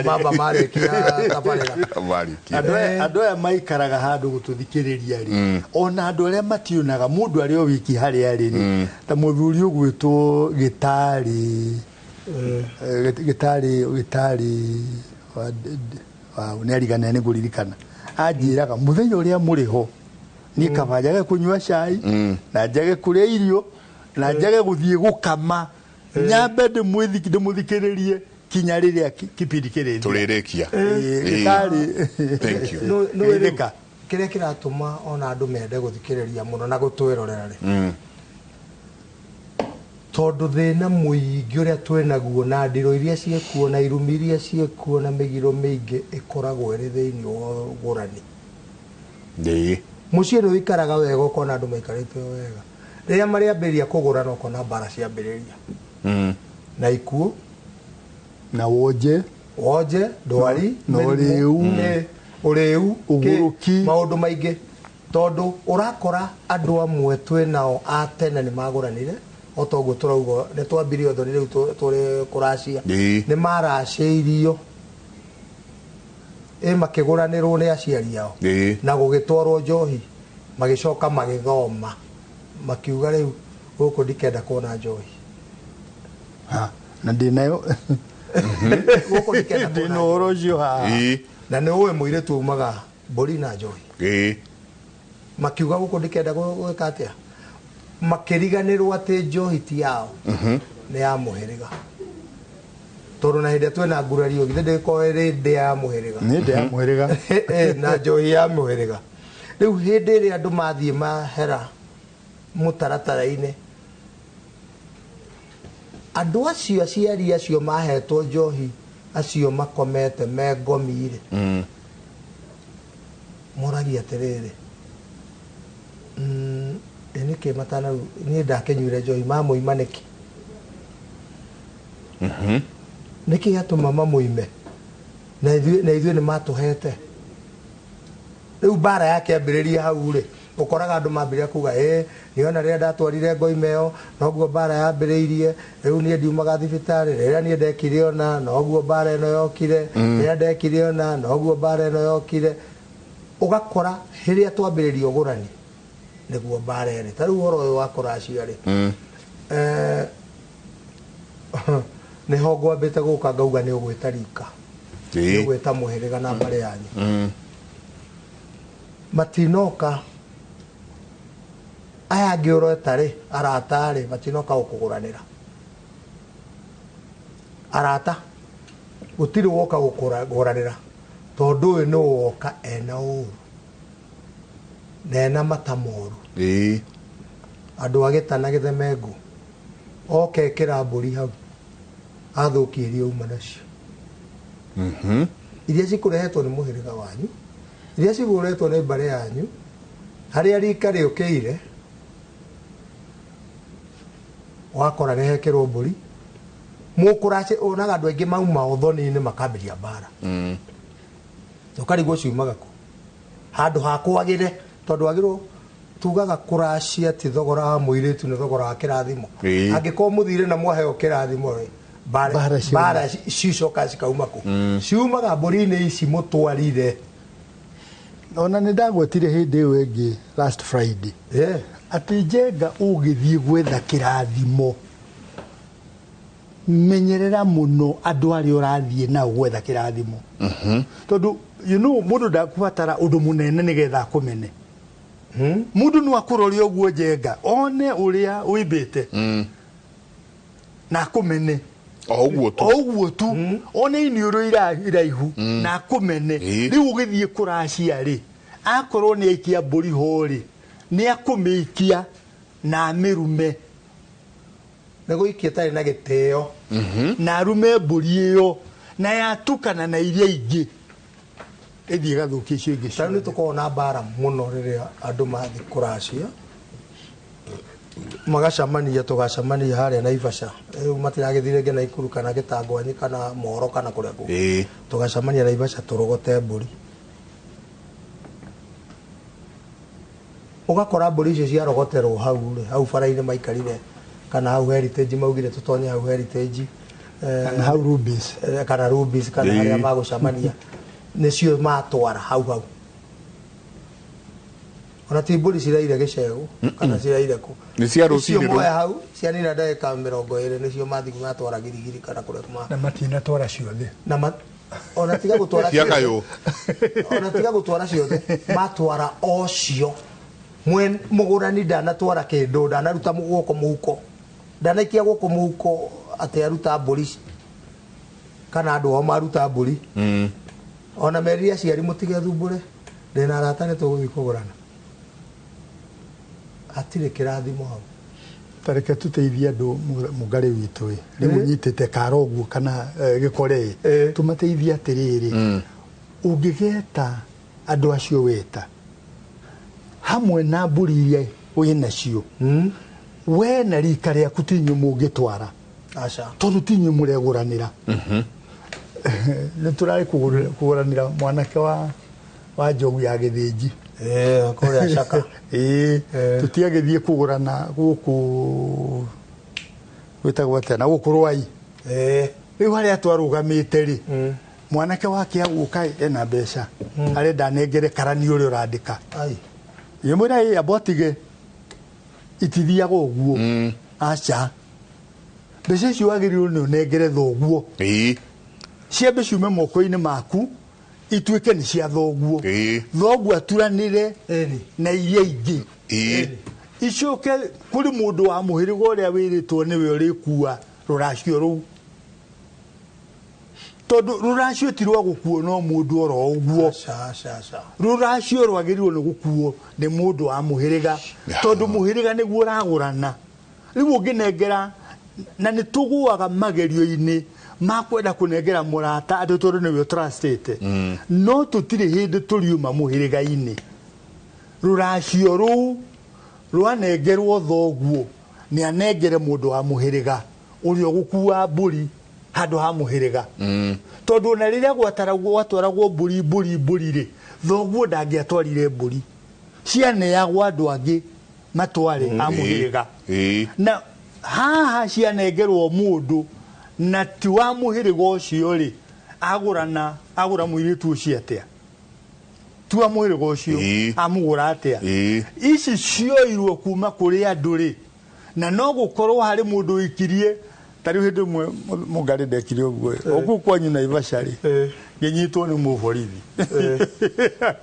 baba marikia tabarera andu aya maikaraga handu gututhikiriria ri ona andu aria matiunaga mundu ari o wiki hari ari ri ta muthuri ugwitwo gitari wa unarigana ni guririkana ajiraga muthenya uria muri ho ni kabajaga kunywa cai na njage kuria irio na njage guthie gukama nyambe ndimuthikiririe kinya riria kipindi kirindi turirekia gitari thank you no ereka kĩrĩa kĩratũma ona andũ mende gũthikĩrĩria mũno na gũtwĩrorera rĩ tondũ thĩna mũingĩ ũrĩa twĩnaguo na ndĩro iria ciekuo na irumi iria ciekuo na mĩgiro mĩingĩ ĩkoragwo ĩrĩ thĩinĩ wa ũgũrani mũciĩ nĩ wĩikaraga wega ũkona andũ maikarĩte wega rĩrĩa marĩambĩrĩria kũgũrana ũkona mbara ciambĩrĩria na ikuũ na wonje ndwari ũrĩu ũgũrũki maũndũ maingĩ tondũ ũrakora andũ amwe twĩnao a tene nĩ magũranire o toguo tũrauga nĩ twambirie ũthoni rĩu tũrĩ kũracia nĩ maracĩirio makĩgũranĩrwo nĩ aciari ao na gũgĩtwarwo njohi magĩcoka magĩthoma makiuga rĩu gũkũ ndikenda kuona njohi na ndĩnayo gũkũ ndikenda kuona ũhoro ũcio haha na nĩ ũĩ mũirĩtu umaga mbũri na njohi makiuga gũkũ ndikenda gwĩka atĩa makĩriganĩrwo atĩ njohi ti yao nĩ ya mũhĩrĩga tondũ na hĩndĩ twĩna ngurario githĩ ndĩkorwo ĩrĩ ndĩ ya mũhĩrĩga nĩ ndĩ ya mũhĩrĩga na njohi ya mũhĩrĩga rĩu hĩndĩ ĩrĩa andũ mathiĩ mahera mũtaratara-inĩ andũ acio aciari acio mahetwo njohi acio makomete me ngomi-rĩ moragia atĩrĩrĩ nĩkĩ matana niĩ ndakenyuire njohi mamũima nĩkĩ nĩkĩ atũma mamũime na ithuĩ nĩ matũhete rĩu mbara yakĩambĩrĩria hau-rĩ ũkoraga andũ mambĩrĩria kuga nĩona rĩrĩa ndatwarire ngoime ĩyo noguo mbara yambĩrĩirie rĩu niĩ ndiumaga thibitarĩ rĩrĩa niĩ ndekire ona noguo mbara ĩno yokire rĩrĩa ndekire ona noguo mbara ĩno yokire ũgakora rĩrĩa twambĩrĩria ũgũrani nĩguo mbara ĩrĩ ta rĩu ũhoro ũyũ wa kũracia-rĩ nĩho ngwambĩte gũka ngauga nĩ ũgwĩta rika nĩ ũgwĩta mũhĩrĩga na mbarĩ yanyu matinoka aya angĩ ũreta-rĩ arata-rĩ matinoka gũkũgũranĩra arata gũtirĩ woka gũkũgũranĩra tondũ ũyũ nĩ woka ena ũru na ena mata moru andũ agĩtana gĩthemengu oka ekĩra mbũri hau athũkie iria uma nacio iria cikũrehetwo nĩ mũhĩrĩga wanyu iria cigũretwo nĩ mbarĩ yanyu harĩa rika rĩũkĩire wakora nĩhekĩrwo mbũri mũkũraci onaga andũ aingĩ mauma ũthoni-inĩ makambĩria mbara ũkarigwo ciumaga kũ handũ ha kwagĩre tondũ wagĩrwo tugaga kũracia ti thogora wa mũirĩtu nĩ thogora wa kĩrathimo angĩkorwo mũthire na mwaheo kĩrathimo-rĩ mbara cicoka cikauma kũ ciumaga mbũri-inĩ ici mũtwarire ona nĩ ndagwetire hĩndĩ ĩyo ĩngĩ last Friday atĩ Njenga ũgĩthiĩ gwetha kĩrathimo menyerera mũno andũ arĩa ũrathiĩ nao gwetha kĩrathimo tondũ mũndũ ndakũbatara ũndũ mũnene nĩgetha akũmene mũndũ no akũroria ũguo Njenga one ũrĩa wĩmbĩte na akũmene o ũguo tu one iniũrũ iraihu na akũmene rĩu ũgĩthiĩ kũracia-rĩ akorwo nĩ aikia mbũri ho-rĩ nĩ akũmĩikia na amĩrume nĩ gũikia tarĩ na gĩtĩo na arume mbũri ĩyo na yatukana na iria ingĩ ĩthiĩ gathũkia icio ingĩ tarĩu nĩ tũkoragwo na mbara mũno rĩrĩa andũ mathiĩ kũracia magacamania tũgacamania harĩa Naivasha rĩu matiragĩthire nginya Naikuru kana Gĩtangwanyi kana Moro kana kũrĩa kũngĩ tũgacamania Naivasha tũrogote mbũri ũgakora mbũri icio ciarogoterwo hau bara-inĩ maikarire kana hau Heritage maugire tũtonye hau Heritage kana hau Rubis kana harĩa magũcamania nĩcio matwara hau ona ti mbũri ciraire gĩcegũ kana ciraire kũ nĩcio moya hau cianina ndagĩka 20 nĩcio mathiĩ matwara Girigiri kana kũrĩa kuma na matinatwara ciothe ona tiga gũtwara ciothe matwara ocio mũgũrani ndanatwara kĩndũ ndanaruta guoko mũhuko ndanaikia guoko mũhuko atĩ aruta mbũri kana andũ ao maruta mbũri ona merire aciari mũtigethumbũre ndina arata nĩ tũgũthiĩ kũgũrana atirĩ kĩrathimo hau tareke tuteithie andũ mũngari witũ nĩ mũnyitĩte karoguo kana gĩkore tũmateithie atĩrĩrĩ ũngĩgeta andũ acio weta hamwe na mbũri iria wĩnacio we na rika rĩaku tinyu mũngĩtwara tondũ tinyu mũregũranĩra nĩ tũrarĩ kũgũranĩra mwanake wa njogu ya gĩthĩnji kũrĩa Caka tũtiagĩthiĩ kũgũrana gũkũ gwĩtagwo atĩa na gũkũ Rwai rĩu harĩa twarũgamĩte rĩ mwanake wake agũka ena mbeca arenda nengere karani ũrĩa ũrandĩka yemwĩra abotige itithiaga ũguo aca mbeca icio wagĩrĩirwo nĩ ũnengere thoguo ciambe ciume moko-inĩ maku ituĩke nĩ cia thoguo thoguo aturanĩre na iria ingĩ icoke kũrĩ mũndũ wa mũhĩrĩga ũrĩa wĩrĩtwo nĩwe ũrĩkua rũracio rũu tondũ rũracio ti rwa gũkuo no mũndũ oro ũguo rũracio rwagĩrĩirwo nĩ gũkuo nĩ mũndũ wa mũhĩrĩga tondũ mũhĩrĩga nĩguo ũragũrana rĩu ũngĩnengera na nĩ tũgũaga magerio-inĩ makwenda kũnengera mũrata atĩ tondũ nĩwe trustete no tũtirĩ hĩndĩ tũriuma mũhĩrĩga-inĩ rũracio rũu rwanengerwo thoguo nĩ anengere mũndũ wa mũhĩrĩga ũrĩa ũgũkua mbũri handũ ha mũhĩrĩga tondũ ona rĩrĩa gwatwaragwo mbũri rĩ thoguo ndangĩatwarire mbũri cianeagwo andũ angĩ matware a mũhĩrĩga na haha cianengerwo mũndũ na ti wa mũhĩrĩga ũcio rĩ agũra mũirĩtu ũcio atĩa ti wa mũhĩrĩga ũcio amũgũra atĩa ici cioirwo kuma kũrĩ andũ rĩ na no gũkorwo harĩ mũndũ wĩkirie tarĩu hĩndĩ ĩmwe mũngari ndekire ũguo ũguo kwanyu Naivasha rĩ ngĩnyitwo nĩ mũborithi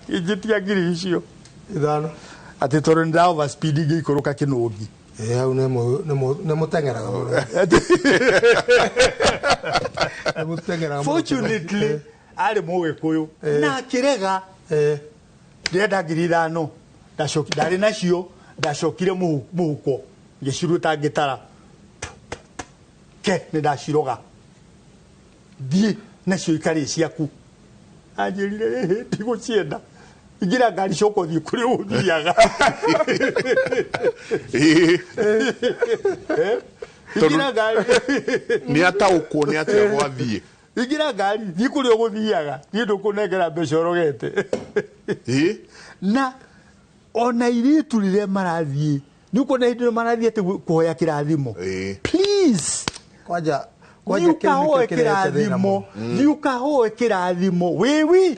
injĩtia ngiri icio ithano atĩ tondũ nĩ nda overspeed ngĩikũrũka kĩnũngi hau nĩ mũteng'eraga mũno fortunately arĩ mũgĩkũyũ na akĩrega ndĩrenda ngiri 5 ndarĩ nacio ndacokire mũhuko ngĩciruta ngĩtara nĩ ndaciroga thiĩ nacio ikarĩ ciaku anjĩrire ndigũcienda ingira ngari coko thiĩ kũrĩa ũthiaga ingira ngari nĩ ataũkwo nĩ atĩa gwathiĩ ingira ngari thiĩ kũrĩa ũgũthiaga niĩ ndũkũnengera mbeca ũrogete na ona irĩtu rĩrĩa marathiĩ nĩ ũkuona hĩndĩ ĩrĩa marathiĩ atĩ kũhoya kĩrathimo please kwanja ukahoe kĩrathimo wĩwi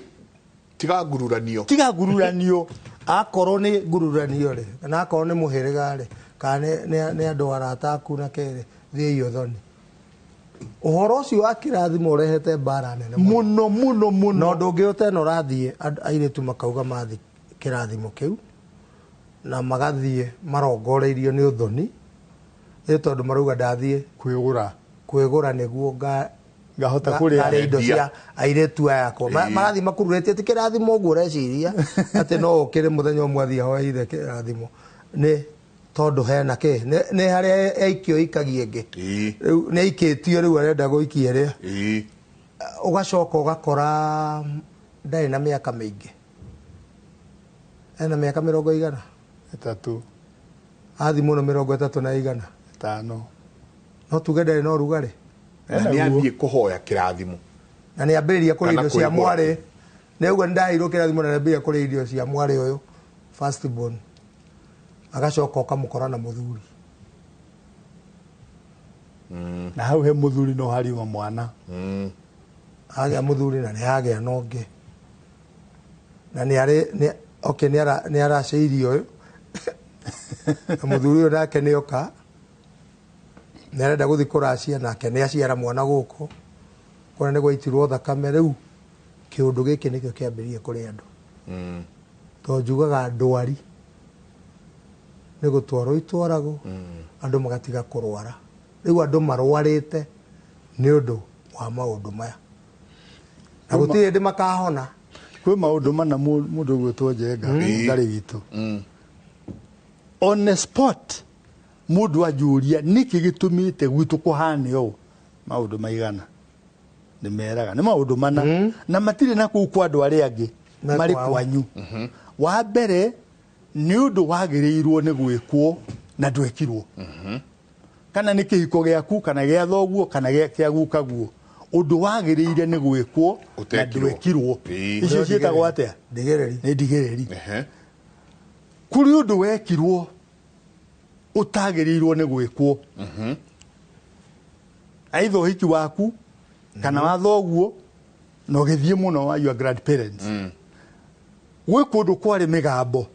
tiga ngururanio akorwo nĩ ngururanio rĩ na akorwo nĩ mũhĩrĩga rĩ kana nĩ andũ arata aku na kerĩ thiĩ thoni ũhoro ũcio wa kĩrathimo ũrehete mbara nene mũno na ũndũ ũngĩ ũteno ũrathiĩ airĩtu makauga mathi kĩrathimo kĩu na magathiĩ marongoreirio nĩ ũthoni tondũ marauga ndathiĩ kwĩgũra nĩguo ngahota kũrĩa indo cia airĩtu ayakwa marathi makururĩtie ti kĩrathimo ũguo ũreciria atĩ no ũkĩrĩ mũthenya ũmwe athiĩ ahoeire kĩrathimo nĩ tondũ hena kĩ nĩ harĩa aikio ikagie ĩngĩ rĩu nĩ aikĩtio rĩu arenda gũikia ĩrĩa ũgacoka ũgakora ndarĩ na mĩaka mĩingĩ ena mĩaka 3 athi mũno 30 no tuge ndarĩ na ũrugarĩ nĩ athiĩ kũhoya kĩrathimo na nĩ ambĩrĩria kũrĩa irio cia mwarĩ nĩ ũguo ndairwo kĩrathimo na ambĩrĩria kũrĩa irio cia mwarĩ ũyũ first born agacoka ũkamũkora na mũthuri na hau he mũthuri no hariuma mwana agĩa mũthuri na nĩ agĩa na ũngĩ na nĩ aracĩirio ũyũ na mũthuri ũyũ nake nĩ oka nĩ arenda gũthiĩ kũracia nake nĩ aciara mwana gũkũ kũrĩa nĩ gwaitirwo thakame rĩu kĩũndũ gĩkĩ nĩkĩo kĩambĩrĩrie kũrĩ andũ tondũ njugaga ndwari nĩ gũtwarwo itwaragwo andũ magatiga kũrwara rĩu andũ marwarĩte nĩ ũndũ wa maũndũ maya na gũtirĩ hĩndĩ makahona Kwĩ maũndũ mana mũndũ gwĩtwo Njenga ndarĩ witũ. On the spot mũndũ anjũria nĩkĩ gĩtũmĩte gwitũ kũhane ũũ, maũndũ maigana nĩmeraga nĩ maũndũ mana na matirĩ na kũu kwa andũ arĩa angĩ marĩ kwanyu. Wa mbere nĩ ũndũ wagĩrĩirwo nĩ gwĩkwo na ndwekirwo, kana nĩ kĩhiko gĩaku kana gĩa thoguo kana gĩa gukaguo, ũndũ wagĩrĩire nĩ gwĩkwo na ndwekirwo. Icio ciĩtagwo atĩa? Ndigĩrĩri. Nĩ ndigĩrĩri. Kũrĩ ũndũ wekirwo utagĩrĩirwo nĩ gwĩkwo, aitha ũhiki waku kana wa thoguo na ũgĩthiĩ mũno wa your grandparents. Gwĩ kũndũ kwarĩ mĩgambo,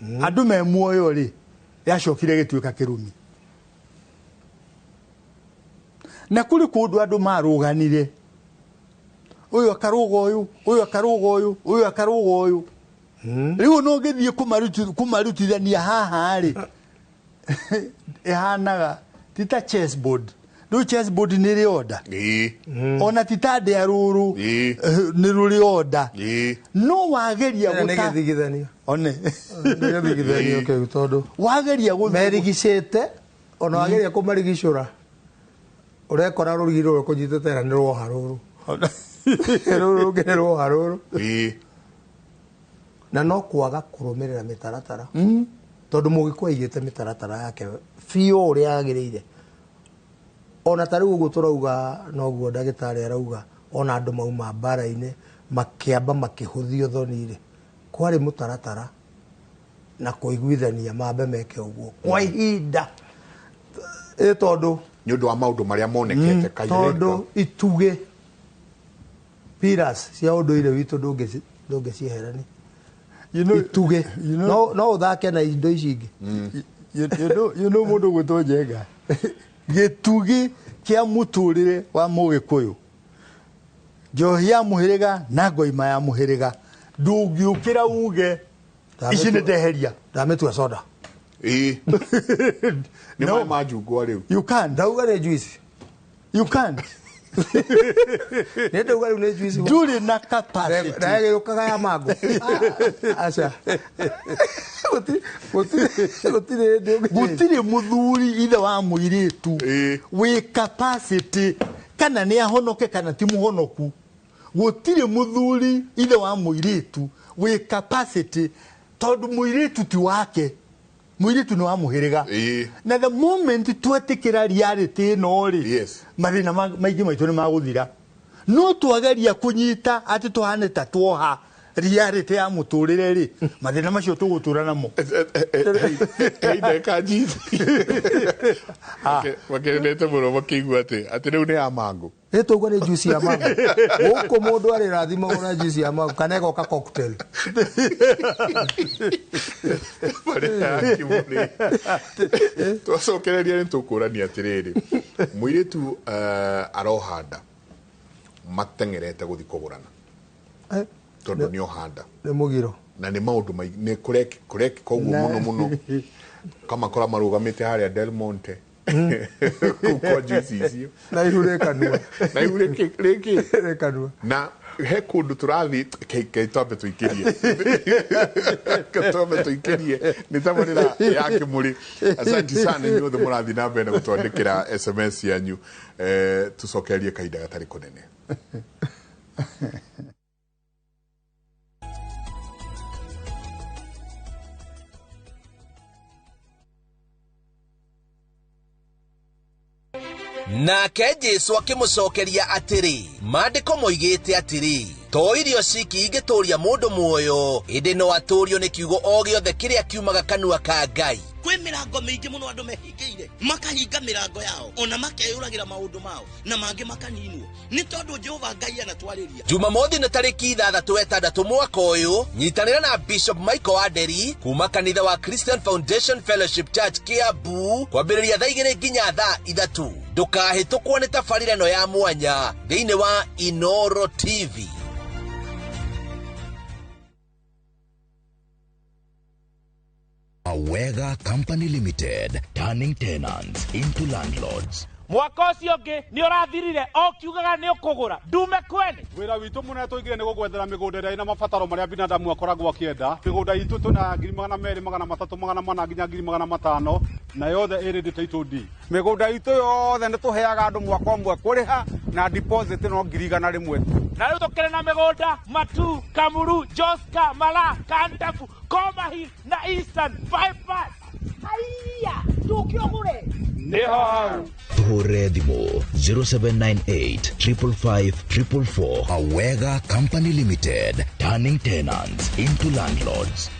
andũ me muoyo rĩ, yacokire gĩtuĩka kĩrumi. Na kũrĩ kũndũ andũ marũganire, ũyũ akarũga ũyũ, ũyũ akarũga ũyũ, ũyũ akarũga ũyũ. Rĩu no ngĩthiĩ kũmarutithania haha rĩ, ihanaga tita chessboard. Rĩu chessboard nĩ rĩ order, ona tita ndĩa rũrũ nĩ rũrĩ order. No wageria gũthigithania one gĩthigithania kĩu tondũ wageria merigicĩte, ona wageria kũmarigicũra ũrekora rũrigi rũrũ kũnyitĩte nĩ rwoha rũrũ rũrũ rũngĩ nĩ rwoha rũrũ. Na no kwaga kũrũmĩrĩra mĩtaratara, tondũ Mũgĩkũyũ aigĩte mĩtaratara yake biũ ũrĩa yagĩrĩire. Ona ta rĩu ũguo tũrauga noguo ndagĩtarĩ arauga ona andũ mauma mbara-inĩ makĩamba makĩhũthio thoni-rĩ, kwarĩ mũtaratara na kũiguithania mambe meke ũguo kwa ihinda, tondũ nĩ ũndũ wa maũndũ marĩa monekete kaingĩ, tondũ itugĩ pillars cia ũndũire witũ ndũngĩcieherania. Itugĩ no ũthake na indo ici ingĩ. You know mũndũ gwĩtwo Njenga, gĩtugĩ kĩa mũtũrĩre wa Mũgĩkũyũ, njohi ya mũhĩrĩga na ngoima ya mũhĩrĩga, ndũngĩũkĩra uge ici nĩ ndeheria ndamĩtua soda. Nĩ maĩ ma njungwa rĩu. You can't. Ndauga nĩ juice. You can't. Nĩ ndauga rĩu nĩ juice. Ndũrĩ na capacity. Ndagĩũkaga ya mango. Aca. Gũtirĩ mũthuri ithe wa mũirĩtu wĩ capacity kana nĩ ahonoke kana ti mũhonoku. Gũtirĩ mũthuri ithe wa mũirĩtu wĩ capacity, tondũ mũirĩtu ti wake, mũirĩtu nĩ wa mũhĩrĩga. Na the moment twetĩkĩra reality ĩno rĩ, mathĩna maingĩ maitũ nĩ magũthira. No twageria kũnyita atĩ tũhane ta twoha reality ya mũtũrĩre rĩ, mathĩna macio tũgũtũra namo. Ndeka njithi makĩrĩte mũno makĩigua atĩ rĩu nĩ ya mango. Tũuga nĩ juice ya mango. Gũkũ mũndũ arĩ rathimo na juice ya mango kana egoka cocktail. Twacokereria nĩ tũkũrania atĩrĩrĩ, mũirĩtu arohanda mateng'erete gũthiĩ kũgũrana, tondũ nĩ ohanda nĩ mũgiro na nĩ maũndũ nĩ kũreka koguo mũno kamakora marũgamĩte harĩa Del Monte kwa juice icio na ihu rĩkanua na ihu rĩkanua na he kũndũ tũrathiĩ twambe tũikĩrie nĩ tabarĩra ya Kĩmũrĩ. Asanti sana inyuothe mũrathiĩ na mbere na gũtwandĩkĩra SMS yanyu, tũcokererie kahinda gatarĩ kũnene. Nake Jesũ akĩmũcokeria atĩrĩ, maandĩko moigĩte atĩrĩ, to irio ciki ingĩtũũria mũndũ muoyo, ĩndĩ no atũũrio nĩ kiugo o gĩothe kĩrĩa kiumaga kanua ka Ngai. Kwĩ mĩrango mĩingĩ mũno andũ mehingĩire, makahinga mĩrango yao, ona makeyũragĩra maũndũ mao, na mangĩ makaninwo, nĩ tondũ Jehova Ngai anatwarĩria. Jumamothi nĩ tarĩki 6/6 mwaka ũyũ, nyitanĩra na Bishop Michael Waderi kuma kanitha wa Christian Foundation Fellowship Church Kiambu, kwambĩrĩria thaa 2 nginya thaa 3. Ndũkahĩtũkwo nĩ tabarĩra ĩno ya mwanya thĩinĩ wa Inoro TV. Awega Company Limited, turning tenants into landlords. mwaka ucio ngi ni urathirire okiugaga ni ukugura ndume kwene wira witu muna tuigire ni gugwethera migunda ira ina mabataro maria binadamu akoragwo akienda migunda itu tuna 200 300 400 nginya 500 na yothe iri title D migunda itu yothe ni tuheaga andu mwaka umwe kuriha na deposit no 100 rimwe na riu tukire na migunda Matu, Kamuru, Joska, Mala, Kantafu, Komahil na Eastern bypass. Haiya, tukiogure niho hau Tuhure thimo 0798 555 444. Awega Company Limited, turning tenants into landlords.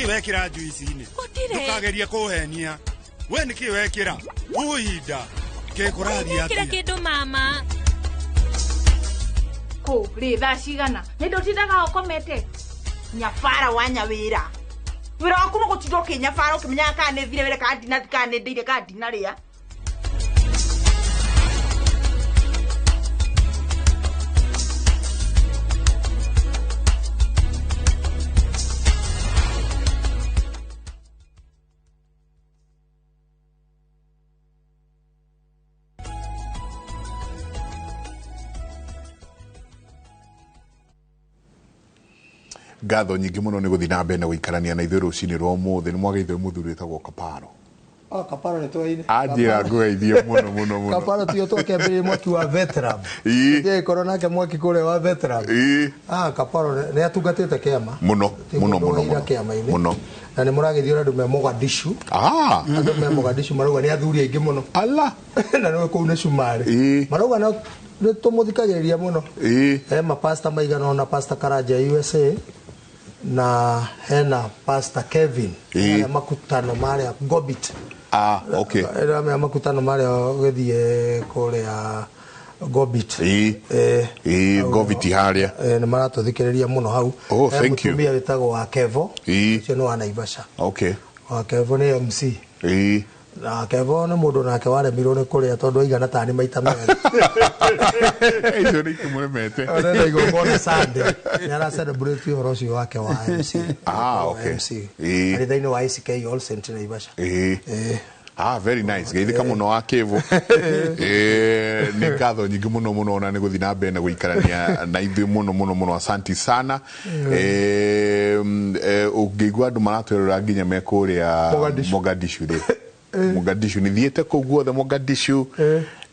Wekira juici-ini ndukagerie kuhenia we niki wekira uhinda kekurathia kira kindu mama ko ritha cigana ni ndutindaga ukomete nyabara wa nyawira wira waku no gutinda ukinyabara ukimenya kana ni thire wira kana ndina kana ni ndire kana ndina ria Ngatho nyingi muno ni guthi na mbere na guikarania na ithuĩ rũcinĩ rwa ũmũthĩ nĩ mwageithio mũthuri wĩtagwo Kaparo. Kaparo nĩ twaine. Anjĩra ngũgeithie mũno. Kaparo tio twakĩambĩrĩria mwaki wa veteran. Ndiĩ korwo nake mwaki kũrĩa wa veteran. Kaparo nĩ atungatĩte kĩama. Mũno. Mũno. Na nĩ mũrageithio andũ me Mogadishu. Andũ me Mogadishu marauga nĩ athuri aingĩ mũno. Allah. Na nĩ kũu nĩ Cumarĩ. Marauga no nĩ tũmũthikagĩrĩria mũno. He mapasta maigana ona Pastor Karanja USA. Na hena Pastor Kevin ya makutano maria Gobit okay ya makutano maria githie kuria Gobit Gobit haria ni maratuthikiriria muno hau thank you mia witagwo wa Kevo cio no anaibasha okay wa Kevo ni MC na Kevo ni mundu nake waremirwo ni kuria tondu aigana tani maita mere icio ni kumuremete ona igongona Sunday ni ara celebrate urocio wake wa MC okay ari thaini wa ICK All Saint Naivasha very nice geithika muno wa Kevo ni ngatho nyingi muno ona ni guthi na mbere na guikarania na ithuĩ muno asanti sana ũngĩigua andũ maratwerũra nginya me kũrĩa Mogadishu Mogadishu ni thiete kũu guothe Mogadishu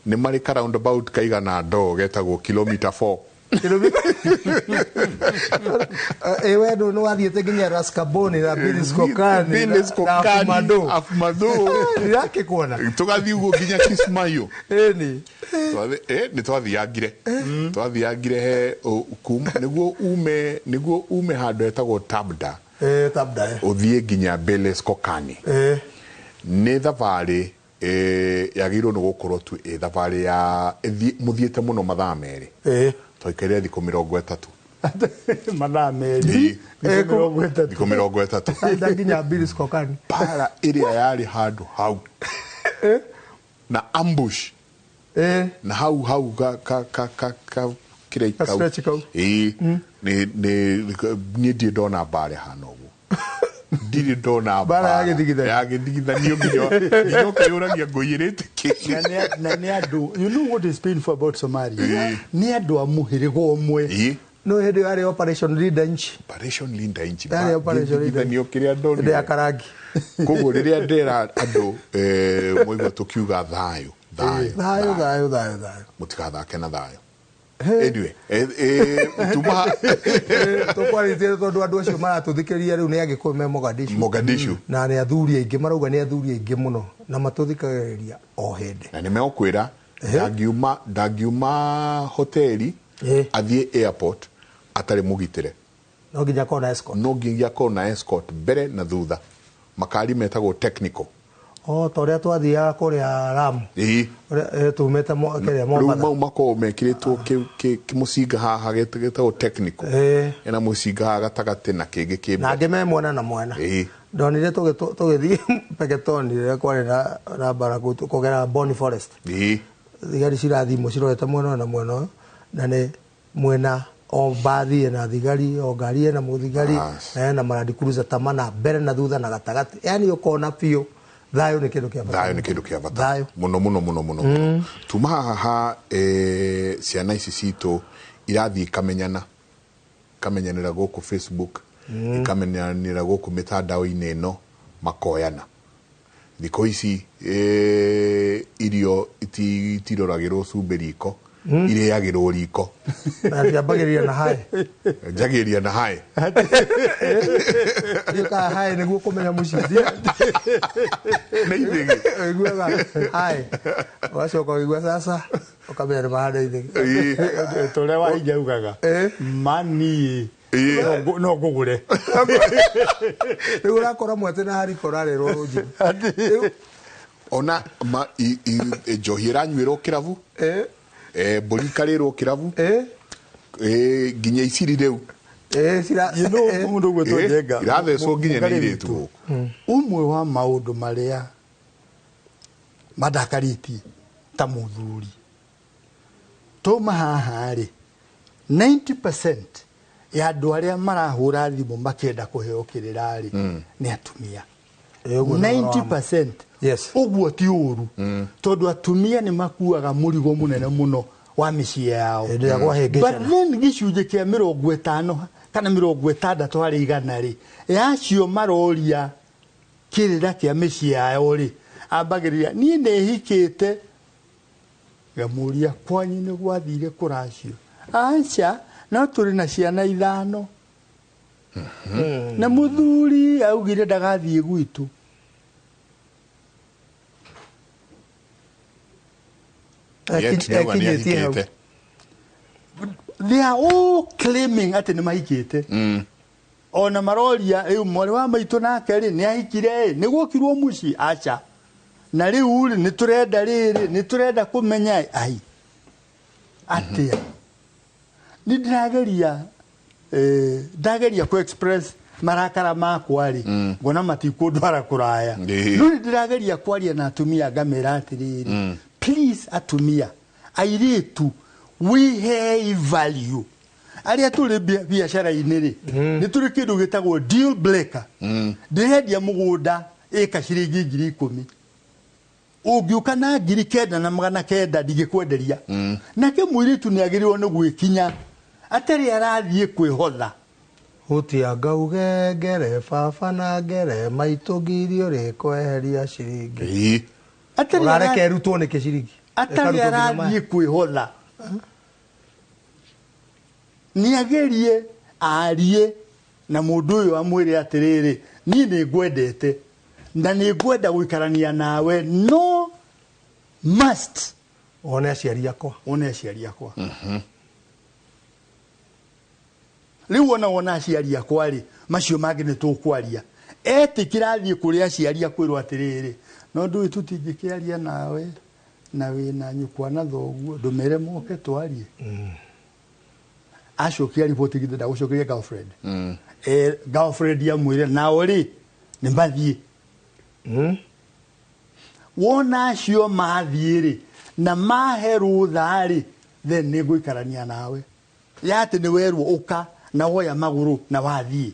ni marĩ ka roundabout kaigana ndo getagwo kilomita 4 ewe ndo no wathiete nginya Raskaboni na Biliskokani Afumado yake kuona tugathi uguo nginya Kismayo ni twathiangire he niguo ume handũ hetagwo Tabda uthie nginya Beleskokani ni thabarĩ yagirwo nĩ gũkorwo tu thabarĩ ya mũthiĩte mũno mathaa merĩ twaikaire thikũ 30 mathaa merĩ thikũ 30 nginya Biliskokani bara ĩrĩa yarĩ handũ hau na ambush na hau kĩrĩa kau niĩ ndirĩ ndona mbara hana ũguo ndiri ndona bara yagithithanio nginya ukayuragia ngũiyĩrĩte kĩ na nĩ andũ you know what is painful about Somalia nĩ andũ a mũhĩrĩga ũmwe no hĩndĩ yarĩ operation leader inchi yagithithanio kĩrĩa ndonire ya karangi koguo rĩrĩa ndera andũ moigua tũkiuga thayũ mũtigathake na thayũ anyway tuma tũkwarĩtie tondũ andũ acio maratũthikĩrĩria rĩu nĩ agĩkũyũ me Mogadishu na nĩ athuri aingĩ marauga nĩ athuri aingĩ mũno na matũthikagĩrĩria o hĩndĩ na nĩ megũkwĩra ndangiuma hoteli athiĩ airport atarĩ mũgitĩre no nginya korwo na escort mbere na thutha makari metagwo technical torĩa twathiaga kũrĩa Lamu tumĩte kĩrĩa Mombasa rĩu makorwo mekĩrĩtwo kĩmũcinga haha gĩtagwo technical ena mũcinga haha gatagatĩ na kĩngĩ kĩ na angĩ me mwena na mwena ndonire tũgĩthiĩ Peketoni rĩrĩa kwarĩ na mbara kũgera Boni Forest thigari cirathimo cirorete mwena na mwena na nĩ mwena o bathi na thigari o ngari na muthigari na maradi cruiser tamana mbere na thutha na gatagati yani ukona pio thayo nĩ kĩndũ kĩa bata muno tuma haha ciana ici citũ irathi kamenyanĩra gũkũ Facebook ikamenyanĩra gũkũ mitandao-inĩ ĩno makoyana thikũ ici irio itiroragĩrwo cumbĩ riko irĩagĩrwo riko njambagĩrĩria na hae njagĩria na hae ka hae nĩguo kũmenya mũcindi nĩ ithĩgĩ iguaga hae wacoka ũigua sasa ũkamenya nĩ mahanda ithĩgĩ tũrĩa wahinja ugaga mani no ngũgũre rĩu ũrakora mwete na hariko rarĩrwo rũnji ona njohi ĩranyuĩrwo kĩrabu mbũri ikarĩrwo kĩrabu nginya iciri rĩu irathecwo nginya nĩ irĩtu gũkũ umwe wa maũndũ marĩa mandakarĩtie ta mũthuri tũma haha rĩ 90% ya andũ arĩa marahũra thimũ makĩenda kũheo kĩrĩra rĩ nĩ atumia 90%. Yes. Uguo ti ũru tondũ atumia nĩ makuaga mũrigo mũnene mũno wa mĩciĩ yao but then gĩcunjĩ kĩa 50 kana 60 harĩ igana rĩ yacio maroria kĩrĩra kĩa mĩciĩ yao rĩ ambagĩrĩria niĩ nĩhikĩte ngamuria kwanyu nĩ gwathire kũracio aca no tũrĩ na ciana 5 na mũthuri augire ndagathiĩ gwitũ they are all claiming ati nĩ mahikĩte ona maroria rĩu mwarĩ wa maitũ nake rĩ nĩ ahikire nĩ gwokirwo mũciĩ aca na rĩu rĩ nĩ tũrenda rĩrĩ nĩ tũrenda kũmenya ai atĩa nĩ ndageria ku express marakara makwa rĩ ngona matikũndwara kũraya no nĩ ndĩrageria kwaria na atumia ngamera atĩrĩrĩ please atumia airĩtu we value aria tuli biashara-inĩ rĩ nĩ tũrĩ kĩndũ gĩtagwo deal breaker ndĩrendia mũgũnda ĩka ciringi 10,000 ũngiũka na 9,900 ndigĩkwenderia nake mũirĩtu nĩ agĩrĩirwo nĩ gwĩkinya atarĩ arathiĩ kwĩhotha Utianga ugengere baba na ngere maitũ girio rĩkweheria ciringi ũrareke erutwo nĩ kĩciringi atarĩ arathiĩ kwĩhotha niagerie arie na mũndũ ũyũ amwĩre atĩrĩrĩ niĩ nĩ ngwendete na nĩ ngwenda gũikarania nawe no must one aciari akwa rĩu wona aciari akwa rĩ macio mangĩ nĩ tũkwaria etĩkĩrathiĩ kũrĩa aciari akwĩrwo atĩrĩrĩ no ndũĩ tũtingĩkĩaria nawe na wĩna nyũkwa na thoguo ndũmere moke twarie acokia riboti githĩ ndagũcokeria girlfriend girlfriend ya mwĩre nao rĩ nĩ mathiĩ wona acio mathiĩ rĩ na mahe rũtha rĩ then nĩ ngũikarania nawe ya atĩ nĩ werwo ũka na woya magũrũ na wathiĩ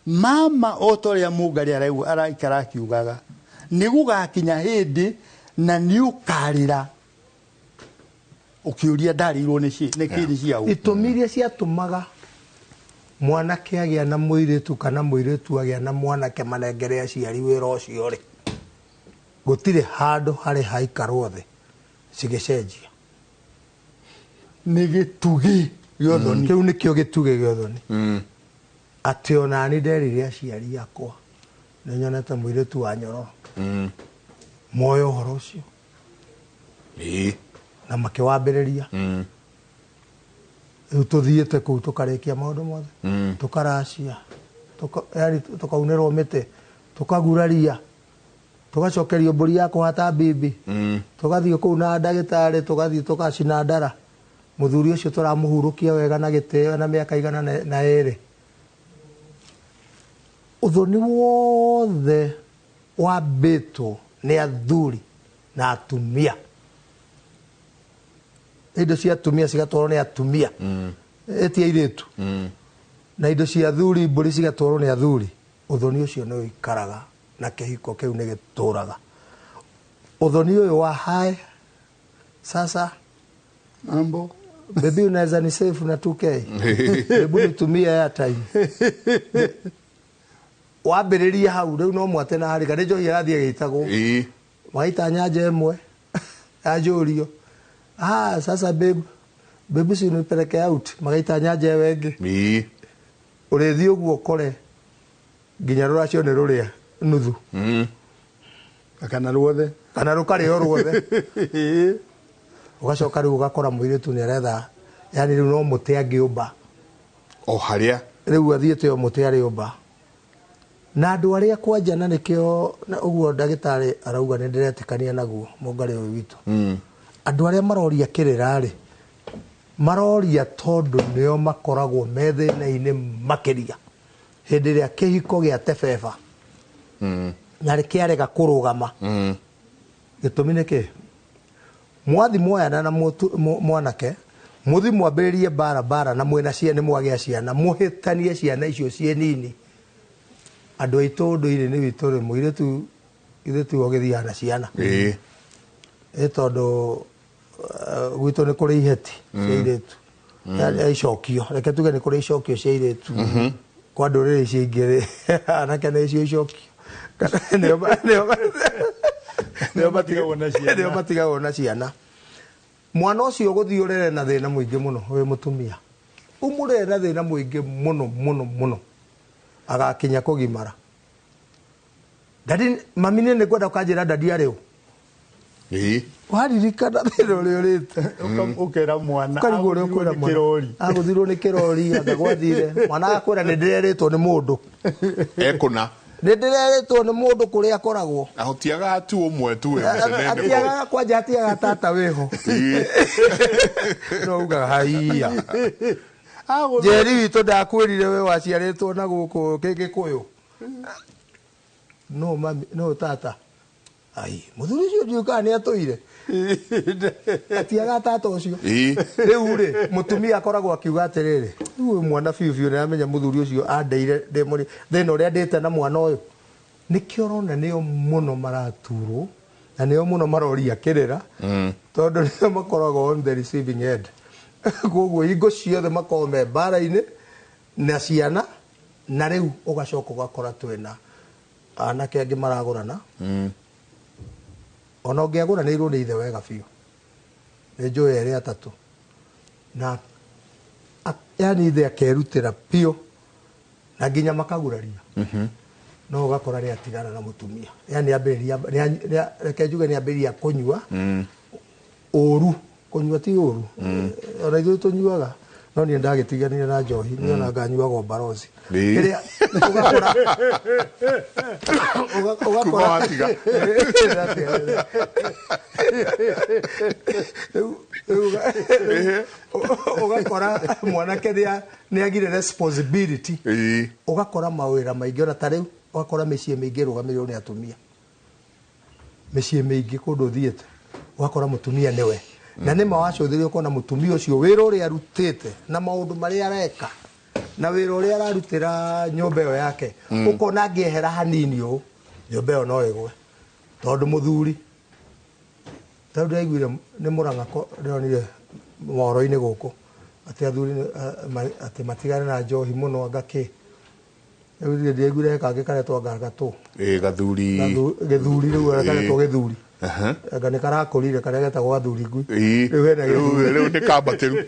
mama otorĩa mũngarĩ araikara akiugaga nĩ gũgakinya hĩndĩ na nĩ ũkarĩra ukiuria ndarĩirwo nĩ kĩrĩ ciao itũmi iria ciatũmaga mwanake agĩa na mũirĩtu kana mũirĩtu agĩa na mwanake manengere aciari wĩra ũcio rĩ gũtirĩ handũ harĩ haikarwo thĩ cigĩcenjia nĩ gĩtugĩ gĩothoni kĩu nĩkĩo gĩtugĩ gĩothoni atĩ ona nĩ nderire aciari akwa nĩ nyonete mũirĩtu wa nyororo moyo ũhoro ũcio na makĩwambĩrĩria rĩu tũthiĩte kũu tũkarĩkia maũndũ mothe tũkaracia tũkaunĩrwo mĩtĩ tũkaguraria tũgacokerio mbũri ya kũhata mbimbi tũgathiĩ kũu na ndagĩtarĩ tũgathiĩ tũgacina ndara mũthuri ũcio tũramũhurũkia wega na gĩtĩo na mĩaka 102 ũthoni wothe wambĩtwo nĩ athuri na atumia indo cia atumia cigatwarwo nĩ atumia etia iritu na indo cia athuri mbũri cigatwarwo nĩ athuri ũthoni ũcio nĩ ũikaraga na kĩhiko kĩu nĩ gĩtũraga ũthoni ũyũ wa hai sasa mambo baby unaweza ni save na 2K hebu nitumie ya time wambĩrĩria hau rĩu no mwate na harĩ njohi yarathiĩ gĩtagwo maita nyanja ĩmwe ajũrio sasa baby si unipeleke out magaita nyanja ĩyo ĩngĩ ũrĩthiĩ ũguo ũkore nginya rũracio nĩ rũrĩa nuthu kana ruothe kana rũkarĩo ruothe ugacoka rĩu ugakora mũirĩtu nĩ aretha yani rĩu no mũtĩ angĩũmba o harĩa rĩu athiĩte o mũtĩ arĩũmba na andũ arĩa kwanjana nĩkĩo ũguo ndagĩtarĩ arauga nĩ ndĩretĩkania naguo mũngarĩ ũyũ witũ andũ arĩa maroria kĩrĩra rĩ maroria tondũ nĩo makoragwo methĩna-inĩ makĩria hĩndĩ ĩrĩa kĩhiko gĩa tebeba na kĩarega kũrũgama gĩtũmi nĩkĩ mwathi mwoyana na mwanake muthi mwambĩrĩrie bara na mwena ciana mwagĩa ciana mũhĩtanie ciana icio ciĩ nini andũ aitũ ndũire nĩ witũ rĩ mũirĩtu ithuĩ ũgĩthiaga na ciana tondũ gwitũ nĩ kũrĩ iheti cia irĩtu icokio reke tuge nĩ kũrĩ icokio cia irĩtu kwa ndũrĩrĩ icio ingĩ anake nĩ icio icokio nĩo matigagwo na ciana mwana ũcio gũthiĩ ũrere na thĩna mũingĩ mũno wĩ mũtumia ũmũrere na thĩna mũingĩ mũno agakinya kũgimara dadi mami nĩ kwenda ũkanjĩra dadi arĩ waririkana thĩna ũrĩa ũrĩte ũkera mwana agũthirwo nĩ kĩrori agagwathire mwana agakwĩra nĩ ndĩrerĩtwo nĩ mũndũ ekũna nĩ ndĩrerĩtwo nĩ mũndũ kũrĩa akoragwo ahotiaga tu ũmwe tu atiaga kwanja atiaga tata wĩho no ugaga haia Njeri witũ ndakwĩrire we waciarĩtwo na gũkũ Gĩkũyũ no mami no tata ai mũthuri ũcio ndiũkaga nĩ atũire atiaga tata ũcio rĩu rĩ mũtumia akoragwo akiuga atĩrĩrĩ rĩu mwana biũ nĩ amenya mũthuri ũcio andeire thĩna ũrĩa ndĩte na mwana ũyũ nĩkĩo ũrona nĩo mũno maraturwo na nĩo mũno maroria kĩrĩra tondũ nĩo makoragwo on the receiving end koguo hingo ciothe makorwo me mbara-inĩ na ciana na rĩu ũgacoka ũgakora twĩna anake angĩ maragũrana ona ũngĩagũranĩirwo nĩ ithe wega biũ nĩ njũĩ erĩ atatũ na yani ithe akerutĩra biũ na nginya makaguraria no ũgakora nĩ atigana na mũtumia yani reke njuge nĩ ambĩrĩria kũnyua ũru kũnyua ti ũru ona ithuĩ tũnyuaga no niĩ ndagĩtiganire na njohi nĩ ona nganyuaga barozi ĩrĩa ũgakora mwanake nĩ agire responsibility ũgakora mawĩra maingĩ ona ta rĩu ũgakora mĩciĩ mĩingĩ ĩrũgamĩrĩirwo nĩ atumia mĩciĩ mĩingĩ kũndũ ũthiĩte ũgakora mũtumia nĩwe na nĩ mawacũthĩrio kona mũtumia ũcio wĩra ũrĩa arutĩte na maũndũ marĩa areka na wĩra ũrĩa ararutĩra nyũmba ĩyo yake ũkona angĩehera hanini ũũ nyũmba ĩyo no ĩgwe tondũ mũthuri tondũ ndaiguire nĩ Mũrang'a ndĩronire mohoro-inĩ gũkũ atĩ athuri atĩ matigane na njohi mũno angakĩ rĩu ndiaiguire kangĩ karetwo Gagatũ gathuri rĩu karetwo gĩthuri anga nĩ karakũrire karĩa getagwo gathuri ngui rĩu nĩ kambatĩru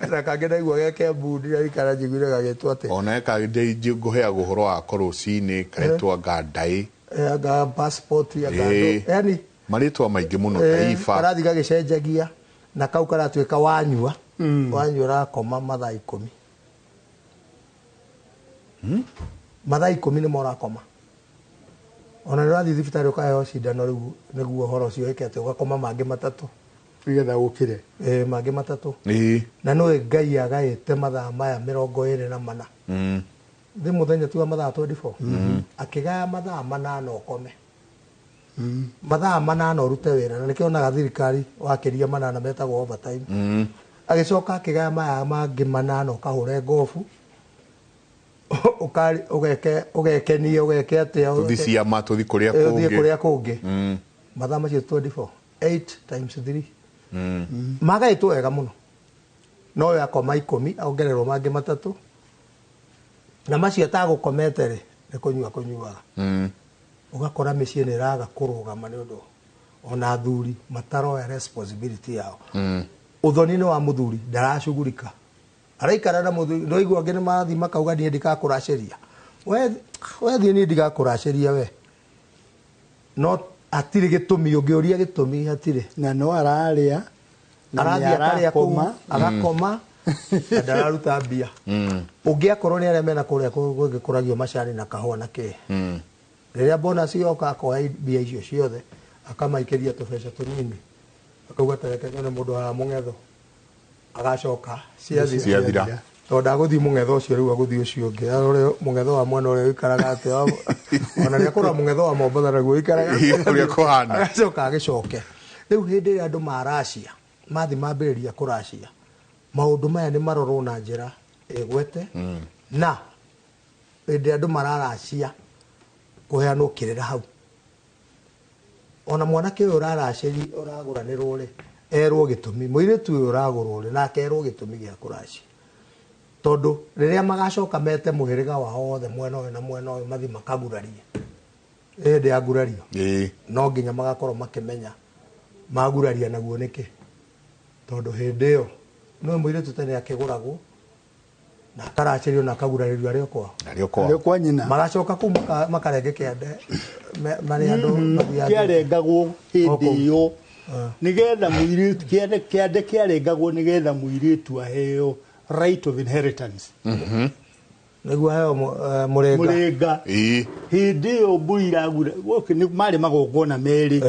na kangĩ ndaigua geke mbudi aikara njiguire gagĩtwo atĩ ona kangĩ ngũheaga ũhoro wa rũcinĩ karetwo Gandaĩ anga passport yani marĩtwa maingĩ mũno Taifa karathi gagĩcenjagia na kau karatuĩka wanyua ũrakoma mathaa 10 mathaa 10 nĩmo ũrakoma ona nĩ wathi thibitarĩ ũkaheo cindano rĩu nĩguo ũhoro ũcio wĩke atĩ ũgakoma mangĩ matatũ nĩgetha ũkĩre mangĩ matatũ na nĩwe Ngai agaĩte mathaa maya 24 thĩ mũthenya tiga mathaa 24 akĩgaya mathaa 8 ũkome mathaa manana urute wira na nikionaga thirikari wakiria manana metagwo overtime agicoka akigaya maya mangi manana ukahura ngofu ukari ugekenie ugeke atia uthisia matuthi kuria kungi mathaa macio 24 8 times 3 magaitwo wega muno no yakoma 10 aongererwo mangi matatu na macio atagukomete ri ni kunyuaga ugakora mĩciĩ nĩ ĩraga kũrũgama nĩ ũndũ ona athuri mataroya responsibility yao uthoni-inĩ wa mũthuri ndaracugurika araikara na mũthuri ndoigua angĩ nĩ marathiĩ makauga niĩ ndikakũracĩria we thiĩ niĩ ndigakũracĩria we no atirĩ gĩtũmi ũngĩũria gĩtũmi hatirĩ na no ararĩa arathiĩ akarĩa kũu agakoma na ndararuta mbia ũngĩakorwo nĩ arĩa mena kũrĩa gũgĩkũragio macani na kahũa na kĩ rĩrĩa bonus yoka akoya mbia icio ciothe akamaikĩria tũbeca tũnini akauga tareke nyone mũndũ wa mũngetho agacoka ciathira tondũ ndagũthiĩ mũngetho ũcio rĩu agũthiĩ ũcio ũngĩ arore mũngetho wa mwana ũrĩa ũikaraga atĩ ona nĩakũra mũngetho wa Mombatha naguo ũikaraga ũrĩa kũhana agacoka agĩcoke rĩu hĩndĩ ĩrĩa andũ maracia mathi mambĩrĩria kũracia maũndũ maya nĩ marorwo na njĩra ĩgwete na hĩndĩ andũ mararacia kuheanwo kirira hau ona mwanake uyu uraraciri uraguranirwo ri erwo gitumi muiritu uyu uragurwo ri nake erwo gitumi gia kuraci tondu riria magacoka mete muhiriga wao othe mwena uyu na mwena uyu mathi makagurarie ndi agurario no nginya magakorwo makimenya maguraria naguo niki tondu hindi iyo no muiritu tene akiguragwo na karacirio na kaguraririo ario kwa nyina magacoka ku makarenge kiande mari andu kiarengagwo hindi iyo nigetha muiritu kiande kiarengagwo nigetha muiritu aheo right of inheritance niguo heo murenga hindi iyo mburi iragura ni mari magongona meri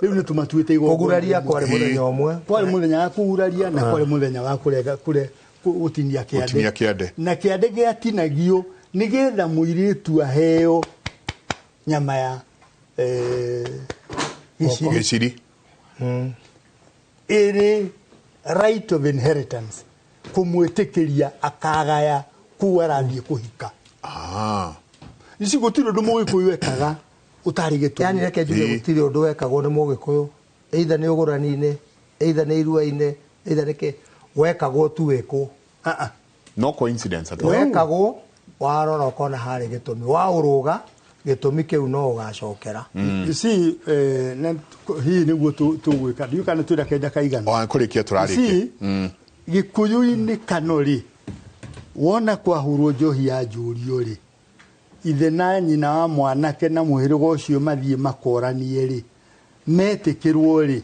riu ni tumatuite igongona kuguraria kwari muthenya omwe kwari muthenya wa kuguraria na kwari muthenya wa kurenga kure utinia kiande na kiande giatinagio nigetha muiritu aheo nyama ya giciri iri right of inheritance kumwitikiria akagaya kuwa arathie kuhika ici gutiri undu mugikuyu ekaga utari gitu yani reke njuge gutiri undu wekagwo ni mugikuyu either ni ugurani-ini either ni irua-ini either niki wekagwo tu weko no coincidence at all wekagwo warora ukona hari gitumi wa uruga gitumi kiu no ugacokera ici hii niguo tugwika ndiu kana twira kenda kaigana kurikia turarikia gikuyu-ini kanori wona kwahurwo njohi ya njurio ri ithe na nyina wa mwanake na muhirigo ucio mathie makoranie ri metikirwo ri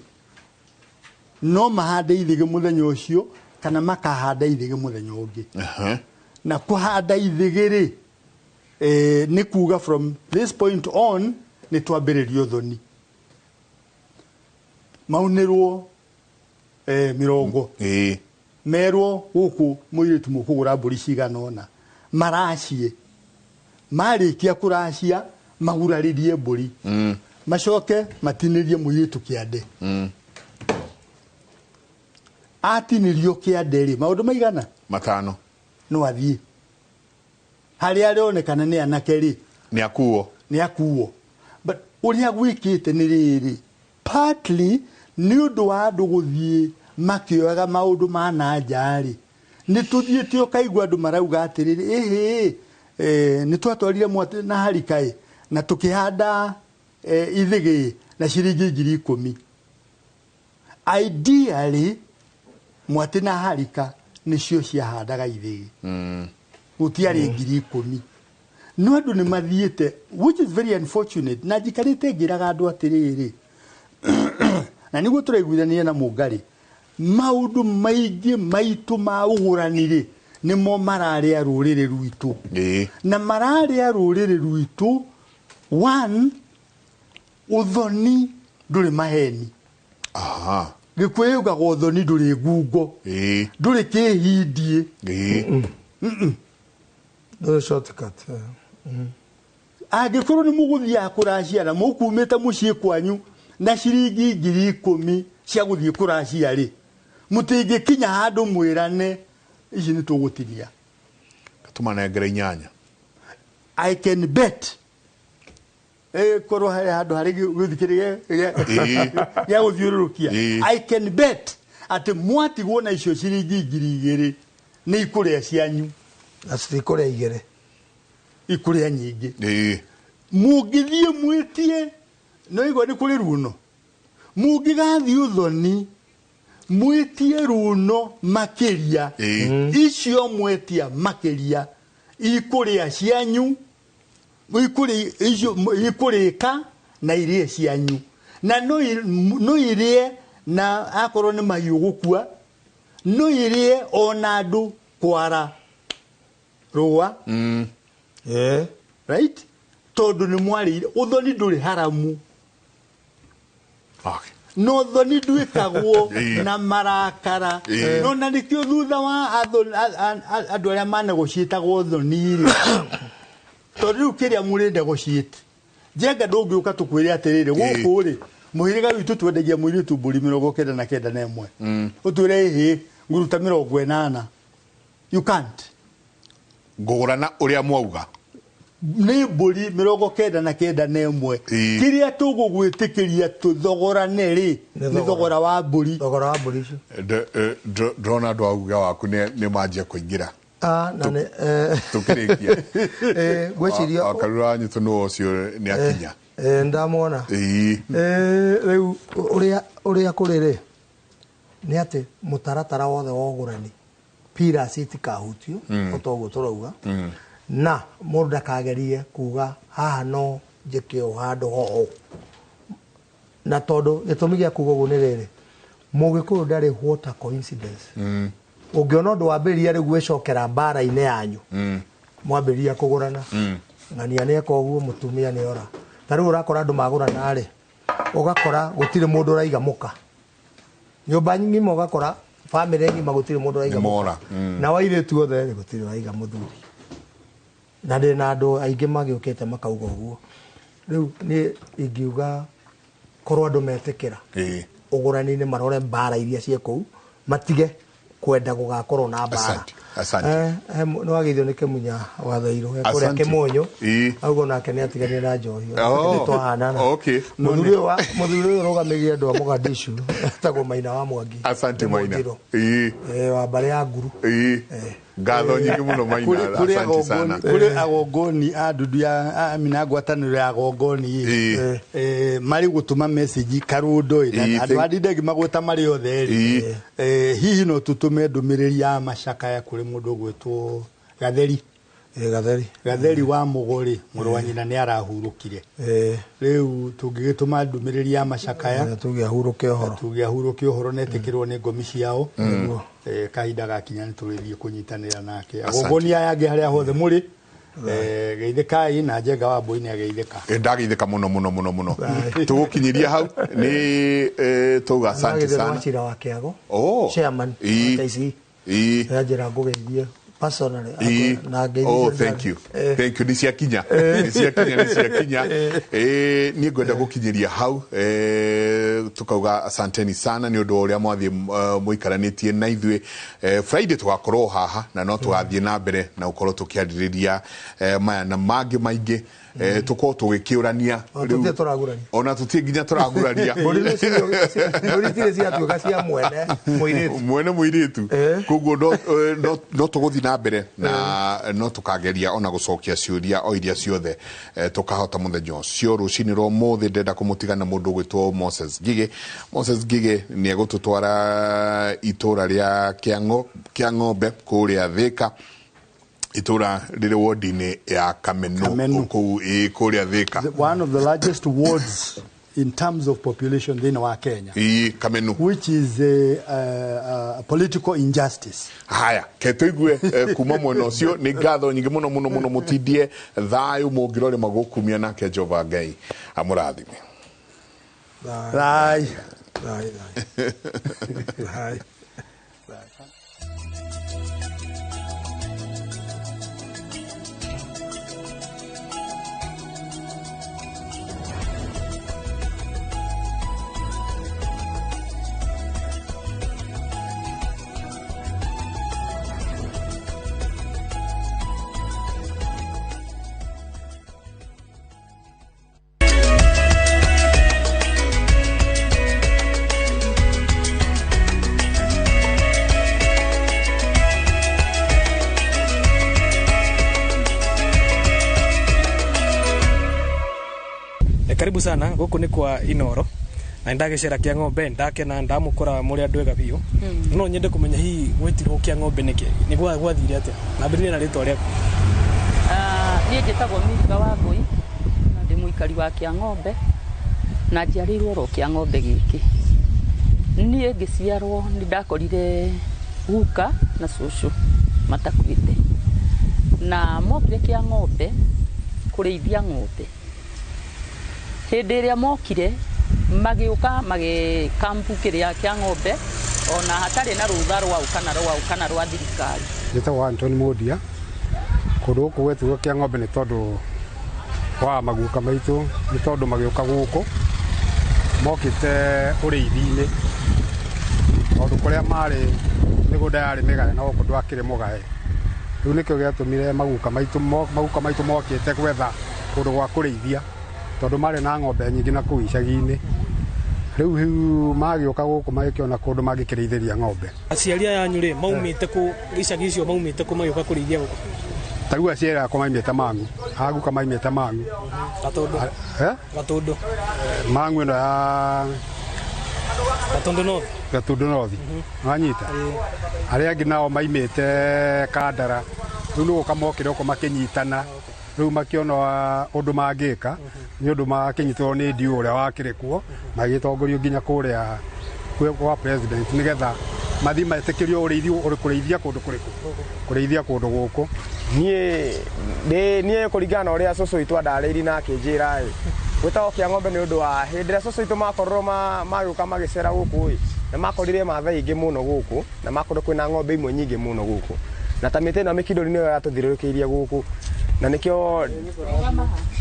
no mahande ithige muthenya ucio kana makahanda ithige muthenya ungi na kuhanda ithige ri ni kuga from this point on ni twambiririo thoni maunirwo mirongo merwo guku muiritu mukugura mburi cigana ona maracie marikia kuracia maguraririe mburi macoke matinirie muiritu kiande atinirio kiande ri maundu maigana matano no athie hari arionekana ni anake ri ni akuo but uria gwikite ni riri partly ni undu wa andu guthie makioyaga maundu ma nanja ri ni tuthiete ukaigua andu marauga atiriri ni twatwarire mwate na harikai na tukihanda ithigi na ciringi 10,000 ideally mwate na harika nicio ciahandaga ithigi gutiari 10,000 no andu ni mathiete which is very unfortunate na njikarite ngiraga andu atiriri na niguo turaiguithania na mungari maundu maingi maitu ma uguranire nimo mararia rurire rwitu na mararia rurire rwitu one uthoni nduri maheni gikuyuga uthoni nduri ngungo nduri kihindie nduri shortcut angĩkorwo nĩ mũgũthiĩ kũracia na mũkumĩte mũciĩ kwanyu na ciringi 10,000 cia gũthiĩ kũracia rĩ, mũtingĩkinya handũ mwĩrane ici nĩ tũgũtinia katumana ngere 8. I can bet korwo handũ harĩ gũthikĩrĩria gĩa gũthiũrũrũkia, I can bet atĩ mwatigwo na icio ciringi 2,000 nĩ ikũrĩa cianyu na citikũrĩa 2 ikũrĩa nyingĩ. Mũngĩthiĩ mwĩtie no igwa nĩ kũrĩ runo, mũngĩgathiĩ ũthoni mwĩtie runo makĩria, icio mwetia makĩria ikũrĩa cianyu, ikũrĩka na irie cianyu, na no irie na akorwo nĩ mahiũ gũkua, no irie ona andũ kwara rũa. Right? Tondũ nĩ mwarĩire ũthoni ndũrĩ haramu. No thoni ndwĩkagwo na marakara. No na nĩkĩo thutha wa andũ arĩa manegociatagwo thoni-rĩ, tondũ rĩu kĩrĩa mũrĩ negotiate Jenga ndũngĩũka tũkwĩre atĩrĩrĩ gũkũ-rĩ mũhĩrĩga witũ twendagia mũirĩtu mbũri 99 ũtwĩre ĩhĩ ngũruta 80. You can't. Ngũgũrana ũrĩa mwauga nĩ mbũri 99 kĩrĩa tũgũgwĩtĩkĩria tũthogorane rĩ nĩ thogora wa mbũri. Thogora wa mbũri icio ndrona andũ auga waku nĩ manjia kũingĩra na tũkĩrĩkia gwĩciria akarura nyitũ nĩ ũcio nĩ akinya ndamwona rĩu ũrĩa kũrĩ nĩ atĩ mũtaratara wothe wa ũgũrani pillars itikahutio otoguo tũrauga na mũndũ ndakagerie kuga haha no njĩke handũ ho na tondũ gĩtũmi gĩa kuga ũguo nĩ rĩrĩ, Mũgĩkũyũ ndarĩ what a coincidence. Ũngĩona ũndũ wambĩrĩria rĩu gwĩcokera mbara-inĩ yanyu mwambĩrĩria kũgũrana ng'ania nĩeka ũguo mũtumia nĩora. Ta rĩu ũrakora andũ magũrana-rĩ ũgakora gũtirĩ mũndũ ũraiga mũka, nyũmba ng'ima ũgakora famĩlĩ ng'ima gũtirĩ mũndũ ũraiga mũka na wairĩtu othe gũtirĩ ũraiga mũthuri, na ndĩ na andũ aingĩ magĩũkĩte makauga ũguo. Rĩu niĩ ingiuga korwo andũ metĩkĩra ũgũrani-inĩ marore mbara iria ciĩ kũu, matige kwenda gũgakorwo na mbara. No agithio nĩ Kĩmunya wathairwo kũrĩa Kĩmũnyũ auga nake nĩ atigania na njohi twahanana. Mũthuri ũyũ ũrũgamĩrĩire andũ a Mogadishu etagwo Maina wa Mwangi. Asante Maina wa mbarĩ ya Nguru. Ngatho nyingĩ mũno Maina, asante sana. Kũrĩ agongoni a ndudu ya amina ngwatanĩro ya agongoni marĩ gũtũma message Karũndũ andũ a Ndindegi magweta marĩ othe hihi no tũtũme ndũmĩrĩri ya macakaya kũrĩ mũndũ gwĩtwo Gatheri wa Mũgũrĩ, mũrũ wa nyina nĩ arahurũkire. Rĩu tũngĩgĩtũma ndũmĩrĩri ya macakaya tũgĩahurũke ũhoro netĩkĩrwo nĩ ngomi ciao, kahinda gakinya nĩ tũrĩthiĩ kũnyitanĩra nake. Agongoni aya angĩ harĩa hothe mũrĩ geithĩkai na Njenga wa Mbũi nĩ ageithĩka. Ndageithĩka mũno tũgũkinyĩria hau nĩ tũuga asante sana. Wachira wa Kĩago chairman KC yanjĩra ngũgeithie personally. Thank you nĩ ciakinya niĩ ngwenda gũkinyĩria hau tũkauga asanteni sana nĩ ũndũ ũrĩa mwathiĩ mũikaranĩtie na ithuĩ. Friday tũgakorwo haha na no tũgathiĩ na mbere na gũkorwo tũkĩarĩrĩria maya na mangĩ maingĩ tuko tugĩkĩũrania ona tutie nginya tũragurania mwene mũirĩtu koguo no tũgũthiĩ na mbere na no tũkageria ona gũcokia ciũria o iria ciothe tũkahota mũthenya ũcio. Rũcinĩ rwa ũmũthĩ ndenda kũmũtiga na mũndũ gwĩtwo Moses Ngigĩ nĩ egũtũtwara itũra rĩa Kĩang'ombe kũrĩa Thĩka, itura rĩrĩ ward-inĩ ya Kameno kũrĩa Thĩka, one of the largest wards in terms of population in our Kenya, Kameno, which is a political injustice. Haya ketũigue kuma mwena ũcio. Nĩ ngatho nyingĩ mũno mũtindie thayũ mũngĩrore magũkumia nake Jehova Ngai amũrathime. Bye. karibu sana guku ni kwa Inoro na ndagicera kia ng'ombe ndakena ndamukora muri andu ega biu no nyende kumenya hii gwitirwo kia ng'ombe niki ni gwathire atia na mbirire na ritwa riaku niĩ njĩtagwo Miriga wa Ngui na ndĩ mũikari wa kia ng'ombe na njiarĩirwo ro kia ng'ombe gĩkĩ niĩ ngĩciarwo nĩ ndakorire guka na cũcũ matakuĩte na mokire kia ng'ombe kũrĩithia ng'ombe hĩndĩ ĩrĩa mokire magĩũka magĩkampu kĩrĩa kia ng'ombe ona hatarĩ na rũtha rwao rwa thirikari. Njĩtagwo Anthony Mũndia kũndũ gũkũ gwetwo kia ng'ombe nĩ tondũ wa maguka maitũ nĩ tondũ magĩũka gũkũ mokĩte ũrĩithi-inĩ tondũ kũrĩa marĩ mĩgũnda yarĩ mĩgae na gũkũ ndwakĩrĩ mũgae rĩu nĩkĩo gĩatũmire maguka maitũ mokĩte gwetha kũndũ gwa kũrĩithia tondũ marĩ na ng'ombe nyingĩ na kũu icagi-inĩ rĩu magĩũka gũkũ magĩkĩona kũndũ mangĩkĩrĩithĩria ng'ombe. Aciari yanyu rĩ maumĩte kũ icagi icio maumĩte kũ magĩũka kũrĩithia gũkũ tarua ciera kwa maimĩte Mang'u aguka maimĩte Mang'u Gatũndũ Mang'u ĩno ya Gatũndũ North wanyita arĩa angĩ nao maimĩte Kandara rĩu nĩ gũka mokĩre gũkũ makĩnyitana rĩu makĩona ũndũ mangĩka nĩ ũndũ makĩnyitwo nĩ ndiũ ũrĩa wakĩrĩ kuo magĩtongorio nginya kũrĩa kwa president nĩgetha mathi metĩkĩrio kũrĩithia kũndũ kũrĩkũ kũrĩithia kũndũ gũkũ. Niĩ kũringana na ũrĩa cũcũ witũ andarĩirie na akĩnjĩra gwĩtagwo kia ng'ombe nĩ ũndũ wa hĩndĩ ĩrĩa cũcũ witũ makorwo magĩũka magĩcera gũkũ nĩ makorire Maathai aingĩ mũno gũkũ na makorwo kwĩna ng'ombe imwe nyingĩ mũno gũkũ na ta mĩtĩ ĩno mĩkindũri nĩyo yatũthiũrũrũkĩirie gũkũ na nĩkĩo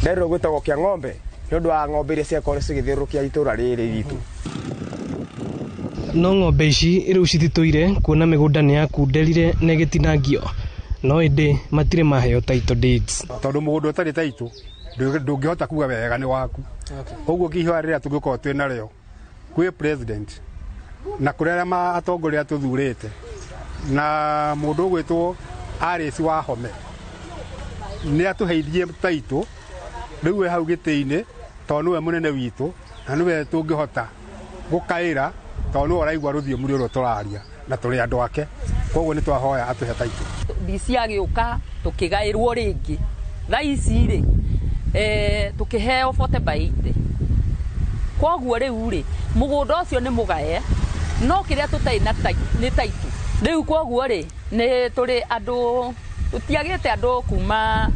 nderirwo gwĩtagwo kia ng'ombe nĩ ũndũ wa ng'ombe iria ciakorwo cigĩthiũrũrũkia itũũra rĩrĩ ritũ. No ng'ombe ici rĩu cithitũire kuona mĩgũnda nĩ yakunderire na ĩgĩtinangio no ĩndĩ matirĩ maheo title deeds tondũ mũgũnda ũtarĩ title ndũngĩhota kuga wega nĩ waku ũguo kĩhiũha rĩrĩa tũngĩkorwo twĩ narĩo kwĩ president na kũrĩ arĩa atongoria tũthurĩte na mũndũ ũgwĩtwo Alice Wahome nĩ atũheithie title rĩu we hau gĩtĩ-inĩ tondũ nĩwe mũnene witũ na nĩwe tũngĩhota gũkaĩra tondũ nĩwe ũraigua rũthiomi rũrũ tũraria na tũrĩ andũ ake koguo nĩ twahoya atũhe title. DC agĩũka tũkĩgaĩrwo rĩngĩ thaa ici rĩ tũkĩheo 40/80 koguo rĩu rĩ mũgũnda ũcio nĩ mũgae no kĩrĩa tũtarĩ na nĩ title rĩu koguo rĩ nĩ tũrĩ andũ tũtiagĩte andũ kuma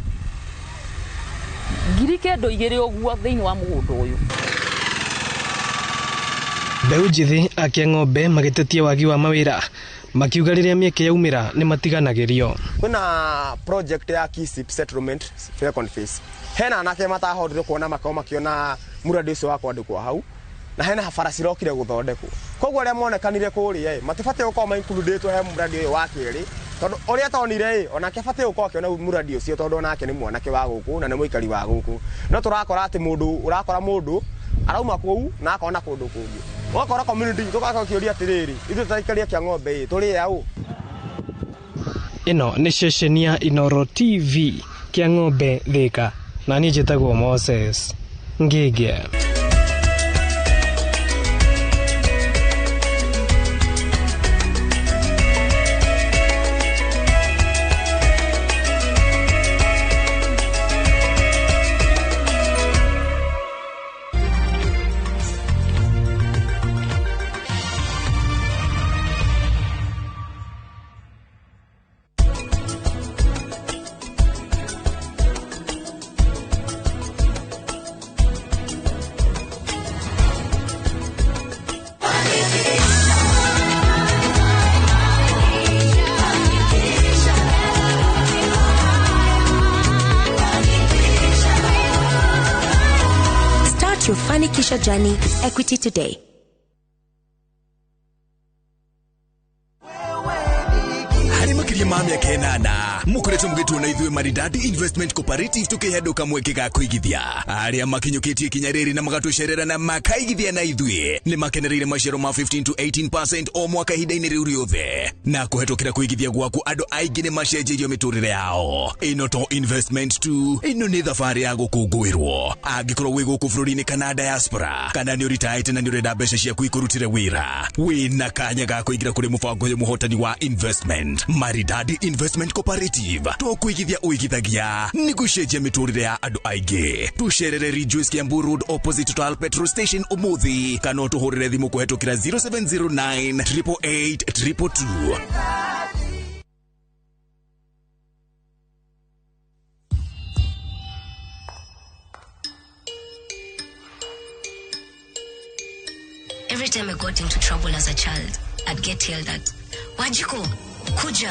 2,000 ũguo thĩinĩ wa mũgũnda ũyũ. Mbeũ njĩthĩ akia ng'ombe magĩtetia wagi wa mawĩra makiuga rĩrĩa mĩeke yaumĩra nĩ matiganagĩrio. Kwĩna project ya Kisip settlement second phase hena anake matahotire kuona makiona muradi ũcio wa kwandĩkwo hau na hena bara cirokire gũthondekwo koguo arĩa monekanire kũrĩa matibatiĩ gũkorwo maincludĩtwo he muradi ũyũ wa kerĩ tondũ ũrĩa tonire onake abatiĩ gũkorwo akĩona muradi ũcio tondũ onake nĩ mwanake wa gũkũ na nĩ mũikari wa gũkũ no tũrakora atĩ mũndũ arauma kũu na akona kũndũ kũngĩ wakora community tũgaka kĩũria atĩrĩrĩ ithuĩ tũtaikaria kia ng'ombe tũrĩ yaũ. Ĩno nĩ ceceni ya Inoro TV kia ng'ombe Thika na niĩ njĩtagwo Moses Ngĩgĩ. Your Fanikisha journey with Equity today. Harĩ makĩria mamia kenana mukureto mgetu na ithuĩ Maridadi Investment Cooperative tukihedo kamweke ga kuigithia aria makinyukitie kinyariri na magatũcerera na makaigithia na ithuĩ nĩ makenereire maciaro ma 15 to 18% o mwaka ihinda-inĩ rĩu rĩothe na kũhetũkĩra kuigithia gwaku andũ aingĩ nĩ macenjirio mĩtũrĩre yao ĩno to investment tu ĩno nĩ thabarĩ ya gũkũngũĩrwo angĩkorwo wĩ gũkũ bũrũri-inĩ kana diaspora kana nĩ ũritaĩte na nĩ ũrenda mbeca ciaku ikũrutĩre wĩra wĩna kanya ga kũingĩra kũrĩ mũbango ũyũ mũhotani wa investment Maridadi Investment Cooperative tũkũigithia ũigithagia nĩ gũcenjia mĩtũrĩre ya andũ aingĩ tũcerere Rejoice Kiambu Road opposite Total Petrol Station ũmũthĩ kana ũtũhũrĩre thimũ kũhetũkĩra 0709 888 222. Every time I got into trouble as a child, I'd get yelled at. Wajiko, kuja.